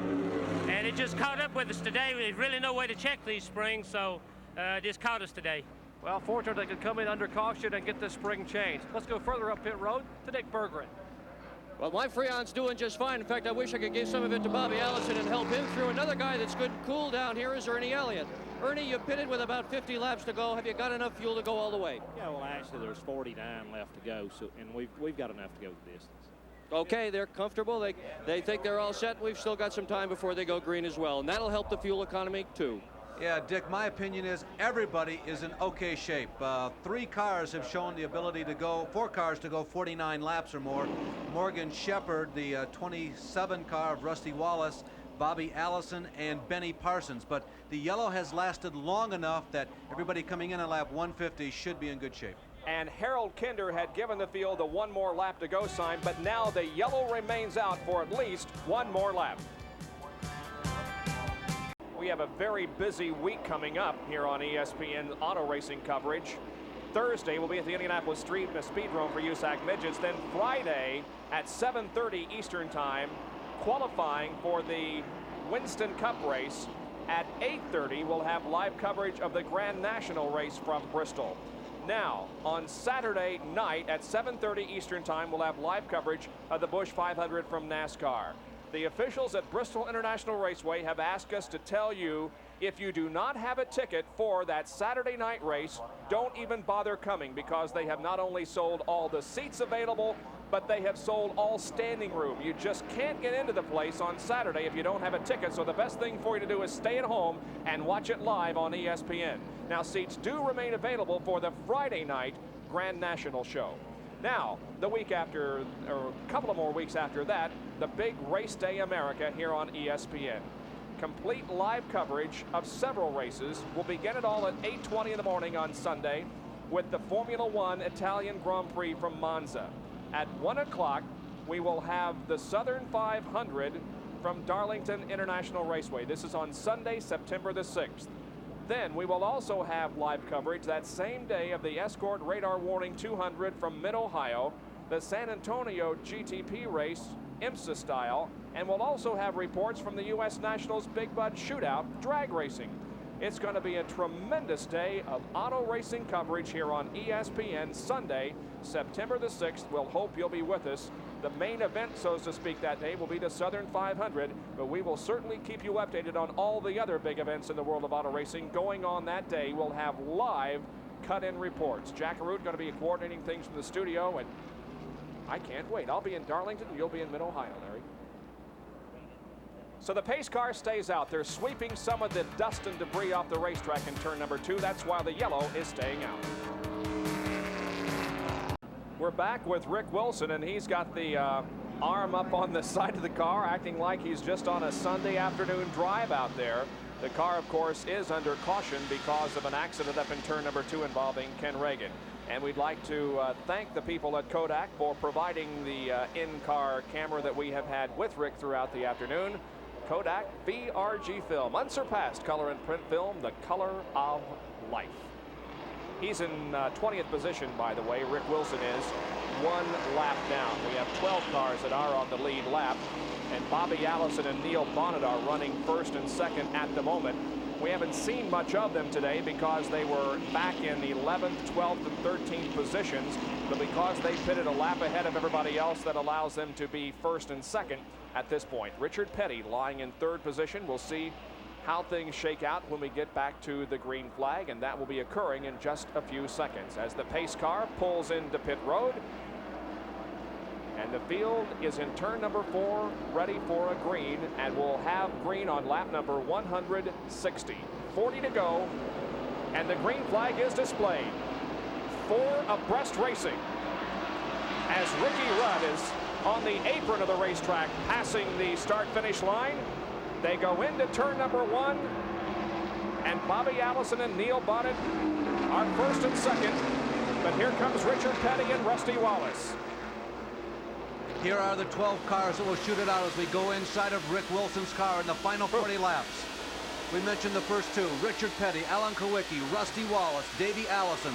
and it just caught up with us today. There's really no way to check these springs, so it just caught us today. Well, fortunately, they could come in under caution and get this spring changed. Let's go further up pit road to Dick Berggren. Well, my Freon's doing just fine. In fact, I wish I could give some of it to Bobby Allison and help him through. Another guy that's good and cool down here is Ernie Elliott. Ernie, you pitted with about 50 laps to go. Have you got enough fuel to go all the way? Yeah, well, actually, there's 49 left to go, so and we've got enough to go the distance. Okay, they're comfortable. They think they're all set. We've still got some time before they go green as well, and that'll help the fuel economy too. Yeah, Dick, my opinion is everybody is in okay shape. 3 cars have shown the ability to go, 4 cars to go 49 laps or more. Morgan Shepherd, the 27 car of Rusty Wallace, Bobby Allison, and Benny Parsons. But the yellow has lasted long enough that everybody coming in at lap 150 should be in good shape. And Harold Kinder had given the field a 1 more lap to go sign, but now the yellow remains out for at least 1 more lap. We have a very busy week coming up here on ESPN auto racing coverage. Thursday, we'll be at the Indianapolis Street and the Speedrome for USAC Midgets. Then Friday at 7:30 Eastern Time, qualifying for the Winston Cup race. At 8:30, we'll have live coverage of the Grand National race from Bristol. Now, on Saturday night at 7:30 Eastern Time, we'll have live coverage of the Busch 500 from NASCAR. The officials at Bristol International Raceway have asked us to tell you, if you do not have a ticket for that Saturday night race, don't even bother coming, because they have not only sold all the seats available, but they have sold all standing room. You just can't get into the place on Saturday if you don't have a ticket, so the best thing for you to do is stay at home and watch it live on ESPN. Now, seats do remain available for the Friday night Grand National show. Now, the week after, or a couple of more weeks after that, the big Race Day America here on ESPN. Complete live coverage of several races. We'll begin it all at 8:20 in the morning on Sunday with the Formula One Italian Grand Prix from Monza. At 1 o'clock, we will have the Southern 500 from Darlington International Raceway. This is on Sunday, September the 6th. Then we will also have live coverage that same day of the Escort Radar Warning 200 from Mid-Ohio, the San Antonio GTP race, IMSA style, and we'll also have reports from the U.S. Nationals Big Bud Shootout drag racing. It's going to be a tremendous day of auto racing coverage here on ESPN Sunday, September the 6th. We'll hope you'll be with us. The main event, so to speak, that day will be the Southern 500, but we will certainly keep you updated on all the other big events in the world of auto racing going on that day. We'll have live cut-in reports. Jack Arute going to be coordinating things from the studio, and I can't wait. I'll be in Darlington, and you'll be in Mid-Ohio, Larry. So the pace car stays out. They're sweeping some of the dust and debris off the racetrack in turn number 2. That's why the yellow is staying out. We're back with Rick Wilson, and he's got the arm up on the side of the car, acting like he's just on a Sunday afternoon drive out there. The car, of course, is under caution because of an accident up in turn number 2 involving Ken Reagan. And we'd like to thank the people at Kodak for providing the in-car camera that we have had with Rick throughout the afternoon. Kodak VRG film, unsurpassed color and print film, the color of life. He's in 20th position, by the way. Rick Wilson is 1 lap down. We have 12 cars that are on the lead lap, and Bobby Allison and Neil Bonnet are running first and second at the moment. We haven't seen much of them today because they were back in the 11th, 12th, and 13th positions, but because they pitted a lap ahead of everybody else, that allows them to be first and second at this point. Richard Petty lying in 3rd position. We'll see how things shake out when we get back to the green flag, and that will be occurring in just a few seconds as the pace car pulls into pit road, and the field is in turn number 4 ready for a green, and we'll have green on lap number 160. 40 to go, and the green flag is displayed for Abreast Racing as Ricky Rudd is on the apron of the racetrack passing the start-finish line. They go into turn number 1, and Bobby Allison and Neil Bonnet are first and second, but here comes Richard Petty and Rusty Wallace. Here are the 12 cars that will shoot it out as we go inside of Rick Wilson's car in the final 40 laps. We mentioned the first 2, Richard Petty, Alan Kowicki, Rusty Wallace, Davey Allison,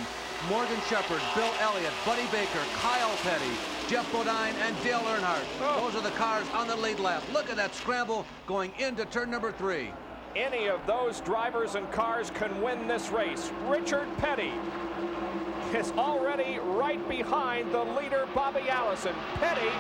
Morgan Shepherd, Bill Elliott, Buddy Baker, Kyle Petty, Jeff Bodine, and Dale Earnhardt. Those are the cars on the lead lap. Look at that scramble going into turn number 3. Any of those drivers and cars can win this race. Richard Petty is already right behind the leader, Bobby Allison. Petty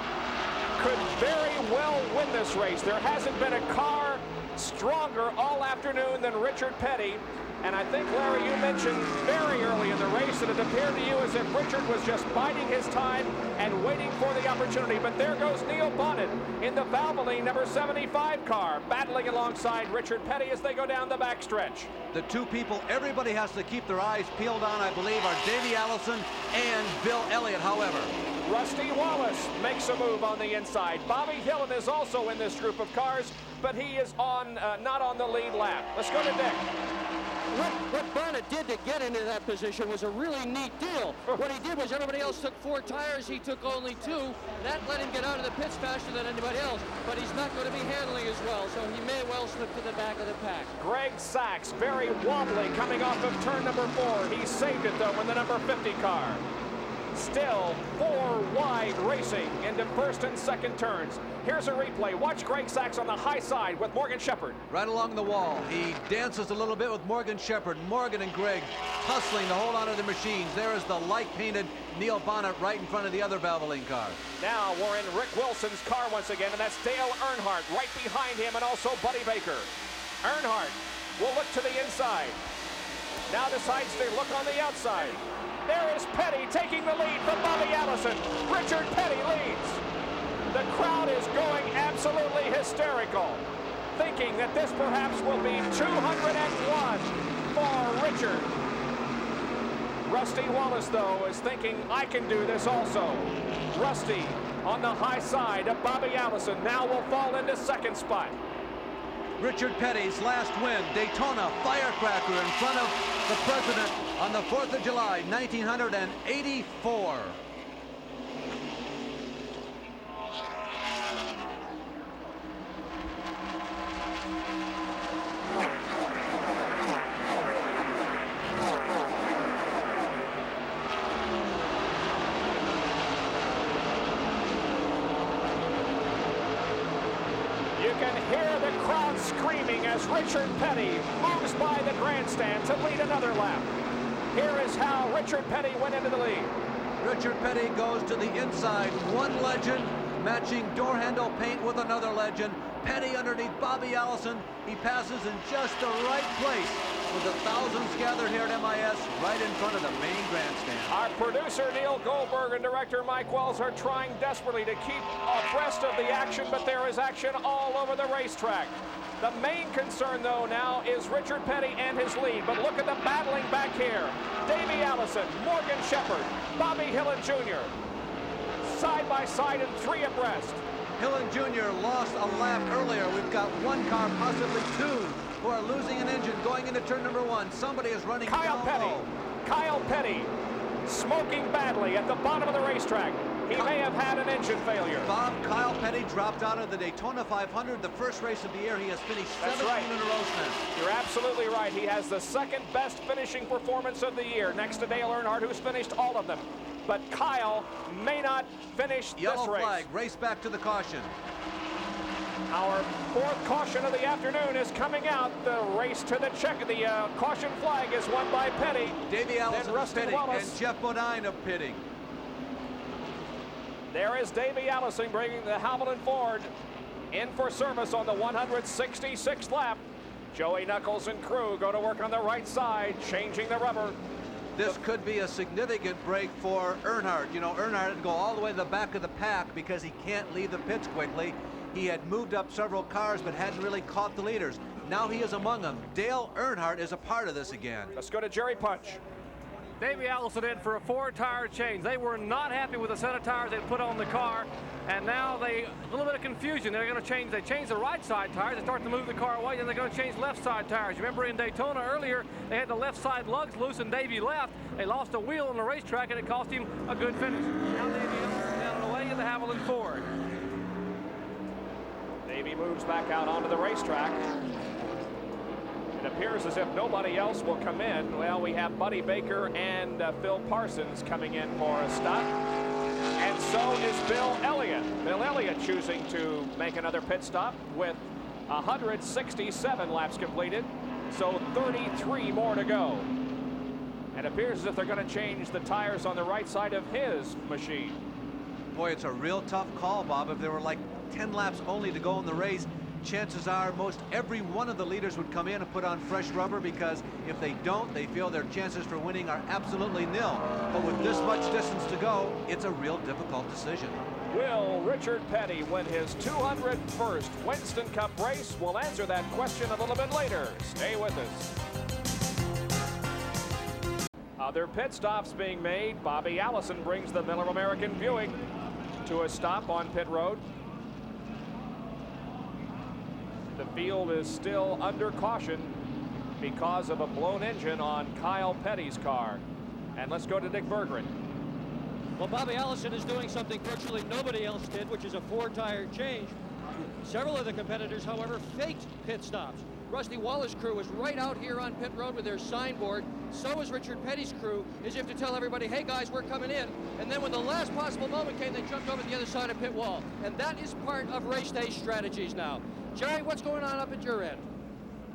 could very well win this race. There hasn't been a car stronger all afternoon than Richard Petty. And I think, Larry, you mentioned very early in the race that it appeared to you as if Richard was just biding his time and waiting for the opportunity. But there goes Neil Bonnet in the Valvoline number 75 car, battling alongside Richard Petty as they go down the backstretch. The 2 people everybody has to keep their eyes peeled on, I believe, are Davey Allison and Bill Elliott, however. Rusty Wallace makes a move on the inside. Bobby Hillin is also in this group of cars, but he is on not on the lead lap. Let's go to Dick. What Bonnet did to get into that position was a really neat deal. What he did was everybody else took 4 tires, he took only 2. That let him get out of the pits faster than anybody else, but he's not going to be handling as well, so he may well slip to the back of the pack. Greg Sachs, very wobbly coming off of turn number 4. He saved it, though, in the number 50 car. Still 4 wide racing racing into first and second turns. Here's a replay. Watch Greg Sachs on the high side with Morgan Shepherd. Right along the wall. He dances a little bit with Morgan Shepherd. Morgan and Greg hustling to hold on to the machines. There is the light-painted Neil Bonnet right in front of the other Valvoline car. Now we're in Rick Wilson's car once again, and that's Dale Earnhardt right behind him, and also Buddy Baker. Earnhardt will look to the inside. Now decides to look on the outside. There is Petty taking the lead from Bobby Allison. Richard Petty leads. The crowd is going absolutely hysterical, thinking that this perhaps will be 201 for Richard. Rusty Wallace, though, is thinking, I can do this also. Rusty on the high side of Bobby Allison now will fall into second spot. Richard Petty's last win, Daytona firecracker in front of the president on the 4th of July, 1984. Screaming as Richard Petty moves by the grandstand to lead another lap. Here is how Richard Petty went into the lead. Richard Petty goes to the inside. One legend matching door handle paint with another legend. Petty underneath Bobby Allison. He passes in just the right place with the thousands gathered here at MIS right in front of the main grandstand. Our producer Neil Goldberg and director Mike Wells are trying desperately to keep abreast of the action, but there is action all over the racetrack. The main concern, though, now is Richard Petty and his lead. But look at the battling back here. Davey Allison, Morgan Shepherd, Bobby Hillin Jr. Side by side and three abreast. Hillin Jr. lost a lap earlier. We've got one car, possibly two, who are losing an engine going into turn number one. Somebody is running Kyle Petty. Kyle Petty smoking badly at the bottom of the racetrack. He may have had an engine failure. Bob, Kyle Petty dropped out of the Daytona 500, the first race of the year. He has finished 17 in a row since. You're absolutely right. He has the second best finishing performance of the year, next to Dale Earnhardt, who's finished all of them. But Kyle may not finish this race. Yellow flag, race back to the caution. Our fourth caution of the afternoon is coming out. The race to the check. The caution flag is won by Petty. Davey Allison is pitting, Wallace. and Jeff Bodine of pitting. There is Davey Allison bringing the Hamilton Ford in for service on the 166th lap. Joey Knuckles and crew go to work on the right side, changing the rubber. This could be a significant break for Earnhardt. You know, Earnhardt would go all the way to the back of the pack because he can't leave the pits quickly. He had moved up several cars but hadn't really caught the leaders. Now he is among them. Dale Earnhardt is a part of this again. Let's go to Jerry Punch. Davey Allison in for a 4-tire change. They were not happy with the set of tires they put on the car, and now a little bit of confusion. They're going to change. They changed the right side tires. They start to move the car away, then they're going to change left side tires. You remember in Daytona earlier, they had the left side lugs loose and Davey left. They lost a wheel on the racetrack, and it cost him a good finish. Now Davey Allison down and away in the Hamilton Ford. Davey moves back out onto the racetrack. It appears as if nobody else will come in. Well, we have Buddy Baker and Phil Parsons coming in for a stop. And so is Bill Elliott. Bill Elliott choosing to make another pit stop with 167 laps completed. So 33 more to go. It appears as if they're going to change the tires on the right side of his machine. Boy, it's a real tough call, Bob. If there were like 10 laps only to go in the race, chances are most every one of the leaders would come in and put on fresh rubber, because if they don't, they feel their chances for winning are absolutely nil. But with this much distance to go, it's a real difficult decision. Will Richard Petty win his 201st Winston Cup race? We'll answer that question a little bit later. Stay with us. Other pit stops being made. Bobby Allison brings the Miller American Buick to a stop on pit road. The field is still under caution because of a blown engine on Kyle Petty's car. And let's go to Dick Berggren. Well, Bobby Allison is doing something virtually nobody else did, which is a 4-tire change. Several of the competitors, however, faked pit stops. Rusty Wallace's crew was right out here on pit road with their signboard. So is Richard Petty's crew, as if to tell everybody, hey guys, we're coming in. And then when the last possible moment came, they jumped over the other side of pit wall. And that is part of race day strategies now. Jerry, what's going on up at your end?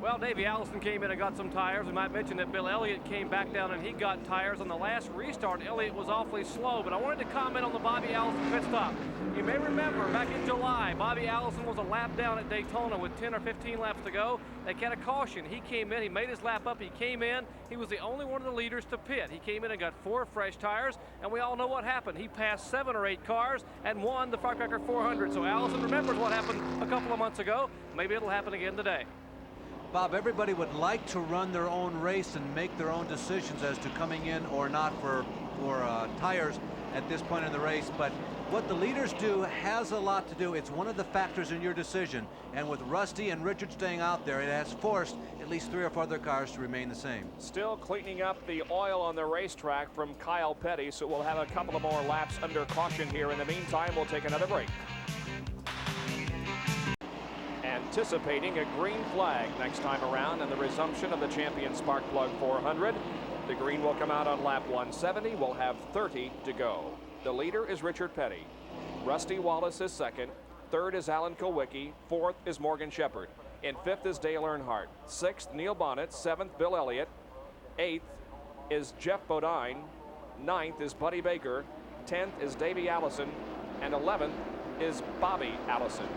Well, Davey Allison came in and got some tires. We might mention that Bill Elliott came back down and he got tires. On the last restart, Elliott was awfully slow, but I wanted to comment on the Bobby Allison pit stop. You may remember back in July, Bobby Allison was a lap down at Daytona with 10 or 15 laps to go. They got a caution. He came in, he made his lap up, he came in. He was the only one of the leaders to pit. He came in and got 4 fresh tires, and we all know what happened. He passed 7 or 8 cars and won the Firecracker 400. So Allison remembers what happened a couple of months ago. Maybe it'll happen again today. Bob, everybody would like to run their own race and make their own decisions as to coming in or not for tires at this point in the race, but what the leaders do has a lot to do. It's one of the factors in your decision, and with Rusty and Richard staying out there, it has forced at least 3 or 4 other cars to remain the same. Still cleaning up the oil on the racetrack from Kyle Petty, so we'll have a couple of more laps under caution here. In the meantime, we'll take another break. Anticipating a green flag next time around and the resumption of the Champion Sparkplug 400. The green will come out on lap 170. We'll have 30 to go. The leader is Richard Petty. Rusty Wallace is second. Third is Alan Kulwicki. Fourth is Morgan Shepherd. In fifth is Dale Earnhardt. Sixth, Neil Bonnet. Seventh, Bill Elliott. Eighth is Jeff Bodine. Ninth is Buddy Baker. 10th is Davey Allison. And 11th is Bobby Allison.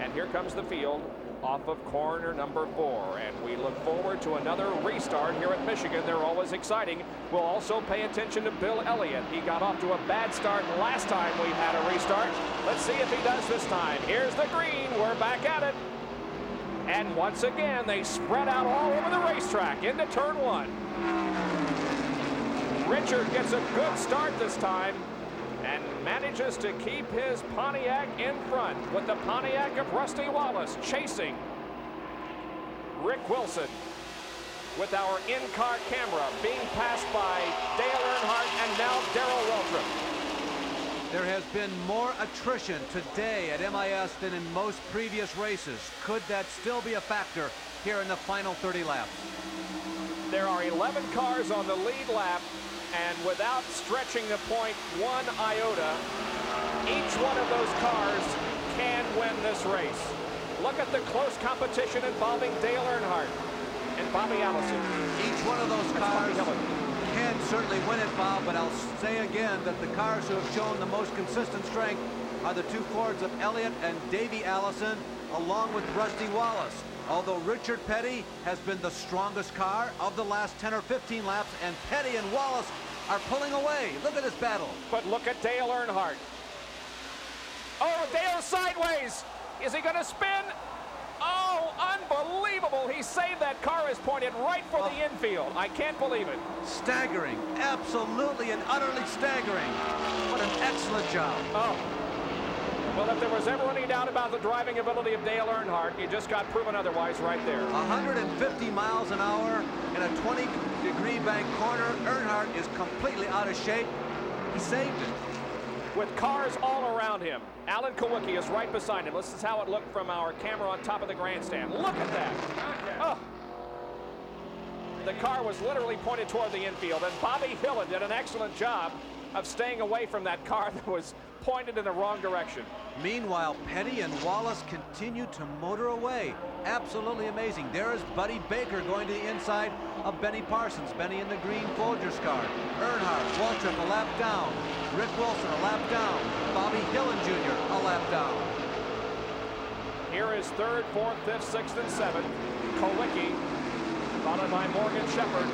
And here comes the field off of corner number 4. And we look forward to another restart here at Michigan. They're always exciting. We'll also pay attention to Bill Elliott. He got off to a bad start last time we had a restart. Let's see if he does this time. Here's the green. We're back at it. And once again, they spread out all over the racetrack into turn 1. Richard gets a good start this time and manages to keep his Pontiac in front with the Pontiac of Rusty Wallace chasing Rick Wilson with our in-car camera being passed by Dale Earnhardt and now Darrell Waltrip. There has been more attrition today at MIS than in most previous races. Could that still be a factor here in the final 30 laps? There are 11 cars on the lead lap, and without stretching the point 1 iota, each one of those cars can win this race. Look at the close competition involving Dale Earnhardt and Bobby Allison. Each one of those cars can certainly win it, Bob, but I'll say again that the cars who have shown the most consistent strength are the 2 Fords of Elliott and Davey Allison, along with Rusty Wallace. Although Richard Petty has been the strongest car of the last 10 or 15 laps, and Petty and Wallace are pulling away. Look at this battle. But look at Dale Earnhardt. Oh, Dale's sideways. Is he going to spin? Oh, unbelievable. He saved that car. Is pointed right for the infield. I can't believe it. Staggering. Absolutely and utterly staggering. What an excellent job. Oh. Well, if there was ever any doubt about the driving ability of Dale Earnhardt, you just got proven otherwise right there. 150 miles an hour in a 20-degree bank corner. Earnhardt is completely out of shape. He saved it. With cars all around him. Alan Kulwicki is right beside him. This is how it looked from our camera on top of the grandstand. Look at that. Oh. The car was literally pointed toward the infield, and Bobby Hillin did an excellent job of staying away from that car that was pointed in the wrong direction. Meanwhile, Petty and Wallace continue to motor away. Absolutely amazing. There is Buddy Baker going to the inside of Benny Parsons. Benny in the green Folgers car. Earnhardt, Waltrip a lap down. Rick Wilson a lap down. Bobby Hillin Jr. a lap down. Here is 3rd, 4th, 5th, 6th, and 7th. Kulwicki, followed by Morgan Shepherd.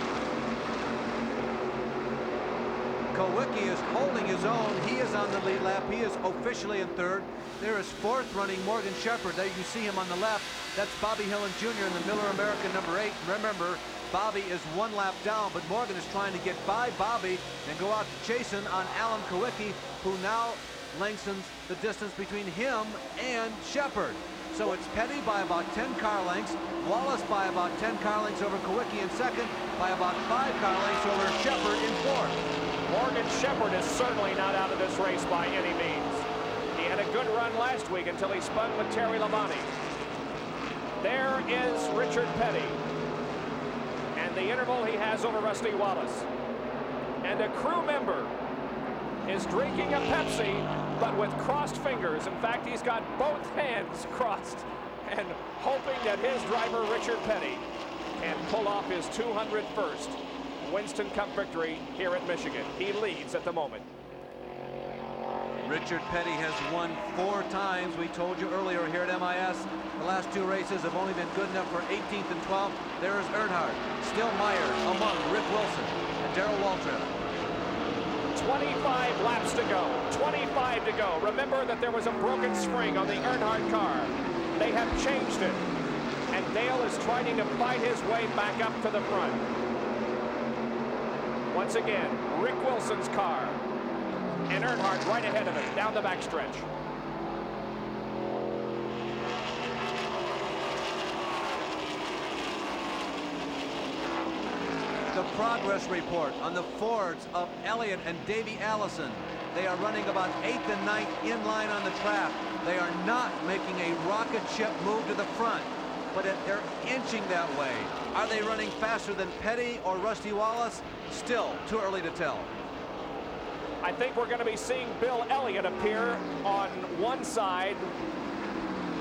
Kulwicki is holding his own. He is on the lead lap. He is officially in 3rd. There is 4th running Morgan Shepherd. There you see him on the left. That's Bobby Hillin Jr. in the Miller American number 8. Remember, Bobby is 1 lap down, but Morgan is trying to get by Bobby and go out to chasing on Alan Kulwicki, who now lengthens the distance between him and Shepherd. So it's Petty by about 10 car lengths, Wallace by about 10 car lengths over Kulwicki in 2nd, by about 5 car lengths over Shepherd in 4th. Morgan Shepherd is certainly not out of this race by any means. He had a good run last week until he spun with Terry Labonte. There is Richard Petty. And the interval he has over Rusty Wallace. And a crew member is drinking a Pepsi, but with crossed fingers. In fact, he's got both hands crossed and hoping that his driver, Richard Petty, can pull off his 201st Winston Cup victory here at Michigan. He leads at the moment. Richard Petty has won 4 times. We told you earlier here at MIS, the last 2 races have only been good enough for 18th and 12th. There is Earnhardt, still Meyer among Rick Wilson and Darrell Waltrip. 25 laps to go. 25 to go. Remember that there was a broken spring on the Earnhardt car. They have changed it. And Dale is trying to fight his way back up to the front. Once again, Rick Wilson's car. And Earnhardt right ahead of it, down the backstretch. The progress report on the Fords of Elliott and Davey Allison. They are running about 8th and 9th in line on the track. They are not making a rocket ship move to the front, but they're inching that way. Are they running faster than Petty or Rusty Wallace? Still too early to tell. I think we're going to be seeing Bill Elliott appear on one side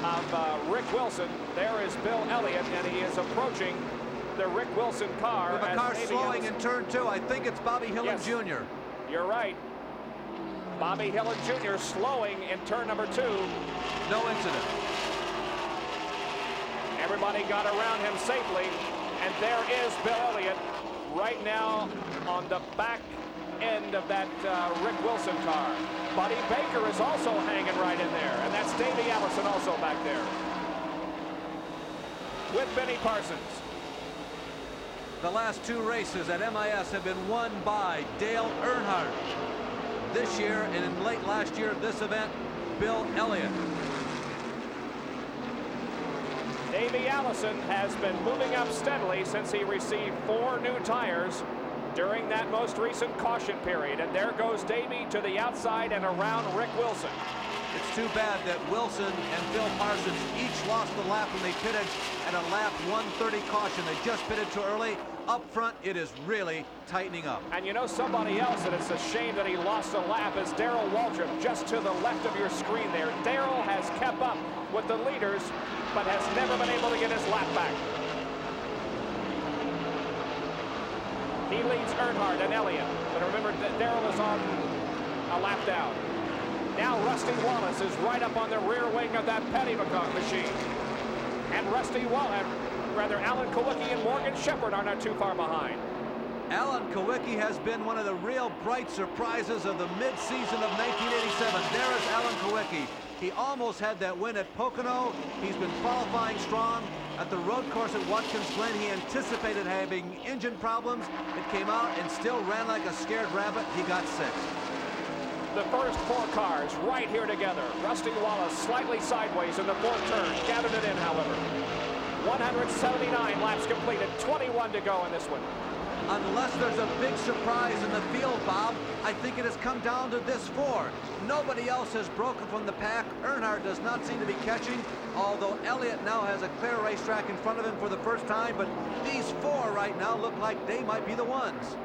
of Rick Wilson. There is Bill Elliott, and he is approaching the Rick Wilson car. With a car slowing in turn 2, I think it's Bobby Hillin Jr. You're right. Bobby Hillin Jr. slowing in turn number 2. No incident. Everybody got around him safely, and there is Bill Elliott right now on the back end of that Rick Wilson car. Buddy Baker is also hanging right in there, and that's Davey Allison also back there with Benny Parsons. The last 2 races at MIS have been won by Dale Earnhardt. This year, and in late last year at this event, Bill Elliott. Davey Allison has been moving up steadily since he received 4 new tires during that most recent caution period. And there goes Davey to the outside and around Rick Wilson. It's too bad that Wilson and Bill Parsons each lost the lap when they pitted at a lap 130 caution. They just pitted too early. Up front, it is really tightening up. And you know somebody else that it's a shame that he lost a lap is Darrell Waltrip, just to the left of your screen there. Darrell has kept up with the leaders, but has never been able to get his lap back. He leads Earnhardt and Elliott, but remember that Darrell is on a lap down. Now Rusty Wallace is right up on the rear wing of that Petty machine. And Alan Kawicki and Morgan Shepherd are not too far behind. Alan Kawicki has been one of the real bright surprises of the mid-season of 1987. There is Alan Kawicki. He almost had that win at Pocono. He's been qualifying strong. At the road course at Watkins Glen, he anticipated having engine problems. It came out and still ran like a scared rabbit. He got 6th. The first 4 cars right here together. Rusty Wallace slightly sideways in the 4th turn. Gathered it in, however. 179 laps completed. 21 to go in this one. Unless there's a big surprise in the field, Bob, I think it has come down to this 4. Nobody else has broken from the pack. Earnhardt does not seem to be catching, although Elliott now has a clear racetrack in front of him for the first time, but these 4 right now look like they might be the ones.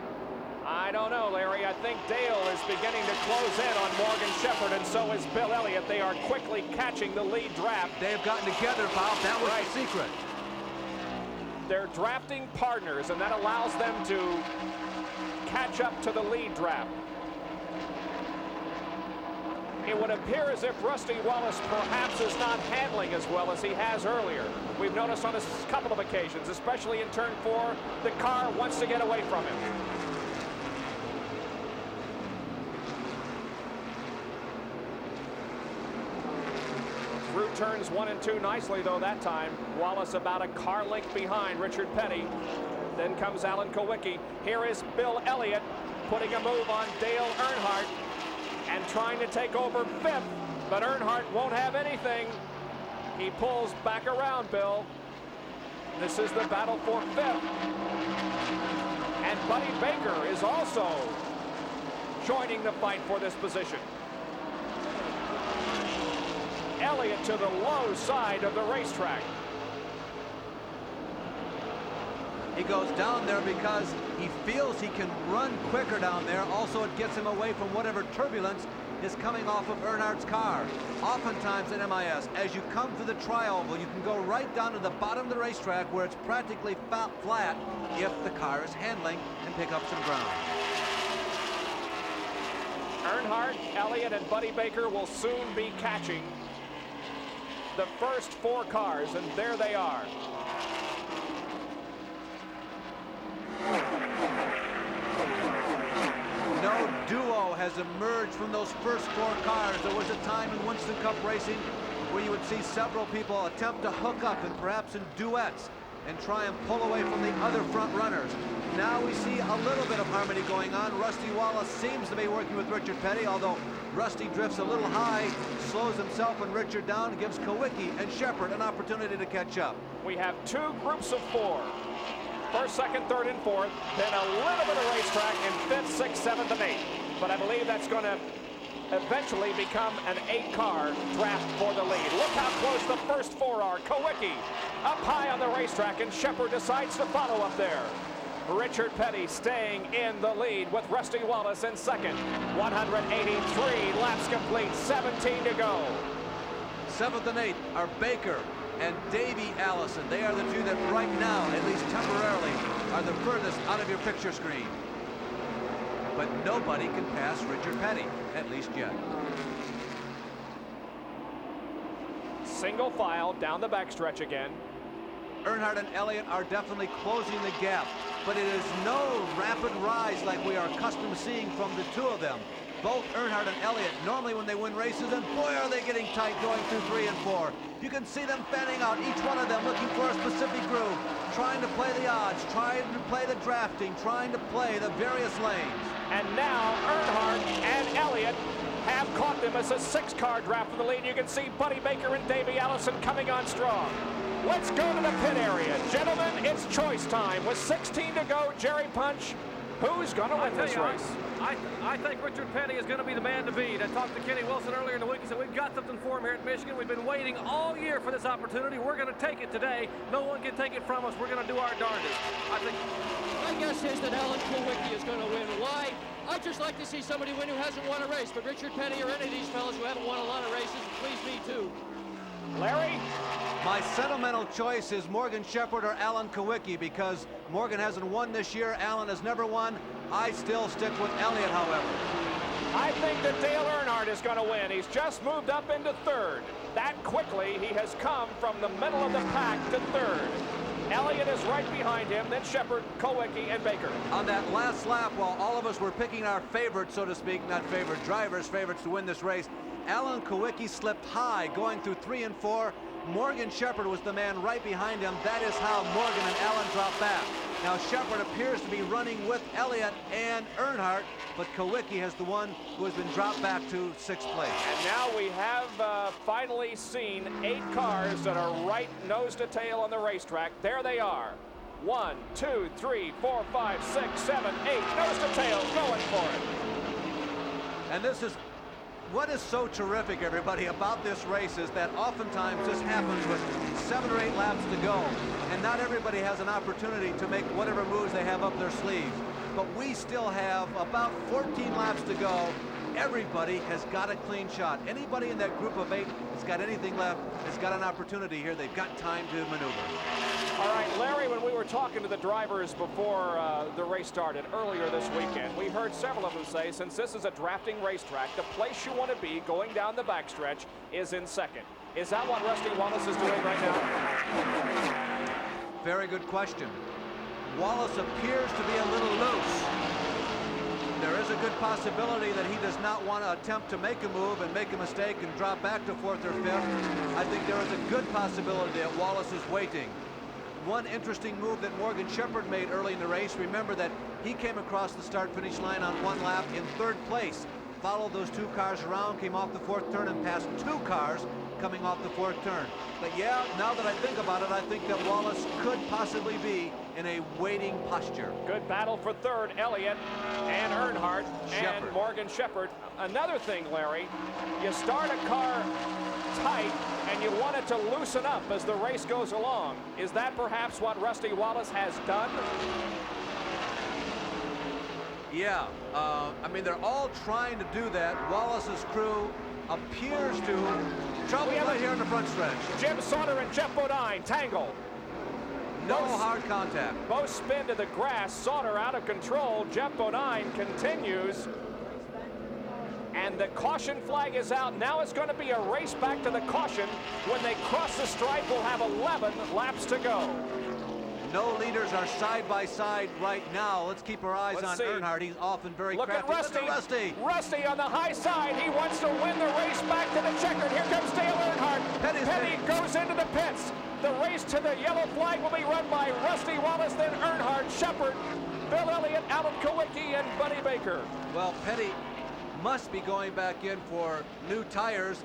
I don't know, Larry. I think Dale is beginning to close in on Morgan Shepherd, and so is Bill Elliott. They are quickly catching the lead draft. They've gotten together, Bob. That was the secret. They're drafting partners, and that allows them to catch up to the lead draft. It would appear as if Rusty Wallace perhaps is not handling as well as he has earlier. We've noticed on a couple of occasions, especially in turn 4, the car wants to get away from him. Through turns 1 and 2 nicely, though, that time. Wallace about a car length behind Richard Petty. Then comes Alan Kawicki. Here is Bill Elliott putting a move on Dale Earnhardt and trying to take over 5th, but Earnhardt won't have anything. He pulls back around, Bill. This is the battle for 5th. And Buddy Baker is also joining the fight for this position. Elliott to the low side of the racetrack. He goes down there because he feels he can run quicker down there. Also, it gets him away from whatever turbulence is coming off of Earnhardt's car. Oftentimes in MIS, as you come to the tri-oval, you can go right down to the bottom of the racetrack where it's practically flat if the car is handling and pick up some ground. Earnhardt, Elliott, and Buddy Baker will soon be catching the first 4 cars, and there they are. No duo has emerged from those first 4 cars. There was a time in Winston Cup racing where you would see several people attempt to hook up and perhaps in duets and try and pull away from the other front runners. Now we see a little bit of harmony going on. Rusty Wallace seems to be working with Richard Petty, although Rusty drifts a little high, slows himself and Richard down, gives Kawicki and Shepard an opportunity to catch up. We have 2 groups of 4. First, second, third, and fourth. Then a little bit of racetrack in 5th, 6th, 7th, and 8th. But I believe that's going to eventually become an 8-car draft for the lead. Look how close the first 4 are. Kawicki up high on the racetrack, and Shepard decides to follow up there. Richard Petty staying in the lead with Rusty Wallace in second. 183 laps complete, 17 to go. 7th and 8th are Baker and Davey Allison. They are the 2 that right now, at least temporarily, are the furthest out of your picture screen. But nobody can pass Richard Petty, at least yet. Single file down the backstretch again. Earnhardt and Elliott are definitely closing the gap, but it is no rapid rise like we are accustomed to seeing from the 2 of them. Both Earnhardt and Elliott, normally when they win races, and boy are they getting tight going through 3 and 4. You can see them fanning out, each one of them looking for a specific groove, trying to play the odds, trying to play the drafting, trying to play the various lanes. And now Earnhardt and Elliott have caught them as a 6-car draft for the lead. You can see Buddy Baker and Davey Allison coming on strong. Let's go to the pit area. Gentlemen, it's choice time. With 16 to go, Jerry Punch, who's going to win this race? I think Richard Petty is going to be the man to beat. I talked to Kenny Wilson earlier in the week. He said, we've got something for him here at Michigan. We've been waiting all year for this opportunity. We're going to take it today. No one can take it from us. We're going to do our darndest. My guess is that Alan Kawicki is going to win. Why? I'd just like to see somebody win who hasn't won a race, but Richard Petty or any of these fellas who haven't won a lot of races would please me too. Larry? My sentimental choice is Morgan Shepard or Alan Kawicki, because Morgan hasn't won this year, Alan has never won. I still stick with Elliott, however. I think that Dale Earnhardt is going to win. He's just moved up into 3rd. That quickly, he has come from the middle of the pack to 3rd. Elliott is right behind him, then Shepard, Kawicki, and Baker. On that last lap, while all of us were picking our favorites, so to speak, not favorite drivers, favorites to win this race, Alan Kawicki slipped high going through 3 and 4. Morgan Shepard was the man right behind him. That is how Morgan and Alan dropped back. Now Shepard appears to be running with Elliott and Earnhardt, but Kawicki has the one who has been dropped back to 6th place. And now we have finally seen 8 cars that are right nose to tail on the racetrack. There they are. 1, 2, 3, 4, 5, 6, 7, 8. Nose to tail going for it. And this is what is so terrific, everybody, about this race is that oftentimes this happens with 7 or 8 laps to go, and not everybody has an opportunity to make whatever moves they have up their sleeves. But we still have about 14 laps to go. Everybody has got a clean shot. Anybody in that group of 8 that's got anything left has got an opportunity here. They've got time to maneuver. All right, Larry, when we were talking to the drivers before the race started earlier this weekend, we heard several of them say, since this is a drafting racetrack, the place you want to be going down the backstretch is in 2nd. Is that what Rusty Wallace is doing right now? Very good question. Wallace appears to be a little loose. There is a good possibility that he does not want to attempt to make a move and make a mistake and drop back to 4th or 5th. I think there is a good possibility that Wallace is waiting. One interesting move that Morgan Shepard made early in the race, remember that he came across the start-finish line on 1 lap in 3rd place. followed those two cars around, came off the fourth turn, and passed two cars coming off the fourth turn. But yeah, now that I think about it, I think that Wallace could possibly be in a waiting posture. Good battle for third, Elliott and Earnhardt Shepard. and Morgan Shepard. Another thing, Larry, you start a car tight and you want it to loosen up as the race goes along. Is that perhaps what Rusty Wallace has done? Yeah, I mean, they're all trying to do that. Wallace's crew appears to trouble right here in the front stretch. Jim Sauter and Jeff Bodine tangle. No hard contact. Both spin to the grass. Sauter out of control. Jeff Bodine continues. And the caution flag is out. Now it's going to be a race back to the caution. When they cross the stripe, we'll have 11 laps to go. No leaders are side by side right now. Let's keep our eyes on Earnhardt. He's often very crafty. Look at Rusty. Rusty on the high side. He wants to win the race back to the checkered. Here comes Dale Earnhardt. Petty goes into the pits. The race to the yellow flag will be run by Rusty Wallace, then Earnhardt, Shepard, Bill Elliott, Alan Kowicki, and Buddy Baker. Well, Petty must be going back in for new tires.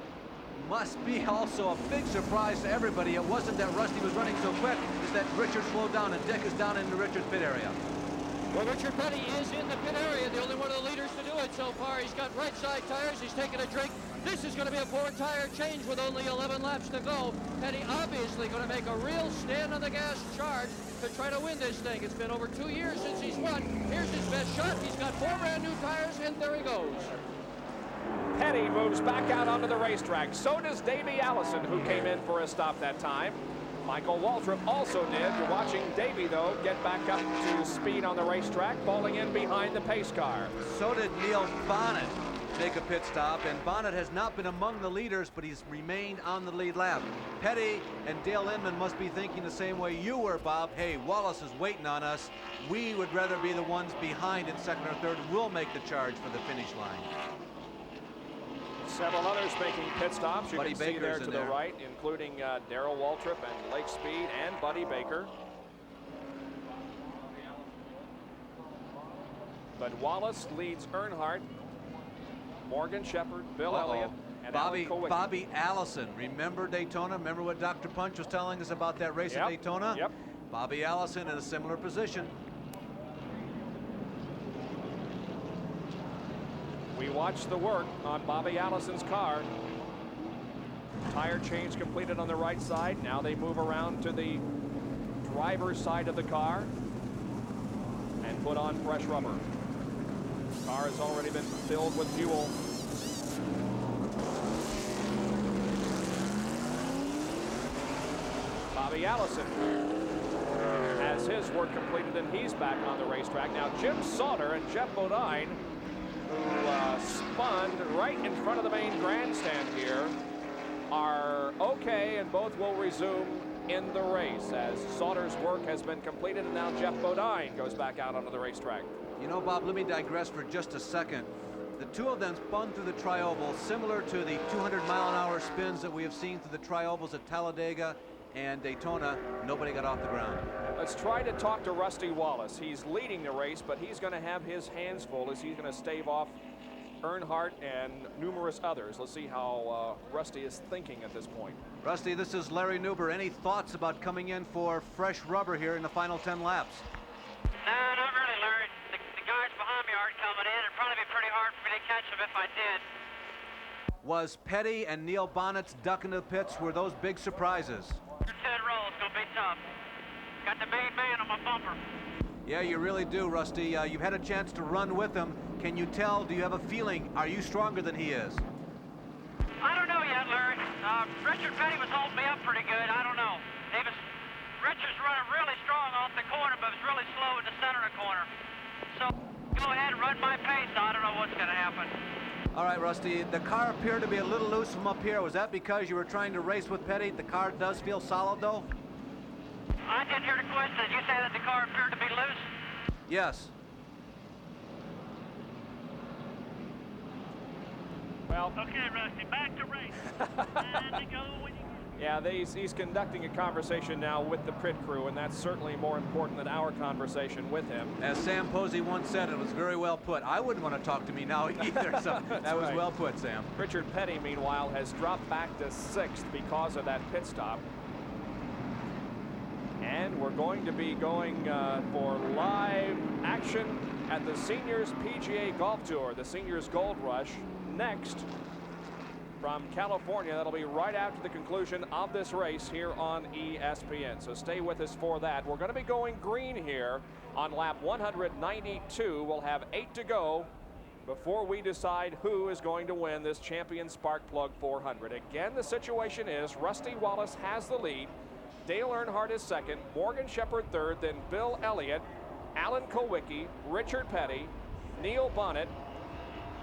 Must be also a big surprise to everybody. It wasn't that Rusty was running so quick, it's that Richard slowed down and Dick is down in the Richard's pit area. Well, Richard Petty is in the pit area, the only one of the leaders to do it so far. He's got right side tires, he's taking a drink. This is going to be a 4-tire change with only 11 laps to go. Petty obviously going to make a real stand on the gas charge to try to win this thing. It's been over 2 years since he's won. Here's his best shot. He's got 4 brand new tires, and there he goes. Petty moves back out onto the racetrack. So does Davey Allison, who came in for a stop that time. Michael Waltrip also did. You're watching Davey, though, get back up to speed on the racetrack, falling in behind the pace car. So did Neil Bonnet make a pit stop, and Bonnet has not been among the leaders, but he's remained on the lead lap. Petty and Dale Inman must be thinking the same way you were, Bob. Hey, Wallace is waiting on us. We would rather be the ones behind in second or third. We'll make the charge for the finish line. Several others making pit stops. You Buddy can see there Baker's to the right, including Darrell Waltrip and Lake Speed and Buddy Baker. But Wallace leads Earnhardt, Morgan Shepard, Bill Elliott, and Alan Kowicki. Bobby Allison. Remember Daytona? Remember what Dr. Punch was telling us about that race at Daytona? Yep. Bobby Allison in a similar position. We watched the work on Bobby Allison's car. Tire change completed on the right side. Now they move around to the driver's side of the car and put on fresh rubber. The car has already been filled with fuel. Bobby Allison has his work completed and he's back on the racetrack. Now Jim Sauter and Jeff Bodine, who spun right in front of the main grandstand here, are okay, and both will resume in the race as Sauter's work has been completed, and now Jeff Bodine goes back out onto the racetrack. You know, Bob, let me digress for just a second. The two of them spun through the tri-oval, similar to the 200-mile-an-hour spins that we have seen through the tri-ovals at Talladega and Daytona. Nobody got off the ground. Let's try to talk to Rusty Wallace. He's leading the race, but he's going to have his hands full as he's going to stave off Earnhardt and numerous others. Let's see how Rusty is thinking at this point. Rusty, this is Larry Nuber. Any thoughts about coming in for fresh rubber here in the final 10 laps? No, not really, Larry. The guys behind me aren't coming in. It'd probably be pretty hard for me to catch them if I did. Was Petty and Neil Bonnet's duck into the pits, were those big surprises? 10 rolls, gonna be tough. Got the main man on my bumper. Yeah, you really do, Rusty. You've had a chance to run with him. Can you tell? Do you have a feeling? Are you stronger than he is? I don't know yet, Larry. Richard Petty was holding me up pretty good. I don't know. Richard's running really strong off the corner, but was really slow in the center of the corner. So go ahead and run my pace. I don't know what's going to happen. All right, Rusty. The car appeared to be a little loose from up here. Was that because you were trying to race with Petty? The car does feel solid, though? I didn't hear the question. Did you say that the car appeared to be loose? Yes. Well, okay, Rusty, back to race. And to go when you Yeah, he's conducting a conversation now with the pit crew, and that's certainly more important than our conversation with him. As Sam Posey once said, it was very well put. I wouldn't want to talk to me now either, so that was well put, Sam. Richard Petty, meanwhile, has dropped back to 6th because of that pit stop. And we're going to be going for live action at the Seniors PGA Golf Tour, the Seniors Gold Rush, next from California. That'll be right after the conclusion of this race here on ESPN. So stay with us for that. We're going to be going green here on lap 192. We'll have 8 to go before we decide who is going to win this Champion Spark Plug 400. Again, the situation is Rusty Wallace has the lead. Dale Earnhardt is second, Morgan Shepherd third, then Bill Elliott, Alan Kulwicki, Richard Petty, Neil Bonnet,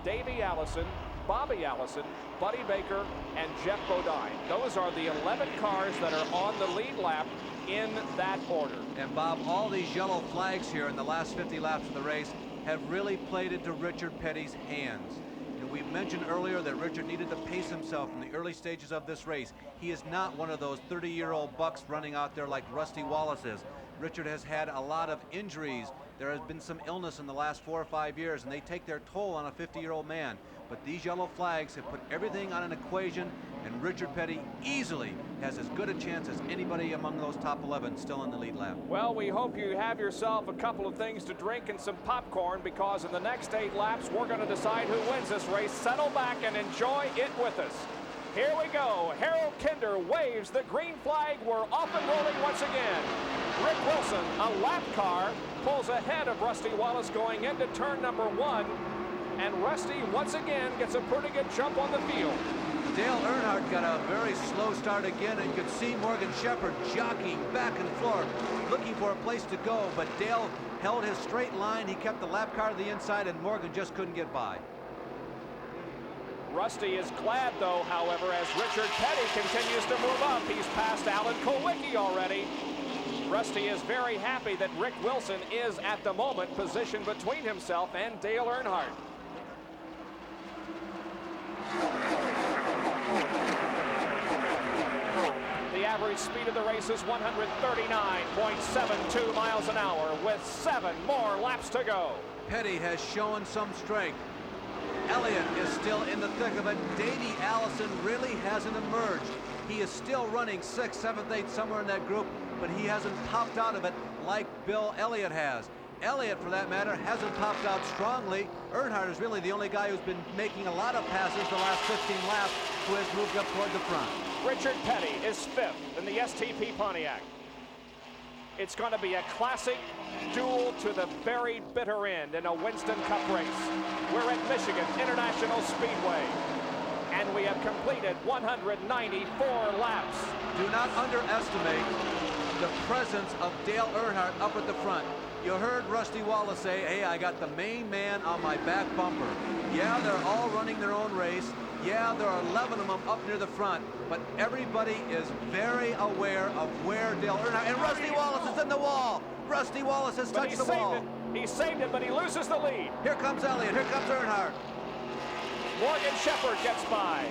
Davey Allison, Bobby Allison, Buddy Baker, and Jeff Bodine. Those are the 11 cars that are on the lead lap in that order. And Bob, all these yellow flags here in the last 50 laps of the race have really played into Richard Petty's hands. And we mentioned earlier that Richard needed to pace himself in the early stages of this race. He is not one of those 30-year-old bucks running out there like Rusty Wallace is. Richard has had a lot of injuries. There has been some illness in the last 4 or 5 years, and they take their toll on a 50-year-old man. But these yellow flags have put everything on an equation, and Richard Petty easily has as good a chance as anybody among those top 11 still in the lead lap. Well, we hope you have yourself a couple of things to drink and some popcorn, because in the next 8 laps, we're going to decide who wins this race. Settle back and enjoy it with us. Here we go. Harold Kinder waves the green flag. We're off and rolling once again. Rick Wilson, a lap car, pulls ahead of Rusty Wallace going into turn number 1. And Rusty, once again, gets a pretty good jump on the field. Dale Earnhardt got a very slow start again, and you could see Morgan Shepherd jockeying back and forth, looking for a place to go, but Dale held his straight line. He kept the lap car to the inside, and Morgan just couldn't get by. Rusty is glad, though, however, as Richard Petty continues to move up. He's passed Alan Kulwicki already. Rusty is very happy that Rick Wilson is, at the moment, positioned between himself and Dale Earnhardt. The average speed of the race is 139.72 miles an hour with 7 more laps to go. Petty has shown some strength. Elliott is still in the thick of it. Davey Allison really hasn't emerged. He is still running 6th, 7th, 8th, somewhere in that group, but he hasn't popped out of it like Bill Elliott has. Elliott, for that matter, hasn't popped out strongly. Earnhardt is really the only guy who's been making a lot of passes the last 15 laps, who has moved up toward the front. Richard Petty is 5th in the STP Pontiac. It's going to be a classic duel to the very bitter end in a Winston Cup race. We're at Michigan International Speedway, and we have completed 194 laps. Do not underestimate the presence of Dale Earnhardt up at the front. You heard Rusty Wallace say, hey, I got the main man on my back bumper. Yeah, they're all running their own race. Yeah, there are 11 of them up near the front, but everybody is very aware of where Dale Earnhardt, and Rusty Wallace is in the wall. Rusty Wallace has touched the wall. He saved it, but he loses the lead. Here comes Elliott, here comes Earnhardt. Morgan Shepherd gets by.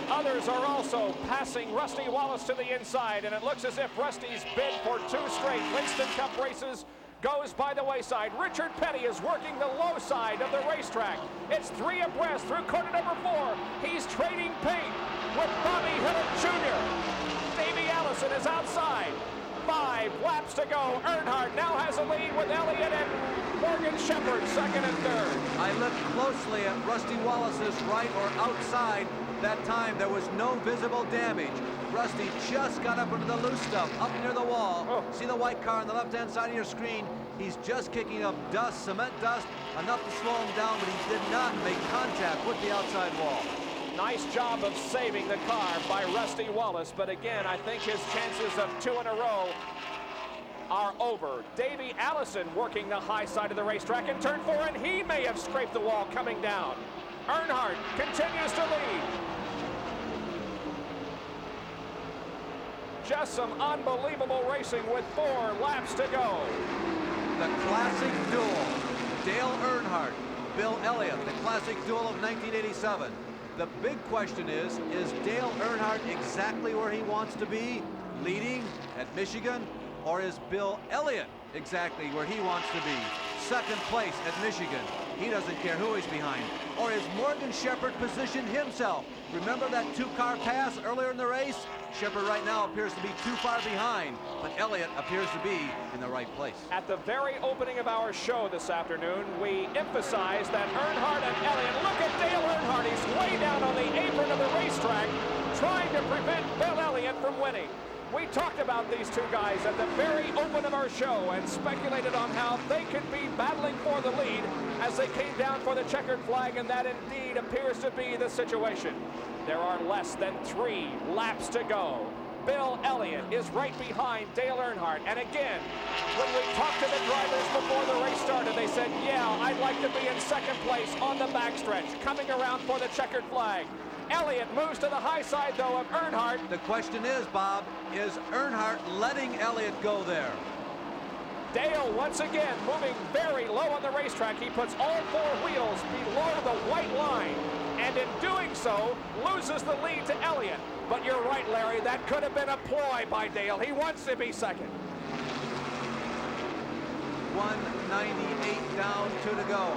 Others are also passing Rusty Wallace to the inside, and it looks as if Rusty's bid for 2 straight Winston Cup races goes by the wayside. Richard Petty is working the low side of the racetrack. It's 3 abreast through corner number 4. He's trading paint with Bobby Hillett Jr. Davey Allison is outside. 5 laps to go. Earnhardt now has a lead with Elliott and Morgan Shepherd 2nd and 3rd. I looked closely at Rusty Wallace's right or outside. That time there was no visible damage. Rusty just got up into the loose stuff, up near the wall. See the white car on the left-hand side of your screen? He's just kicking up dust, cement dust, enough to slow him down, but he did not make contact with the outside wall. Nice job of saving the car by Rusty Wallace, but again, I think his chances of 2 in a row are over. Davey Allison working the high side of the racetrack in turn 4, and he may have scraped the wall coming down. Earnhardt continues to lead. Just some unbelievable racing with 4 laps to go. The classic duel. Dale Earnhardt, Bill Elliott, the classic duel of 1987. The big question is Dale Earnhardt exactly where he wants to be, leading at Michigan, or is Bill Elliott exactly where he wants to be, second place at Michigan? He doesn't care who he's behind. Or is Morgan Shepherd positioned himself? Remember that two-car pass earlier in the race? Shepherd right now appears to be too far behind, but Elliott appears to be in the right place. At the very opening of our show this afternoon, we emphasized that Earnhardt and Elliott, look at Dale Earnhardt, he's way down on the apron of the racetrack, trying to prevent Bill Elliott from winning. We talked about these two guys at the very open of our show and speculated on how they could be battling for the lead as they came down for the checkered flag, and that indeed appears to be the situation. There are less than 3 laps to go. Bill Elliott is right behind Dale Earnhardt, and again, when we talked to the drivers before the race started, they said, yeah, I'd like to be in second place on the backstretch, coming around for the checkered flag. Elliott moves to the high side, though, of Earnhardt. The question is, Bob, is Earnhardt letting Elliott go there? Dale, once again, moving very low on the racetrack. He puts all 4 wheels below the white line, and in doing so, loses the lead to Elliott. But you're right, Larry, that could have been a ploy by Dale. He wants to be second. 198 down, 2 to go.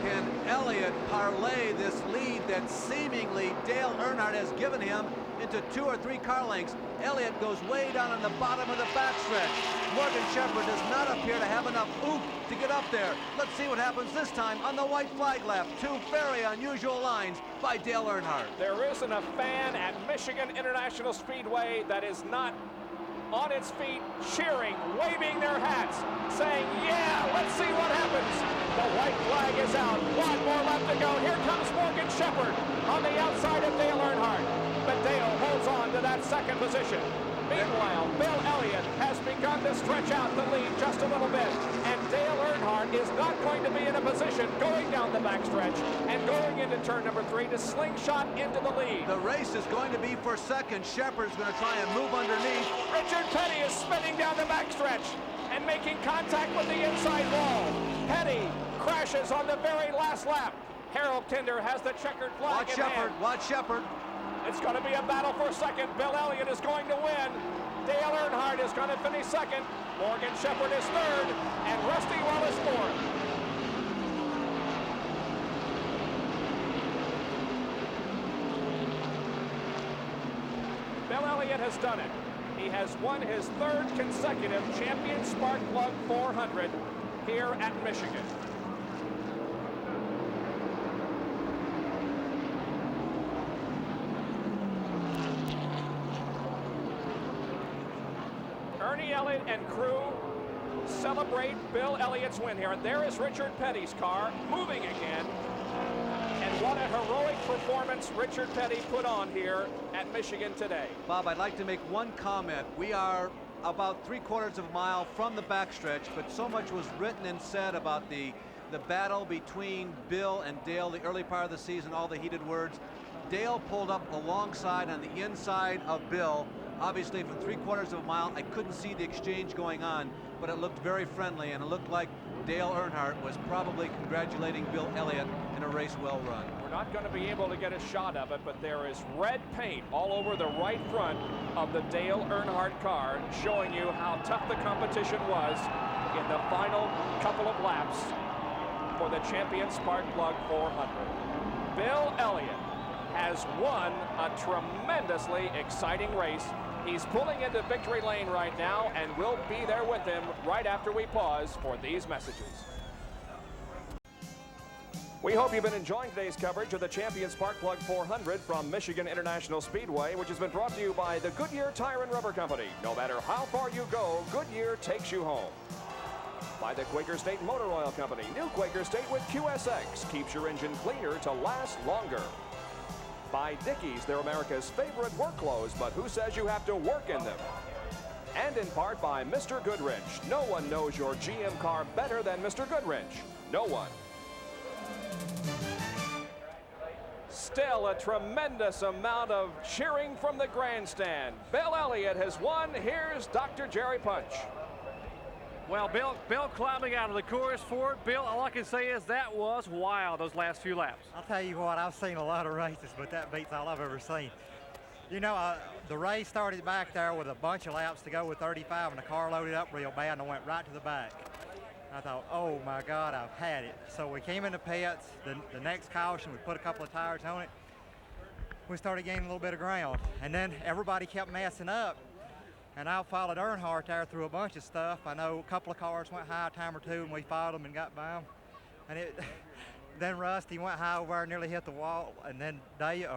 Can Elliott parlay this lead that seemingly Dale Earnhardt has given him into 2 or 3 car lengths? Elliott goes way down on the bottom of the backstretch. Morgan Shepherd does not appear to have enough oomph to get up there. Let's see what happens this time on the white flag lap. 2 very unusual lines by Dale Earnhardt. There isn't a fan at Michigan International Speedway that is not on its feet, cheering, waving their hats, saying, yeah, let's see what happens. The white flag is out. 1 more left to go. Here comes Morgan Shepherd on the outside of Dale Earnhardt. But Dale holds on to that second position. Meanwhile, Bill Elliott has begun to stretch out the lead just a little bit. And Dale Earnhardt is not going to be in a position going down the backstretch and going into turn number 3 to slingshot into the lead. The race is going to be for second. Shepherd's going to try and move underneath. Richard Petty is spinning down the backstretch and making contact with the inside wall. Petty crashes on the very last lap. Harold Kinder has the checkered flag in hand. Watch Shepherd. It's going to be a battle for second. Bill Elliott is going to win. Dale Earnhardt is going to finish second. Morgan Shepherd is third, and Rusty Wallace fourth. Bill Elliott has done it. He has won his 3rd consecutive Champion Spark Plug 400 here at Michigan. Ernie Elliott and crew celebrate Bill Elliott's win here. And there is Richard Petty's car moving again. And what a heroic performance Richard Petty put on here at Michigan today. Bob, I'd like to make one comment. We are about 3/4 of a mile from the backstretch, but so much was written and said about the battle between Bill and Dale, the early part of the season, all the heated words. Dale pulled up alongside on the inside of Bill. Obviously, from 3/4 of a mile, I couldn't see the exchange going on, but it looked very friendly, and it looked like Dale Earnhardt was probably congratulating Bill Elliott in a race well run. We're not going to be able to get a shot of it, but there is red paint all over the right front of the Dale Earnhardt car, showing you how tough the competition was in the final couple of laps for the Champion Spark Plug 400. Bill Elliott has won a tremendously exciting race. He's pulling into victory lane right now, and we'll be there with him right after we pause for these messages. We hope you've been enjoying today's coverage of the Champion Spark Plug 400 from Michigan International Speedway, which has been brought to you by the Goodyear Tire and Rubber Company. No matter how far you go, Goodyear takes you home. By the Quaker State Motor Oil Company. New Quaker State with QSX keeps your engine cleaner to last longer. By Dickies, they're America's favorite work clothes, but who says you have to work in them? And in part by Mr. Goodrich. No one knows your GM car better than Mr. Goodrich. No one. Still a tremendous amount of cheering from the grandstand. Bill Elliott has won. Here's Dr. Jerry Punch. Well, Bill climbing out of the course for it. Bill, all I can say is that was wild, those last few laps. I'll tell you what, I've seen a lot of races, but that beats all I've ever seen. You know, the race started back there with a bunch of laps to go with 35, and the car loaded up real bad, and I went right to the back. I thought, oh my God, I've had it. So we came into pits, the next caution, we put a couple of tires on it. We started gaining a little bit of ground, and then everybody kept messing up. And I followed Earnhardt there through a bunch of stuff. I know a couple of cars went high a time or two, and we followed them and got by them. And then Rusty went high over and nearly hit the wall, and then Dale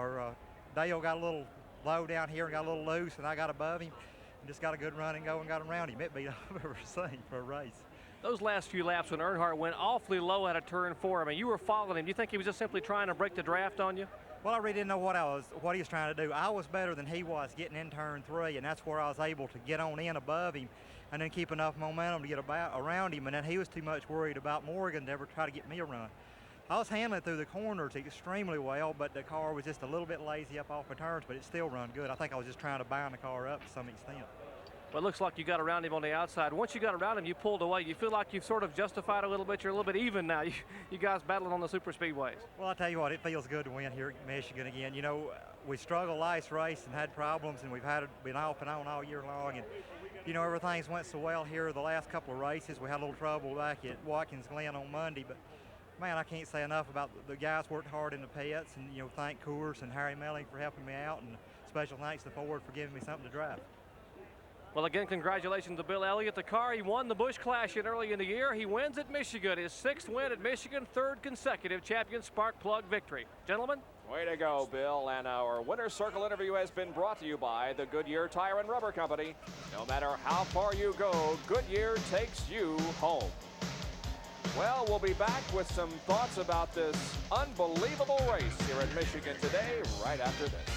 got a little low down here and got a little loose, and I got above him and just got a good run and go and got around him. It beat all I've ever seen for a race. Those last few laps when Earnhardt went awfully low at a turn 4, I mean, you were following him. Do you think he was just simply trying to break the draft on you? Well, I really didn't know what he was trying to do. I was better than he was getting in turn 3, and that's where I was able to get on in above him and then keep enough momentum to get around him, and then he was too much worried about Morgan to ever try to get me a run. I was handling through the corners extremely well, but the car was just a little bit lazy up off the turns, but it still run good. I think I was just trying to bind the car up to some extent. Well, it looks like you got around him on the outside. Once you got around him, you pulled away. You feel like you've sort of justified a little bit. You're a little bit even now. You guys battling on the super speedways. Well, I'll tell you what, it feels good to win here at Michigan again. You know, we struggled last race and had problems, and we've been off and on all year long. And, you know, everything's went so well here the last couple of races. We had a little trouble back at Watkins Glen on Monday, but man, I can't say enough about the guys worked hard in the pits, and, you know, thank Coors and Harry Melling for helping me out, and special thanks to Ford for giving me something to drive. Well, again, congratulations to Bill Elliott. The car he won the Busch Clash in early in the year. He wins at Michigan, his 6th win at Michigan, 3rd consecutive champion spark plug victory. Gentlemen. Way to go, Bill. And our Winner's Circle interview has been brought to you by the Goodyear Tire and Rubber Company. No matter how far you go, Goodyear takes you home. Well, we'll be back with some thoughts about this unbelievable race here at Michigan today, right after this.